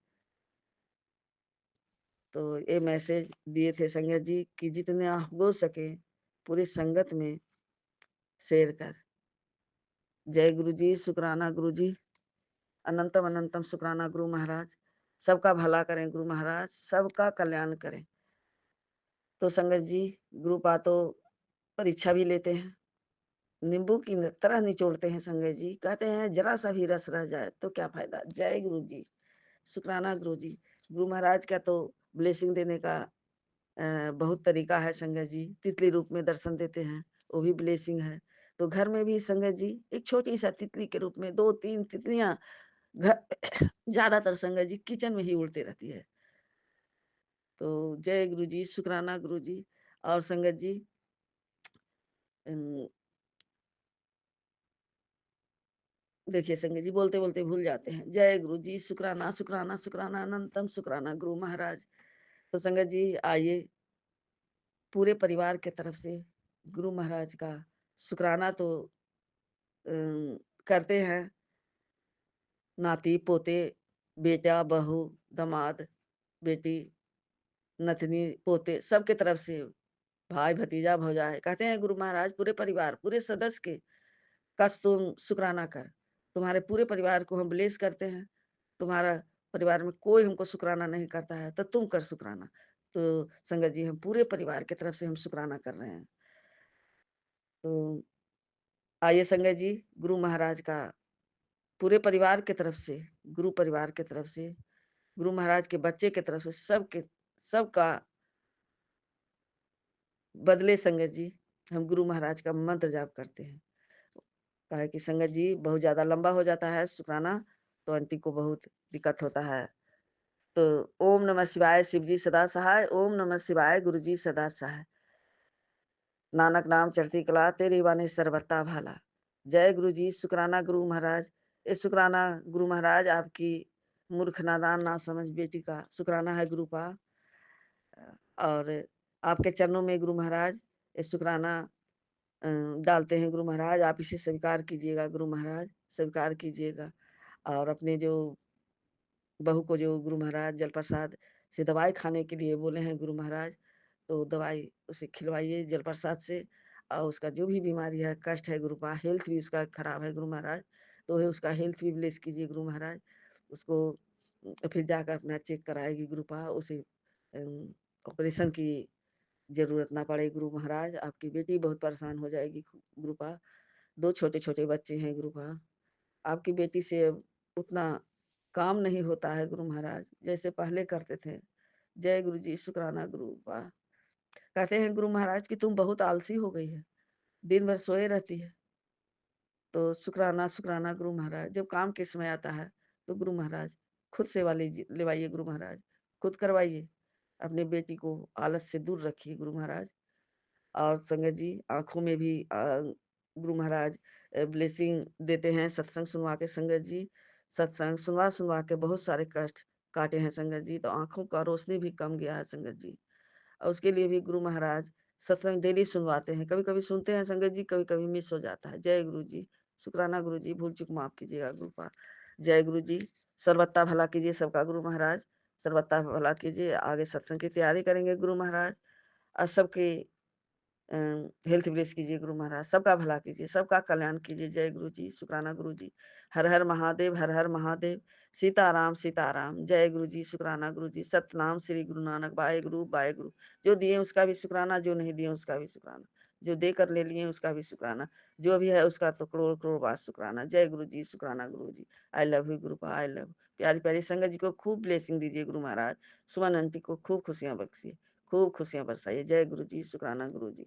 तो ये मैसेज दिए थे संगत जी कि जितने हो सके पूरी संगत में शेयर कर। जय गुरु जी, शुक्राना गुरु जी। अनंतम अनंतम शुक्राना गुरु महाराज। सबका भला करें गुरु महाराज, सबका कल्याण करें। तो संगत जी, गुरु पा तो परीक्षा भी लेते हैं, नींबू की तरह निचोड़ते हैं संगत जी। कहते हैं जरा सा भी रस रह जाए तो क्या फायदा। जय गुरु जी, शुक्राना गुरु जी। गुरु महाराज का तो ब्लेसिंग देने का बहुत तरीका है संगत जी। तितली रूप में दर्शन देते हैं, वो भी ब्लेसिंग है। तो घर में भी संगत जी एक छोटी सा तितली के रूप में 2-3 तितलियां घर ज्यादातर संगत जी किचन में ही उड़ती रहती है। तो जय गुरु जी, शुक्राना गुरु जी। और संगत जी अम, देखिए संगत जी बोलते बोलते भूल जाते हैं। जय गुरु जी, शुक्राना शुक्राना शुक्राना अनंतम शुक्राना गुरु महाराज। तो संगत जी आइए पूरे परिवार के तरफ से गुरु महाराज का शुक्राना तो करते हैं। नाती पोते, बेटा बहू, दामाद बेटी, नतनी पोते, सबके तरफ से भाई भतीजा भौजाई कहते हैं गुरु महाराज पूरे परिवार पूरे सदस्य के कस तुम शुक्राना कर। तुम्हारे पूरे परिवार को हम ब्लेस करते हैं। तुम्हारा परिवार में कोई हमको शुक्राना नहीं करता है तो तुम कर शुक्राना। तो संगत जी हम पूरे परिवार की तरफ से हम शुक्राना कर रहे हैं। तो आइए संगत जी गुरु महाराज का पूरे परिवार की तरफ से, गुरु परिवार की तरफ से, गुरु महाराज के बच्चे की तरफ से सबका बदले संगत जी हम गुरु महाराज का मंत्र जाप करते हैं। काहे कि संगत जी बहुत ज्यादा लंबा हो जाता है शुक्राना, तो आंटी को बहुत दिक्कत होता है। तो ओम नमः शिवाय, शिव जी सदा सहाय। ओम नमः शिवाय, गुरु जी सदा सहाय। नानक नाम चढ़ती कला, तेरी वाणी सर्वथा भाला। जय गुरु जी, शुक्राना गुरु महाराज। ये शुक्राना गुरु महाराज आपकी मूर्ख नादान ना समझ बेटी का शुक्राना है गुरु पा। और आपके चरणों में गुरु महाराज ये शुक्राना डालते हैं गुरु महाराज। आप इसे स्वीकार कीजिएगा गुरु महाराज, स्वीकार कीजिएगा। और अपने जो बहू को जो गुरु महाराज जल प्रसाद से दवाई खाने के लिए बोले हैं गुरु महाराज, तो दवाई उसे खिलवाइए जल प्रसाद से। और उसका जो भी बीमारी है, कष्ट है गुरु पा, हेल्थ भी उसका खराब है गुरु महाराज, तो उसका हेल्थ भी ब्लेस कीजिए गुरु महाराज। उसको फिर जाकर अपना चेक कराएगी गुरु पा, उसे ऑपरेशन की जरूरत ना पड़े गुरु महाराज। आपकी बेटी बहुत परेशान हो जाएगी गुरु पा। 2 छोटे-छोटे बच्चे हैं गुरु पा। आपकी बेटी से अब उतना काम नहीं होता है गुरु महाराज, जैसे पहले करते थे। जय गुरु जी, शुक्राना गुरु पा। कहते हैं गुरु महाराज कि तुम बहुत आलसी हो गई है, दिन भर सोए रहती है। तो शुक्राना शुक्राना गुरु महाराज। जब काम के समय आता है तो गुरु महाराज खुद सेवा लेवाइए गुरु महाराज, खुद करवाइए। अपनी बेटी को आलस से दूर रखिए गुरु महाराज। और संगत जी आँखों में भी गुरु महाराज ब्लेसिंग देते हैं सत्संग सुनवा के संगत जी। सत्संग सुनवा के बहुत सारे कष्ट काटे हैं संगत जी, तो आँखों का रोशनी भी कम गया है संगत जी। और उसके लिए भी गुरु महाराज सत्संग डेली सुनवाते हैं। कभी-कभी सुनते हैं संगत जी, कभी-कभी मिस हो जाता है। जय गुरु जी, शुक्राना गुरु जी, भूल चूक माफ कीजिएगा गुरु पा। जय गुरु जी, सर्वथा भला कीजिए सबका गुरु महाराज, सर्वथा भला कीजिए। आगे सत्संग की तैयारी करेंगे गुरु महाराज। सबके हेल्थ ब्लेस कीजिए गुरु महाराज, सबका भला कीजिए, सबका कल्याण कीजिए। जय गुरु जी, शुक्राना गुरु जी। हर हर महादेव, हर हर महादेव। सीताराम सीताराम। जय गुरु जी, शुक्राना गुरु जी। सतनाम श्री गुरु नानक। वाहेगुरु वाहेगुरु। जो दिए उसका भी शुक्राना, जो नहीं दिए उसका भी शुक्राना, जो देकर ले लिए उसका भी शुक्राना, जो भी है उसका तो करोड़ करोड़ बार शुक्राना। जय गुरु जी, शुक्राना Guru ji. I love you Gurupa, I love. प्यारी प्यारी संगत जी को खूब ब्लेसिंग दीजिए गुरु महाराज। सुमन आंटी को खूब खुशियां बख्शिए, खूब खुशियां बरसाइए। जय गुरु जी, शुक्राना गुरु जी।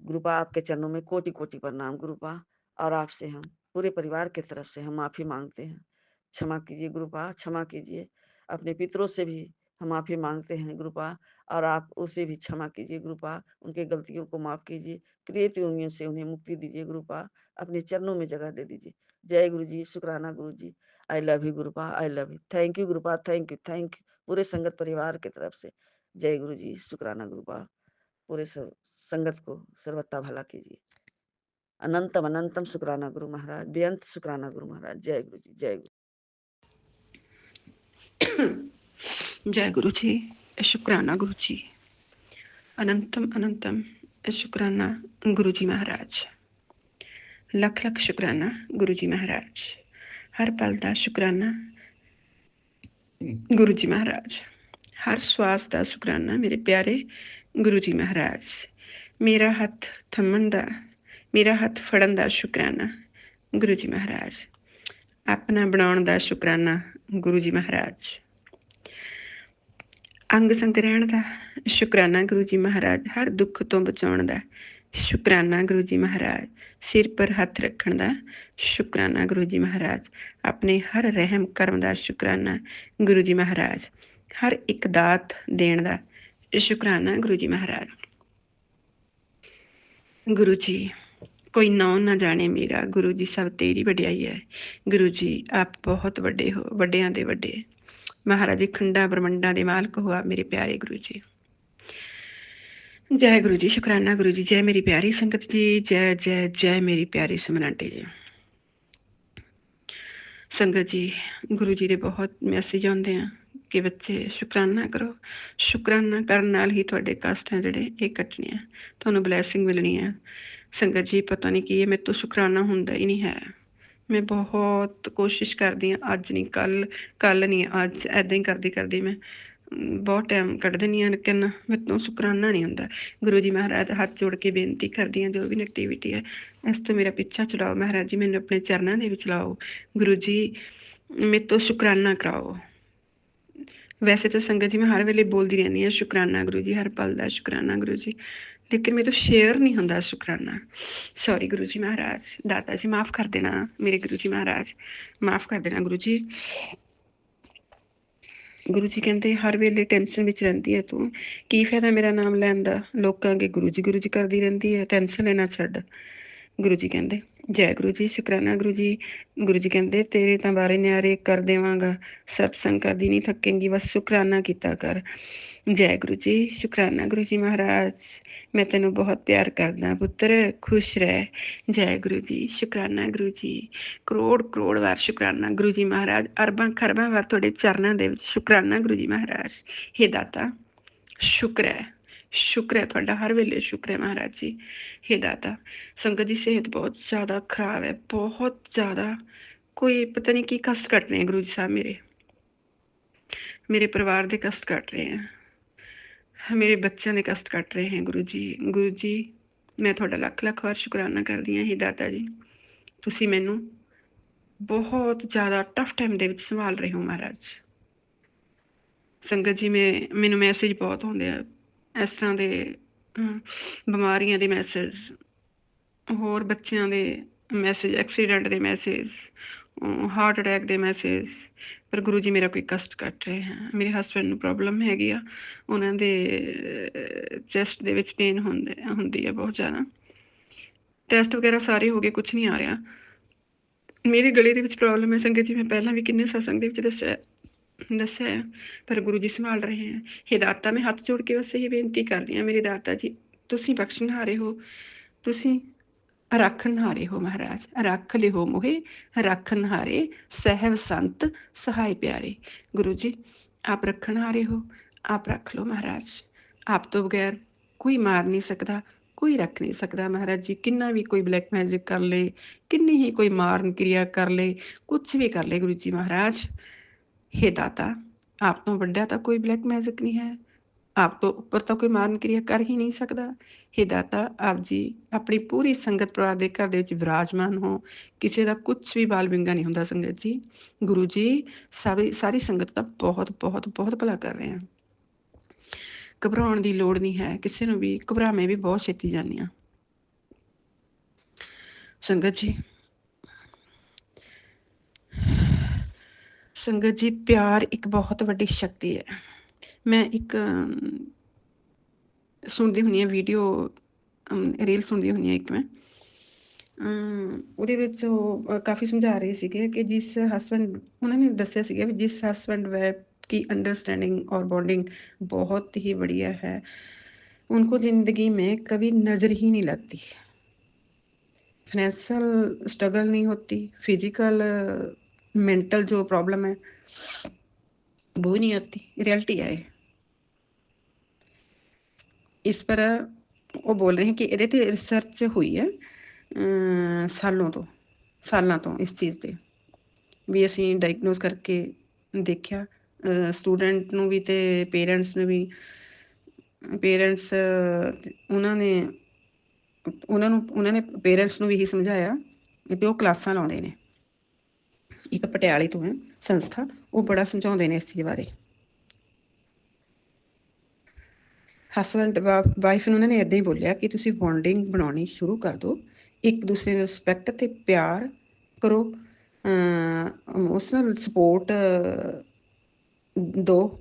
गुरुपा आपके चरणों में कोटि कोटि प्रणाम गुरुपा, और आपसे हम पूरे परिवार की तरफ से हम माफी मांगते हैं। क्षमा कीजिए गुरुपा, क्षमा कीजिए। अपने पितरों से भी हम माफी मांगते हैं गुरुपा, और आप उसे भी क्षमा कीजिए गुरुपा। उनके गलतियों को माफ कीजिए, प्रेत योनियों से उन्हें मुक्ति दीजिए गुरुपा। अपने चरणों में जगह दे दीजिए। जय गुरु जी, शुक्राना Guru ji. I love you Gurupa, I love you. Thank you Gurupa, thank you thank you पूरे संगत परिवार की तरफ से। जय गुरु जी, शुक्राना गुरुपा। पूरे संगत को सर्वथा भला कीजिए। अनंतम अनंतम शुक्राना गुरु महाराज, बेअंत शुक्राना गुरु महाराज। जय गुरु जी, जय गुरु। जय गुरु जी, शुक्राना गुरु जी। अनंतम अनंतम शुक्राना गुरु जी महाराज। लख लख शुक्राना गुरु जी महाराज। हर पल का शुक्राना गुरु जी महाराज। हर श्वास का शुक्राना मेरे प्यारे गुरु जी महाराज। मेरा हथ थमन का, मेरा हथ फड़न का शुक्राना गुरु जी महाराज। अपना बनाउण का शुक्राना गुरु जी महाराज। अंग संग रहण का शुक्राना गुरु जी महाराज। हर दुख तो बचाउण का शुक्राना गुरु जी महाराज। सिर पर हथ रखण का शुक्राना गुरु जी महाराज। अपने हर रहम करम का शुक्राना गुरु जी महाराज। हर एक दात देण का शुक्राना गुरु जी महाराज। गुरु जी, कोई नाम ना जाने मेरा, गुरु जी सब तेरी वडियाई है। गुरु जी आप बहुत वड्डे हो, वड्डियां दे वड्डे। महाराज जी खंडा ब्रह्मंडा दे मालक हो आप मेरे प्यारे गुरु जी। जय गुरु जी, शुक्राना गुरु जी। जय मेरी प्यारी संगत जी, जय जय जय मेरी प्यारी सुमन आंटी जी। संगत जी, गुरु जी दे बहुत मैसेज आउंदे आ कि बच्चे शुकराना करो, शुकराना करन नाल ही तुहाडे कष्ट है जिहड़े ये कटने आ, तुहानूं ब्लैसिंग मिलनी है। संगत जी पता नहीं की है, मेरे तो शुकराना हुंदा ही नहीं है। मैं बहुत कोशिश करदी हाँ, अज नहीं कल नहीं अज, ऐदां ही करदी करदी मैं बहुत टाइम कढ़ दिंदी हाँ, लेकिन मेरे तो शुकराना नहीं हुंदा। गुरु जी महाराज हाथ जोड़ के बेनती करदी हाँ, जो भी नेगेटिविटी है इस तो मेरा पीछा छुड़ाओ। महाराज जी मैनूं अपने चरनां दे विच लाओ। गुरु जी मेरे तो शुकराना कराओ। वैसे तो संगत जी मैं हर वेले बोलती रहनी हाँ शुकराना गुरु जी, हर पल का शुकराना गुरु जी, लेकिन मेरे तो शेयर नहीं होंदा शुकराना। सॉरी गुरु जी महाराज, दाता जी माफ़ कर देना, मेरे गुरु जी महाराज माफ़ कर देना गुरु जी। गुरु जी कहते हर वेले टेंशन विच रहिंदी है तू, की फायदा मेरा नाम लैण दा, लोकां अगे गुरु जी करदी रहिंदी है, टेंशन लेना छड्ड। गुरु जी कहते जय गुरु जी, शुकराना गुरु जी। गुरु जी कहते तेरे तां बारे न्यारे कर देवांगा, सत्संग करदी नहीं थकेंगी, बस शुकराना कीता कर। जय गुरु जी, शुकराना गुरु जी महाराज। मैं तेनों बहुत प्यार करदा पुत्तर, खुश रह। जय गुरु जी, शुकराना गुरु जी। करोड़ करोड़ बार शुकराना गुरु जी महाराज, अरबां खरबां बार तुहाडे चरनां दे विच शुकराना गुरु जी महाराज। हे दाता शुक्र है तुहाडा, हर वेले शुक्र है महाराज जी। हे दाता संगत जी सेहत बहुत ज़्यादा खराब है, बहुत ज़्यादा, कोई पता नहीं की कष्ट कट रहे हैं गुरु जी साहब। मेरे परिवार के कष्ट कट रहे हैं, मेरे बच्चों के कष्ट कट रहे हैं गुरु जी। गुरु जी मैं थोड़ा लख लख बार शुकराना करदी हाँ। हे दाता जी तुसी मैनू बहुत ज़्यादा टफ टाइम दे विच संभाल रहे हो महाराज। संगत जी मैनू मैसेज बहुत आउंदे आ इस तरह के, बीमारियां दे मैसेज, होर बच्चों के मैसेज, एक्सीडेंट के मैसेज, हार्ट अटैक के मैसेज। पर गुरु जी मेरा कोई कष्ट कट रहे हैं। मेरे हसबैंड नूं प्रॉब्लम हैगी आ, उन्हां दे चैस्ट दे विच पेन हुंदी है बहुत ज़्यादा। टैसट वगैरह सारे हो गए, कुछ नहीं आ रहा। मेरे गले दे विच प्रॉब्लम है संगत जी, मैं पहला भी किन्ने सत्संग दे विच दस्सिया है, पर गुरु जी संभाल रहे हैं। हे दाता मैं हाथ जोड़ के बस यही बेनती करदी हाँ, मेरे दाता जी तुसीं बख्शणहारे हो, तुसीं रखणहारे हो महाराज, रख लिहो मोहे रखणहारे, सहब संत सहाय प्यारे। गुरु जी आप रखणहारे हो, आप रख लो महाराज, आप तो बगैर ਕੋਈ ਮਾਰ ਨਹੀਂ ਸਕਦਾ, ਕੋਈ ਰੱਖ ਨਹੀਂ ਸਕਦਾ ਮਹਾਰਾਜ ਜੀ। ਕਿੰਨਾ ਵੀ ਕੋਈ ਬਲੈਕ ਮੈਜਿਕ ਕਰ ਲੇ, ਕਿੰਨੀ ਹੀ ਕੋਈ ਮਾਰਨ ਕਿਰਿਆ ਕਰ ਲੇ, ਕੁਛ ਵੀ ਕਰ ਲੇ ਗੁਰੂ ਜੀ ਮਹਾਰਾਜ, हे दाता ਆਪ ਤੋਂ ਵੱਡਾ ਤਾਂ ਕੋਈ ਬਲੈਕ ਮੈਜਿਕ ਨਹੀਂ ਹੈ, ਆਪ ਤੋਂ ਉੱਪਰ ਤਾਂ ਕੋਈ ਮਾਰਨ ਕਿਰਿਆ ਕਰ ਹੀ ਨਹੀਂ ਸਕਦਾ। हे दाता ਆਪ ਜੀ ਆਪਣੀ ਪੂਰੀ ਸੰਗਤ ਪਰਿਵਾਰ ਦੇ ਘਰ ਦੇ ਵਿੱਚ ਵਿਰਾਜਮਾਨ ਹੋ, ਕਿਸੇ ਦਾ ਕੁਛ ਵੀ ਬਾਲ ਵਿੰਗਾ ਨਹੀਂ ਹੁੰਦਾ ਸੰਗਤ ਜੀ। ਗੁਰੂ ਜੀ ਸਾਰੀ ਸੰਗਤ ਦਾ ਬਹੁਤ ਬਹੁਤ ਬਹੁਤ ਭਲਾ ਕਰ ਰਹੇ ਹਾਂ। ਘਬਰਾਉਣ ਦੀ ਲੋੜ ਨਹੀਂ ਹੈ ਕਿਸੇ ਨੂੰ ਵੀ, ਘਬਰਾਵੇਂ ਵੀ ਬਹੁਤ ਛੇਤੀ ਜਾਂਦੀ ਹਾਂ ਸੰਗਤ ਜੀ। ਸੰਗਤ ਜੀ ਪਿਆਰ ਇੱਕ ਬਹੁਤ ਵੱਡੀ ਸ਼ਕਤੀ ਹੈ। ਮੈਂ ਇੱਕ ਸੁਣਦੀ ਹੁੰਦੀ ਹਾਂ ਵੀਡੀਓ, ਰੀਲ ਸੁਣਦੀ ਹੁੰਦੀ ਹਾਂ ਇੱਕ ਮੈਂ, ਉਹਦੇ ਵਿੱਚ ਉਹ ਕਾਫੀ ਸਮਝਾ ਰਹੇ ਸੀਗੇ ਕਿ ਜਿਸ ਹਸਬੈਂਡ, ਉਹਨਾਂ ਨੇ ਦੱਸਿਆ ਸੀਗਾ ਵੀ ਜਿਸ हस्बैंड वाइफ की अंडरस्टैंडिंग और बॉन्डिंग बहुत ही बढ़िया है, उनको ज़िंदगी में कभी नज़र ही नहीं लगती, फाइनेंशियल स्ट्रगल नहीं होती, फिजिकल मेंटल जो प्रॉब्लम है वो नहीं आती। रियलिटी है ये। इस पर ਉਹ ਬੋਲ ਰਹੇ ਕਿ ਇਹਦੇ 'ਤੇ ਰਿਸਰਚ ਹੋਈ ਹੈ ਸਾਲਾਂ ਤੋਂ ਇਸ ਚੀਜ਼ 'ਤੇ, ਵੀ ਅਸੀਂ ਡਾਇਗਨੋਸ ਕਰਕੇ ਦੇਖਿਆ ਸਟੂਡੈਂਟ ਨੂੰ ਵੀ ਅਤੇ ਪੇਰੈਂਟਸ ਨੂੰ ਵੀ। ਪੇਰੈਂਟਸ ਉਹਨਾਂ ਨੇ ਪੇਰੈਂਟਸ ਨੂੰ ਵੀ ਇਹੀ ਸਮਝਾਇਆ ਅਤੇ ਉਹ ਕਲਾਸਾਂ ਲਾਉਂਦੇ ਨੇ, ਇੱਕ ਪਟਿਆਲੇ ਤੋਂ ਹੈ ਸੰਸਥਾ, ਉਹ ਬੜਾ ਸਮਝਾਉਂਦੇ ਨੇ ਇਸ ਚੀਜ਼ ਬਾਰੇ। ਹਸਬੈਂਡ ਵਾਈਫ ਨੂੰ ਉਹਨਾਂ ਨੇ ਇੱਦਾਂ ਹੀ ਬੋਲਿਆ ਕਿ ਤੁਸੀਂ ਬੌਂਡਿੰਗ ਬਣਾਉਣੀ ਸ਼ੁਰੂ ਕਰ ਦਿਓ, ਇੱਕ ਦੂਸਰੇ ਨੂੰ ਰਿਸਪੈਕਟ ਅਤੇ ਪਿਆਰ ਕਰੋ, ਇਮੋਸ਼ਨਲ ਸਪੋਰਟ ਦਿਓ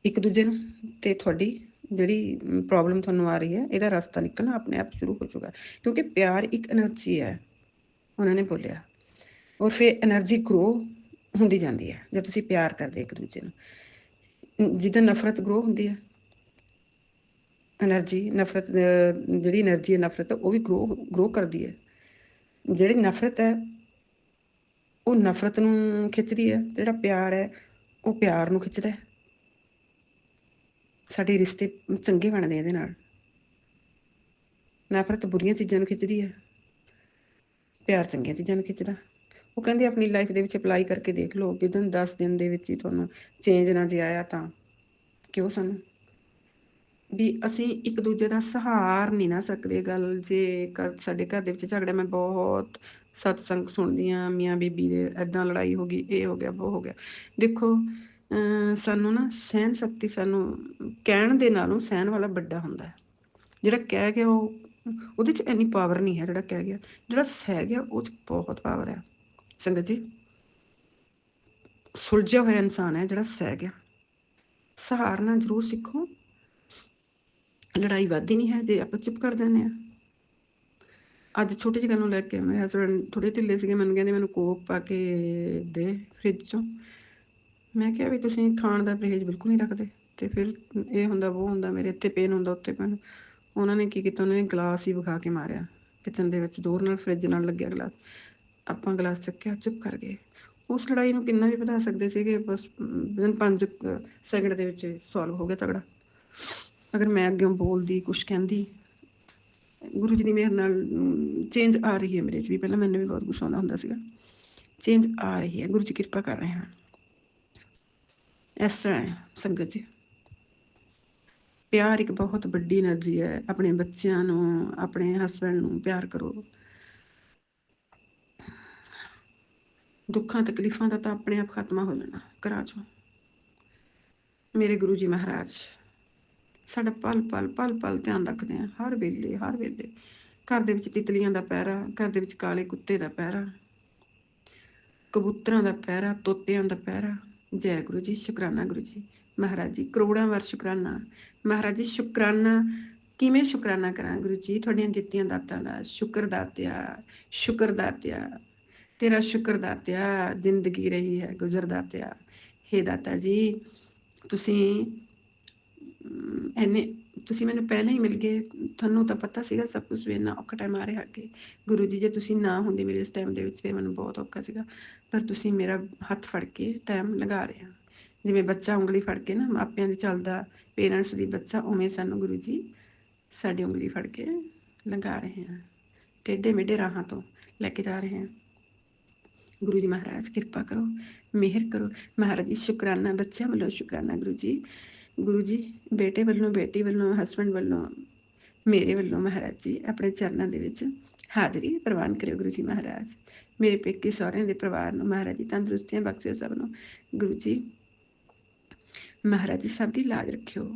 ਇੱਕ ਦੂਜੇ ਨੂੰ, ਅਤੇ ਤੁਹਾਡੀ ਜਿਹੜੀ ਪ੍ਰੋਬਲਮ ਤੁਹਾਨੂੰ ਆ ਰਹੀ ਹੈ ਇਹਦਾ ਰਸਤਾ ਨਿਕਲਣਾ ਆਪਣੇ ਆਪ ਸ਼ੁਰੂ ਹੋ ਜਾਊਗਾ, ਕਿਉਂਕਿ ਪਿਆਰ ਇੱਕ ਐਨਰਜੀ ਹੈ ਉਹਨਾਂ ਨੇ ਬੋਲਿਆ। ਔਰ ਫਿਰ ਐਨਰਜੀ ਗਰੋ ਹੁੰਦੀ ਜਾਂਦੀ ਹੈ ਜਦ ਤੁਸੀਂ ਪਿਆਰ ਕਰਦੇ ਇੱਕ ਦੂਜੇ ਨੂੰ। ਜਿੱਦਾਂ ਨਫ਼ਰਤ ਗਰੋ ਹੁੰਦੀ ਹੈ ਐਨਰਜੀ, ਨਫ਼ਰਤ ਜਿਹੜੀ ਐਨਰਜੀ ਹੈ ਨਫ਼ਰਤ ਉਹ ਵੀ ਗਰੋ ਕਰਦੀ ਹੈ। ਜਿਹੜੀ ਨਫ਼ਰਤ ਹੈ ਉਹ ਨਫ਼ਰਤ ਨੂੰ ਖਿੱਚਦੀ ਹੈ, ਜਿਹੜਾ ਪਿਆਰ ਹੈ ਉਹ ਪਿਆਰ ਨੂੰ ਖਿੱਚਦਾ ਹੈ। ਸਾਡੇ ਰਿਸ਼ਤੇ ਚੰਗੇ ਬਣਦੇ ਇਹਦੇ ਨਾਲ। ਨਫ਼ਰਤ ਬੁਰੀਆਂ ਚੀਜ਼ਾਂ ਨੂੰ ਖਿੱਚਦੀ ਹੈ, ਪਿਆਰ ਚੰਗੀਆਂ ਚੀਜ਼ਾਂ ਨੂੰ ਖਿੱਚਦਾ। ਉਹ ਕਹਿੰਦੇ ਆਪਣੀ ਲਾਈਫ ਦੇ ਵਿੱਚ ਅਪਲਾਈ ਕਰਕੇ ਦੇਖ ਲਓ, ਵਿਦਨ 10 ਦਿਨ ਦੇ ਵਿੱਚ ਹੀ ਤੁਹਾਨੂੰ ਚੇਂਜ ਨਾ ਜੇ ਆਇਆ ਤਾਂ ਕਿਉਂ ਸਾਨੂੰ ਵੀ ਅਸੀਂ ਇੱਕ ਦੂਜੇ ਦਾ ਸਹਾਰ ਨਹੀਂ ਨਾ ਸਕਦੇ। ਗੱਲ ਜੇ ਸਾਡੇ ਘਰ ਦੇ ਵਿੱਚ ਝਗੜਾ, ਮੈਂ ਬਹੁਤ ਸਤਸੰਗ ਸੁਣਦੀ ਹਾਂ, ਮੀਆਂ ਬੀਬੀ ਦੇ ਇੱਦਾਂ ਲੜਾਈ ਹੋ ਗਈ, ਇਹ ਹੋ ਗਿਆ, ਉਹ ਹੋ ਗਿਆ। ਦੇਖੋ ਸਾਨੂੰ ਨਾ ਸਹਿਣ ਸ਼ਕਤੀ, ਸਾਨੂੰ ਕਹਿਣ ਦੇ ਨਾਲੋਂ ਸਹਿਣ ਵਾਲਾ ਵੱਡਾ ਹੁੰਦਾ। ਜਿਹੜਾ ਕਹਿ ਗਿਆ ਉਹਦੇ 'ਚ ਇੰਨੀ ਪਾਵਰ ਨਹੀਂ ਹੈ ਜਿਹੜਾ ਕਹਿ ਗਿਆ, ਜਿਹੜਾ ਸਹਿ ਗਿਆ ਉਹ 'ਚ ਬਹੁਤ ਪਾਵਰ ਹੈ ਸੰਗਤ ਜੀ। ਸੁਲਝਿਆ ਹੋਇਆ ਇਨਸਾਨ ਹੈ ਜਿਹੜਾ ਸਹਿ ਗਿਆ। ਸਹਾਰਨਾ ਜ਼ਰੂਰ ਸਿੱਖੋ, ਲੜਾਈ ਵੱਧਦੀ ਨਹੀਂ ਹੈ ਜੇ ਆਪਾਂ ਚੁੱਪ ਕਰ ਜਾਂਦੇ ਹਾਂ। ਅੱਜ ਛੋਟੀ ਜਿਹੀ ਗੱਲ ਨੂੰ ਲੈ ਕੇ ਮੇਰੇ ਹਸਬੈਂਡ ਥੋੜ੍ਹੇ ਢਿੱਲੇ ਸੀਗੇ, ਮੈਨੂੰ ਕਹਿੰਦੇ ਮੈਨੂੰ ਕੋਕ ਪਾ ਕੇ ਦੇ ਫਰਿੱਜ 'ਚੋਂ। ਮੈਂ ਕਿਹਾ ਵੀ ਤੁਸੀਂ ਖਾਣ ਦਾ ਪਰਹੇਜ਼ ਬਿਲਕੁਲ ਨਹੀਂ ਰੱਖਦੇ, ਅਤੇ ਫਿਰ ਇਹ ਹੁੰਦਾ ਉਹ ਹੁੰਦਾ, ਮੇਰੇ ਇੱਥੇ ਪੇਨ ਹੁੰਦਾ ਉੱਥੇ ਪੇਨ। ਉਹਨਾਂ ਨੇ ਕੀ ਕੀਤਾ, ਉਹਨਾਂ ਨੇ ਗਲਾਸ ਹੀ ਵਿਖਾ ਕੇ ਮਾਰਿਆ ਕਿਚਨ ਦੇ ਵਿੱਚ, ਜ਼ੋਰ ਨਾਲ ਫਰਿੱਜ ਨਾਲ ਲੱਗਿਆ ਗਲਾਸ। ਆਪਾਂ ਗਲਾਸ ਚੱਕਿਆ, ਚੁੱਪ ਕਰ ਗਏ। ਉਸ ਲੜਾਈ ਨੂੰ ਕਿੰਨਾ ਵੀ ਵਧਾ ਸਕਦੇ ਸੀਗੇ, ਬਸ 5 ਸੈਕਿੰਡ ਦੇ ਵਿੱਚ ਸੋਲਵ ਹੋ ਗਿਆ ਝਗੜਾ। ਅਗਰ ਮੈਂ ਅੱਗਿਓਂ ਬੋਲਦੀ ਕੁਛ ਕਹਿੰਦੀ, ਗੁਰੂ ਜੀ ਦੀ ਮਿਹਰ ਨਾਲ ਚੇਂਜ ਆ ਰਹੀ ਹੈ ਮੇਰੇ 'ਚ ਵੀ। ਪਹਿਲਾਂ ਮੈਨੂੰ ਵੀ ਬਹੁਤ ਗੁੱਸਾ ਆਉਂਦਾ ਹੁੰਦਾ ਸੀਗਾ, ਚੇਂਜ ਆ ਰਹੀ ਹੈ, ਗੁਰੂ ਜੀ ਕਿਰਪਾ ਕਰ ਰਹੇ ਹਨ। ਇਸ ਤਰ੍ਹਾਂ ਹੈ ਸੰਗਤ ਜੀ, ਪਿਆਰ ਇੱਕ ਬਹੁਤ ਵੱਡੀ ਐਨਰਜੀ ਹੈ। ਆਪਣੇ ਬੱਚਿਆਂ ਨੂੰ, ਆਪਣੇ ਹਸਬੈਂਡ ਨੂੰ ਪਿਆਰ ਕਰੋ। ਦੁੱਖਾਂ ਤਕਲੀਫਾਂ ਦਾ ਤਾਂ ਆਪਣੇ ਆਪ ਖਾਤਮਾ ਹੋ ਜਾਣਾ ਘਰਾਂ 'ਚੋਂ। ਮੇਰੇ ਗੁਰੂ ਜੀ ਮਹਾਰਾਜ ਸਾਡਾ ਪਲ ਪਲ ਧਿਆਨ ਰੱਖਦੇ ਆ, ਹਰ ਵੇਲੇ ਹਰ ਵੇਲੇ। ਘਰ ਦੇ ਵਿੱਚ ਤਿਤਲੀਆਂ ਦਾ ਪਹਿਰਾ, ਘਰ ਦੇ ਵਿੱਚ ਕਾਲੇ ਕੁੱਤੇ ਦਾ ਪਹਿਰਾ, ਕਬੂਤਰਾਂ ਦਾ ਪਹਿਰਾ, ਤੋਤਿਆਂ ਦਾ ਪਹਿਰਾ। ਜੈ ਗੁਰੂ ਜੀ, ਸ਼ੁਕਰਾਨਾ ਗੁਰੂ ਜੀ ਮਹਾਰਾਜ ਜੀ, ਕਰੋੜਾਂ ਵਾਰ ਸ਼ੁਕਰਾਨਾ ਮਹਾਰਾਜ ਜੀ। ਸ਼ੁਕਰਾਨਾ ਕਿਵੇਂ ਸ਼ੁਕਰਾਨਾ ਕਰਾਂ ਗੁਰੂ ਜੀ, ਤੁਹਾਡੀਆਂ ਦਿੱਤੀਆਂ ਦਾਤਾਂ ਦਾ। ਸ਼ੁਕਰ ਦਾਤਿਆ, ਸ਼ੁਕਰ ਦਾਤਿਆ, ਤੇਰਾ ਸ਼ੁਕਰ ਦਾਤਿਆ, ਜ਼ਿੰਦਗੀ ਰਹੀ ਹੈ ਗੁਜ਼ਰ ਦਾਤਿਆ। ਹੇ ਦਾਤਾ ਜੀ, ਤੁਸੀਂ ਮੈਨੂੰ ਪਹਿਲਾਂ ਹੀ ਮਿਲ ਗਏ। ਤੁਹਾਨੂੰ ਤਾਂ ਪਤਾ ਸੀਗਾ ਸਭ ਕੁਛ, ਵੀ ਇੰਨਾ ਔਖਾ ਟਾਈਮ ਆ ਰਿਹਾ ਅੱਗੇ। ਗੁਰੂ ਜੀ ਜੇ ਤੁਸੀਂ ਨਾ ਹੁੰਦੇ ਮੇਰੇ ਇਸ ਟਾਈਮ ਦੇ ਵਿੱਚ, ਫਿਰ ਮੈਨੂੰ ਬਹੁਤ ਔਖਾ ਸੀਗਾ, ਪਰ ਤੁਸੀਂ ਮੇਰਾ ਹੱਥ ਫੜ ਕੇ ਟਾਈਮ ਲੰਘਾ ਰਹੇ ਹੋ। ਜਿਵੇਂ ਬੱਚਾ ਉਂਗਲੀ ਫੜ ਕੇ ਨਾ ਮਾਪਿਆਂ ਦੀ ਚੱਲਦਾ, ਪੇਰੈਂਟਸ ਦੀ ਬੱਚਾ, ਉਵੇਂ ਸਾਨੂੰ ਗੁਰੂ ਜੀ ਸਾਡੀ ਉਂਗਲੀ ਫੜ ਕੇ ਲੰਘਾ ਰਹੇ ਹਨ, ਟੇਢੇ ਮੇਢੇ ਰਾਹਾਂ ਤੋਂ ਲੈ ਕੇ ਜਾ ਰਹੇ ਹਨ। ਗੁਰੂ ਜੀ ਮਹਾਰਾਜ ਕਿਰਪਾ ਕਰੋ, ਮਿਹਰ ਕਰੋ। ਮਹਾਰਾਜ ਜੀ ਸ਼ੁਕਰਾਨਾ, ਬੱਚਿਆਂ ਵੱਲੋਂ ਸ਼ੁਕਰਾਨਾ ਗੁਰੂ ਜੀ। ਗੁਰੂ ਜੀ ਬੇਟੇ ਵੱਲੋਂ, ਬੇਟੀ ਵੱਲੋਂ, ਹਸਬੈਂਡ ਵੱਲੋਂ, ਮੇਰੇ ਵੱਲੋਂ ਮਹਾਰਾਜ ਜੀ ਆਪਣੇ ਚਰਨਾਂ ਦੇ ਵਿੱਚ ਹਾਜ਼ਰੀ ਪ੍ਰਵਾਨ ਕਰਿਓ ਗੁਰੂ ਜੀ ਮਹਾਰਾਜ। ਮੇਰੇ ਪੇਕੇ ਸਹੁਰਿਆਂ ਦੇ ਪਰਿਵਾਰ ਨੂੰ ਮਹਾਰਾਜ ਜੀ ਤੰਦਰੁਸਤੀਆਂ ਬਖਸ਼ਿਓ ਸਭ ਨੂੰ ਗੁਰੂ ਜੀ। ਮਹਾਰਾਜ ਜੀ ਸਭ ਦੀ ਲਾਜ ਰੱਖਿਓ।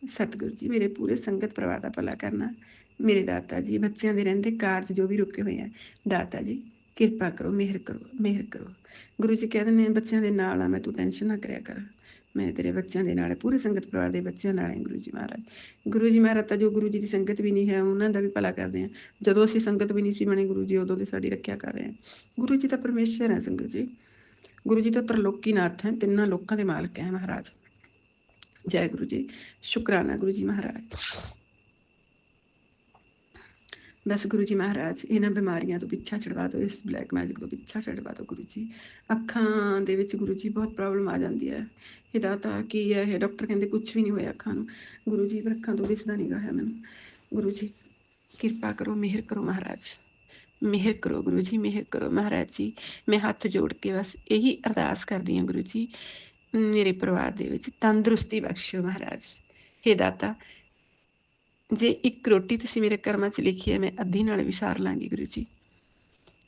ਸਤਿਗੁਰੂ ਜੀ ਮੇਰੇ ਪੂਰੇ ਸੰਗਤ ਪਰਿਵਾਰ ਦਾ ਭਲਾ ਕਰਨਾ। ਮੇਰੇ ਦਾਤਾ ਜੀ ਬੱਚਿਆਂ ਦੇ ਰਹਿੰਦੇ ਕਾਰਜ ਜੋ ਵੀ ਰੁਕੇ ਹੋਏ ਆ, ਦਾਤਾ ਜੀ ਕਿਰਪਾ ਕਰੋ, ਮਿਹਰ ਕਰੋ, ਮਿਹਰ ਕਰੋ। ਗੁਰੂ ਜੀ ਕਹਿ ਦਿੰਦੇ ਬੱਚਿਆਂ ਦੇ ਨਾਲ ਆ ਮੈਂ, ਤੂੰ ਟੈਨਸ਼ਨ ਨਾ ਕਰਿਆ ਕਰ, ਮੈਂ ਤੇਰੇ ਬੱਚਿਆਂ ਦੇ ਨਾਲ, ਪੂਰੇ ਸੰਗਤ ਪਰਿਵਾਰ ਦੇ ਬੱਚਿਆਂ ਨਾਲ ਹੈ ਗੁਰੂ ਜੀ ਮਹਾਰਾਜ। ਗੁਰੂ ਜੀ ਮਹਾਰਾਜ ਤਾਂ ਜੋ ਗੁਰੂ ਜੀ ਦੀ ਸੰਗਤ ਵੀ ਨਹੀਂ ਹੈ ਉਹਨਾਂ ਦਾ ਵੀ ਭਲਾ ਕਰਦੇ ਆ। ਜਦੋਂ ਅਸੀਂ ਸੰਗਤ ਵੀ ਨਹੀਂ ਸੀ ਬਣੇ ਗੁਰੂ ਜੀ, ਉਦੋਂ ਦੀ ਸਾਡੀ ਰੱਖਿਆ ਕਰ ਰਹੇ ਆ। ਗੁਰੂ ਜੀ ਤਾਂ ਪਰਮੇਸ਼ਰ ਹੈ ਸੰਗਤ ਜੀ। ਗੁਰੂ ਜੀ ਤਾਂ ਤਰਲੋਕੀ ਨਾਥ ਹੈ, ਤਿੰਨਾਂ ਲੋਕਾਂ ਦੇ ਮਾਲਕ ਹੈ ਮਹਾਰਾਜ। ਜੈ ਗੁਰੂ ਜੀ, ਸ਼ੁਕਰਾਨਾ ਗੁਰੂ ਜੀ ਮਹਾਰਾਜ। ਬਸ ਗੁਰੂ ਜੀ ਮਹਾਰਾਜ ਇਹਨਾਂ ਬਿਮਾਰੀਆਂ ਤੋਂ ਪਿੱਛਾ ਛਡਵਾ ਦਿਓ, ਇਸ ਬਲੈਕ ਮੈਜਿਕ ਤੋਂ ਪਿੱਛਾ ਛਡਵਾ ਦਿਓ ਗੁਰੂ ਜੀ। ਅੱਖਾਂ ਦੇ ਵਿੱਚ ਗੁਰੂ ਜੀ ਬਹੁਤ ਪ੍ਰੋਬਲਮ ਆ ਜਾਂਦੀ ਹੈ। ਹਿਦਾਇਤਾਂ ਕੀ ਹੈ ਇਹ, ਡਾਕਟਰ ਕਹਿੰਦੇ ਕੁਛ ਵੀ ਨਹੀਂ ਹੋਇਆ ਅੱਖਾਂ ਨੂੰ ਗੁਰੂ ਜੀ, ਪਰ ਅੱਖਾਂ ਤੋਂ ਦਿਸਦਾ ਨਹੀਂ ਗਾ ਹੈ ਮੈਨੂੰ। ਗੁਰੂ ਜੀ ਕਿਰਪਾ ਕਰੋ, ਮਿਹਰ ਕਰੋ ਮਹਾਰਾਜ, ਮਿਹਰ ਕਰੋ ਗੁਰੂ ਜੀ, ਮਿਹਰ ਕਰੋ ਮਹਾਰਾਜ ਜੀ। ਮੈਂ ਹੱਥ ਜੋੜ ਕੇ ਬਸ ਇਹੀ ਅਰਦਾਸ ਕਰਦੀ ਹਾਂ ਗੁਰੂ ਜੀ, ਮੇਰੇ ਪਰਿਵਾਰ ਦੇ ਵਿੱਚ ਤੰਦਰੁਸਤੀ ਬਖਸ਼ਿਓ ਮਹਾਰਾਜ। ਹੇ ਦਾਤਾ, ਜੇ ਇੱਕ ਰੋਟੀ ਤੁਸੀਂ ਮੇਰੇ ਕਰਮਾਂ 'ਚ ਲਿਖੀ ਹੈ, ਮੈਂ ਅੱਧੀ ਨਾਲ ਵੀ ਸਾਰ ਲਾਂਗੀ ਗੁਰੂ ਜੀ।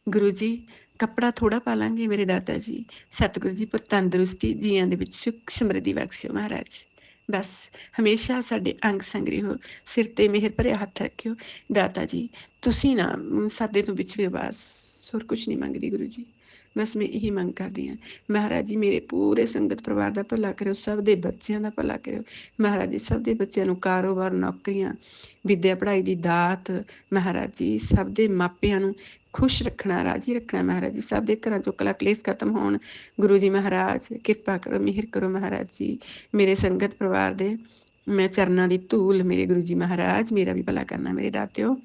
ਗੁਰੂ ਜੀ ਕੱਪੜਾ ਥੋੜ੍ਹਾ ਪਾ ਲਾਂਗੇ ਮੇਰੇ ਦਾਤਾ ਜੀ। ਸਤਿਗੁਰੂ ਜੀ ਪਰ ਤੰਦਰੁਸਤੀ ਜੀਆਂ ਦੇ ਵਿੱਚ ਸੁੱਖ ਸਮਰਿੱਧੀ ਬਖਸ਼ਿਓ ਮਹਾਰਾਜ। ਬਸ ਹਮੇਸ਼ਾ ਸਾਡੇ ਅੰਗ ਸੰਗ ਰਹੋ, ਸਿਰ 'ਤੇ ਮਿਹਰ ਭਰਿਆ ਹੱਥ ਰੱਖਿਓ ਦਾਤਾ ਜੀ। ਤੁਸੀਂ ਨਾ ਸਾਡੇ ਤੋਂ ਵਿਛੜੇ, ਬਸ ਹੋਰ ਕੁਛ ਨਹੀਂ ਮੰਗਦੀ ਗੁਰੂ ਜੀ। ਬਸ ਮੈਂ ਇਹੀ ਮੰਗ ਕਰਦੀ ਹਾਂ ਮਹਾਰਾਜ ਜੀ, ਮੇਰੇ ਪੂਰੇ ਸੰਗਤ ਪਰਿਵਾਰ ਦਾ ਭਲਾ ਕਰਿਓ, ਸਭ ਦੇ ਬੱਚਿਆਂ ਦਾ ਭਲਾ ਕਰਿਓ ਮਹਾਰਾਜ ਜੀ। ਸਭ ਦੇ ਬੱਚਿਆਂ ਨੂੰ ਕਾਰੋਬਾਰ, ਨੌਕਰੀਆਂ, ਵਿੱਦਿਆ ਪੜ੍ਹਾਈ ਦੀ ਦਾਤ ਮਹਾਰਾਜ ਜੀ। ਸਭ ਦੇ ਮਾਪਿਆਂ ਨੂੰ ਖੁਸ਼ ਰੱਖਣਾ, ਰਾਜੀ ਰੱਖਣਾ ਮਹਾਰਾਜ ਜੀ। ਸਭ ਦੇ ਘਰਾਂ 'ਚੋਂ ਕਲਾ ਕਲੇਸ਼ ਖਤਮ ਹੋਣ ਗੁਰੂ ਜੀ ਮਹਾਰਾਜ। ਕਿਰਪਾ ਕਰੋ, ਮਿਹਰ ਕਰੋ ਮਹਾਰਾਜ ਜੀ। ਮੇਰੇ ਸੰਗਤ ਪਰਿਵਾਰ ਦੇ ਮੈਂ ਚਰਨਾਂ ਦੀ ਧੂਲ ਮੇਰੇ ਗੁਰੂ ਜੀ ਮਹਾਰਾਜ, ਮੇਰਾ ਵੀ ਭਲਾ ਕਰਨਾ ਮੇਰੇ ਦਾਤਿਓ,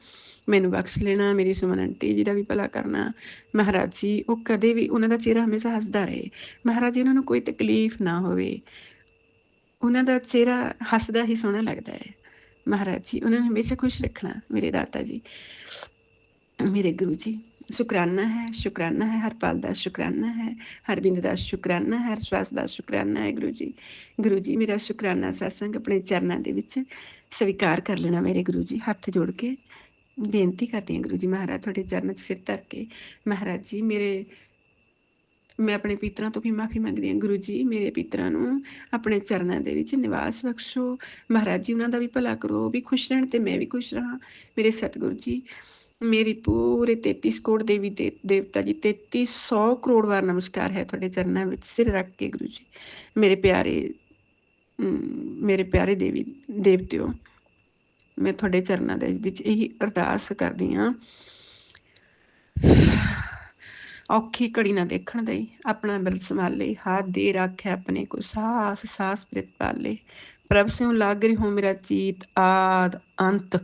ਮੈਨੂੰ ਬਖਸ਼ ਲੈਣਾ। ਮੇਰੀ ਸੁਮਨ ਆਂਟੀ ਜੀ ਦਾ ਵੀ ਭਲਾ ਕਰਨਾ ਮਹਾਰਾਜ ਜੀ। ਉਹ ਕਦੇ ਵੀ, ਉਹਨਾਂ ਦਾ ਚਿਹਰਾ ਹਮੇਸ਼ਾ ਹੱਸਦਾ ਰਹੇ ਮਹਾਰਾਜ ਜੀ। ਉਹਨਾਂ ਨੂੰ ਕੋਈ ਤਕਲੀਫ ਨਾ ਹੋਵੇ, ਉਹਨਾਂ ਦਾ ਚਿਹਰਾ ਹੱਸਦਾ ਹੀ ਸੋਹਣਾ ਲੱਗਦਾ ਹੈ ਮਹਾਰਾਜ ਜੀ। ਉਹਨਾਂ ਨੂੰ ਹਮੇਸ਼ਾ ਖੁਸ਼ ਰੱਖਣਾ ਮੇਰੇ ਦਾਤਾ ਜੀ, ਮੇਰੇ ਗੁਰੂ ਜੀ। ਸ਼ੁਕਰਾਨਾ ਹੈ, ਸ਼ੁਕਰਾਨਾ ਹੈ, ਹਰ ਪਲ ਦਾ ਸ਼ੁਕਰਾਨਾ ਹੈ, ਹਰ ਬਿੰਦ ਦਾ ਸ਼ੁਕਰਾਨਾ ਹੈ, ਹਰ ਸਵਾਸ ਦਾ ਸ਼ੁਕਰਾਨਾ ਹੈ ਗੁਰੂ ਜੀ। ਗੁਰੂ ਜੀ ਮੇਰਾ ਸ਼ੁਕਰਾਨਾ ਸਤਸੰਗ ਆਪਣੇ ਚਰਨਾਂ ਦੇ ਵਿੱਚ ਸਵੀਕਾਰ ਕਰ ਲੈਣਾ ਮੇਰੇ ਗੁਰੂ ਜੀ। ਹੱਥ ਜੋੜ ਕੇ ਬੇਨਤੀ ਕਰਦੀ ਹਾਂ ਗੁਰੂ ਜੀ ਮਹਾਰਾਜ, ਤੁਹਾਡੇ ਚਰਨਾਂ 'ਚ ਸਿਰ ਧਰ ਕੇ ਮਹਾਰਾਜ ਜੀ। ਮੈਂ ਆਪਣੇ ਪਿਤਰਾਂ ਤੋਂ ਵੀ ਮਾਫੀ ਮੰਗਦੀ ਹਾਂ ਗੁਰੂ ਜੀ। ਮੇਰੇ ਪਿਤਰਾਂ ਨੂੰ ਆਪਣੇ ਚਰਨਾਂ ਦੇ ਵਿੱਚ ਨਿਵਾਸ ਬਖਸ਼ੋ ਮਹਾਰਾਜ ਜੀ। ਉਹਨਾਂ ਦਾ ਵੀ ਭਲਾ ਕਰੋ, ਉਹ ਵੀ ਖੁਸ਼ ਰਹਿਣ ਅਤੇ ਮੈਂ ਵੀ ਖੁਸ਼ ਰਹਾਂ ਮੇਰੇ ਸਤਿਗੁਰੂ ਜੀ। ਮੇਰੀ ਪੂਰੇ 33 ਕਰੋੜ ਦੇਵੀ ਦੇਵਤਾ ਜੀ, 3300 ਕਰੋੜ ਵਾਰ ਨਮਸਕਾਰ ਹੈ ਤੁਹਾਡੇ ਚਰਨਾਂ ਵਿੱਚ ਸਿਰ ਰੱਖ ਕੇ ਗੁਰੂ ਜੀ। ਮੇਰੇ ਪਿਆਰੇ ਦੇਵੀ ਦੇਵਤਿਓ, ਮੈਂ ਤੁਹਾਡੇ ਚਰਨਾਂ ਦੇ ਵਿੱਚ ਇਹੀ ਅਰਦਾਸ ਕਰਦੀ ਹਾਂ, ਔਖੀ ਘੜੀ ਨਾ ਦੇਖਣ ਦਈ, ਆਪਣਾ ਬਲ ਸੰਭਾਲੇ, ਹਾਥ ਦੇ ਰੱਖਿਆ ਆਪਣੇ ਕੋ, ਸਾਸ ਸਾਸ ਪ੍ਰਿਤ ਪਾਲੇ। ਪ੍ਰਭ ਸਿਉ ਲਾਗ ਰਿਹੋ ਮੇਰਾ ਚੀਤ, ਆਦ ਅੰਤ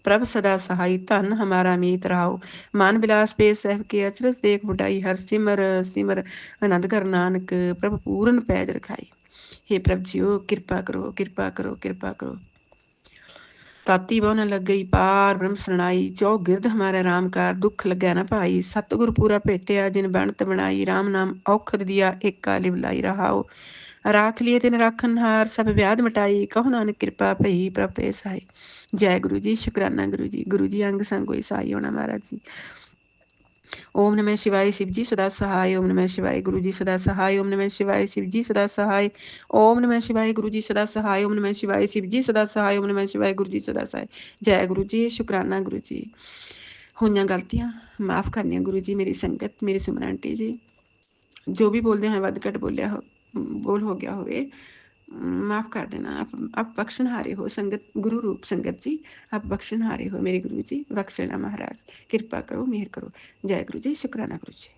ਪ੍ਰਭ ਸਦਾ ਸਹਾਈ। ਧਨ ਹਮਾਰਾ ਮੀਤ ਰਾਓ, ਮਨ ਬਿਲਾਸ ਪੇ ਸਹਿਬ ਕੇ, ਅਚਰਜ ਦੇਖ ਵਡਾਈ। ਹਰ ਸਿਮਰ ਸਿਮਰ ਆਨੰਦ ਕਰ ਨਾਨਕ, ਪ੍ਰਭ ਪੂਰਨ ਪੈਜ ਰਖਾਈ। हे ਪ੍ਰਭ ਜੀਓ ਕਿਰਪਾ ਕਰੋ, ਕਿਰਪਾ ਕਰੋ, ਕਿਰਪਾ ਕਰੋ। ਤਾਤੀ ਬਹੁ ਨ ਲੱਗ ਗਈ ਪਾਰ ਬ੍ਰਹਮ ਸਰਣਾਈ, ਜੋ ਗਿਰਦ ਹਮਾਰਾ ਰਾਮ ਕਾਰ, ਦੁੱਖ ਲੱਗਿਆ ਨਾ ਭਾਈ। ਸਤਿਗੁਰ ਪੂਰਾ ਭੇਟਿਆ ਜਿਨ ਬਣਤ ਬਣਾਈ, ਰਾਮ ਨਾਮ ਔਖਦ ਦਿਆ ਏਕਾ ਲਿਵ ਲਾਈ। ਰਹਾਓ ਰਾਖ ਲਿਏ ਤਿਨ ਰਾਖਨ ਹਾਰ, ਸਭ ਵਿਆਧ ਮਿਟਾਈ। ਕਹੋ ਨਾਨਕ ਕਿਰਪਾ ਭਈ ਪ੍ਰਭ ਪੈ ਸਹਾਈ। ਜੈ ਗੁਰੂ ਜੀ, ਸ਼ੁਕਰਾਨਾ ਗੁਰੂ ਜੀ। ਗੁਰੂ ਜੀ ਅੰਗ ਸੰਗ ਹੋਈ ਸਹਾਈ ਹੋਣਾ ਮਹਾਰਾਜ ਜੀ। ਓਮ ਨਮः शिवाय, शिव जी सदा सहाय। ओम नमः शिवाय, गुरु जी सदा सहाय। ओम नमः शिवाय, शिव जी सदा सहाय। ओम नमः शिवाय, गुरु जी सदा सहाय। ओम नमः शिवाय, शिव जी सदा सहाय। ओम नमः शिवाय, गुरु जी सदा सहाय। जय गुरु जी, शुकराना गुरु जी। होइयां गलतियां माफ़ करनियां गुरु जी। मेरी संगत, मेरी सुमन आंटी जी, जो भी बोलते हैं वध घट बोल हो गया होवे, माफ़ कर देना। आप बख्शनहारे हो संगत, गुरु रूप संगत जी, आप बख्शनहारे हो मेरे गुरु जी। बख्श लेना महाराज, कृपा करो, मेहर करो। जय गुरु जी, शुकराना गुरु जी।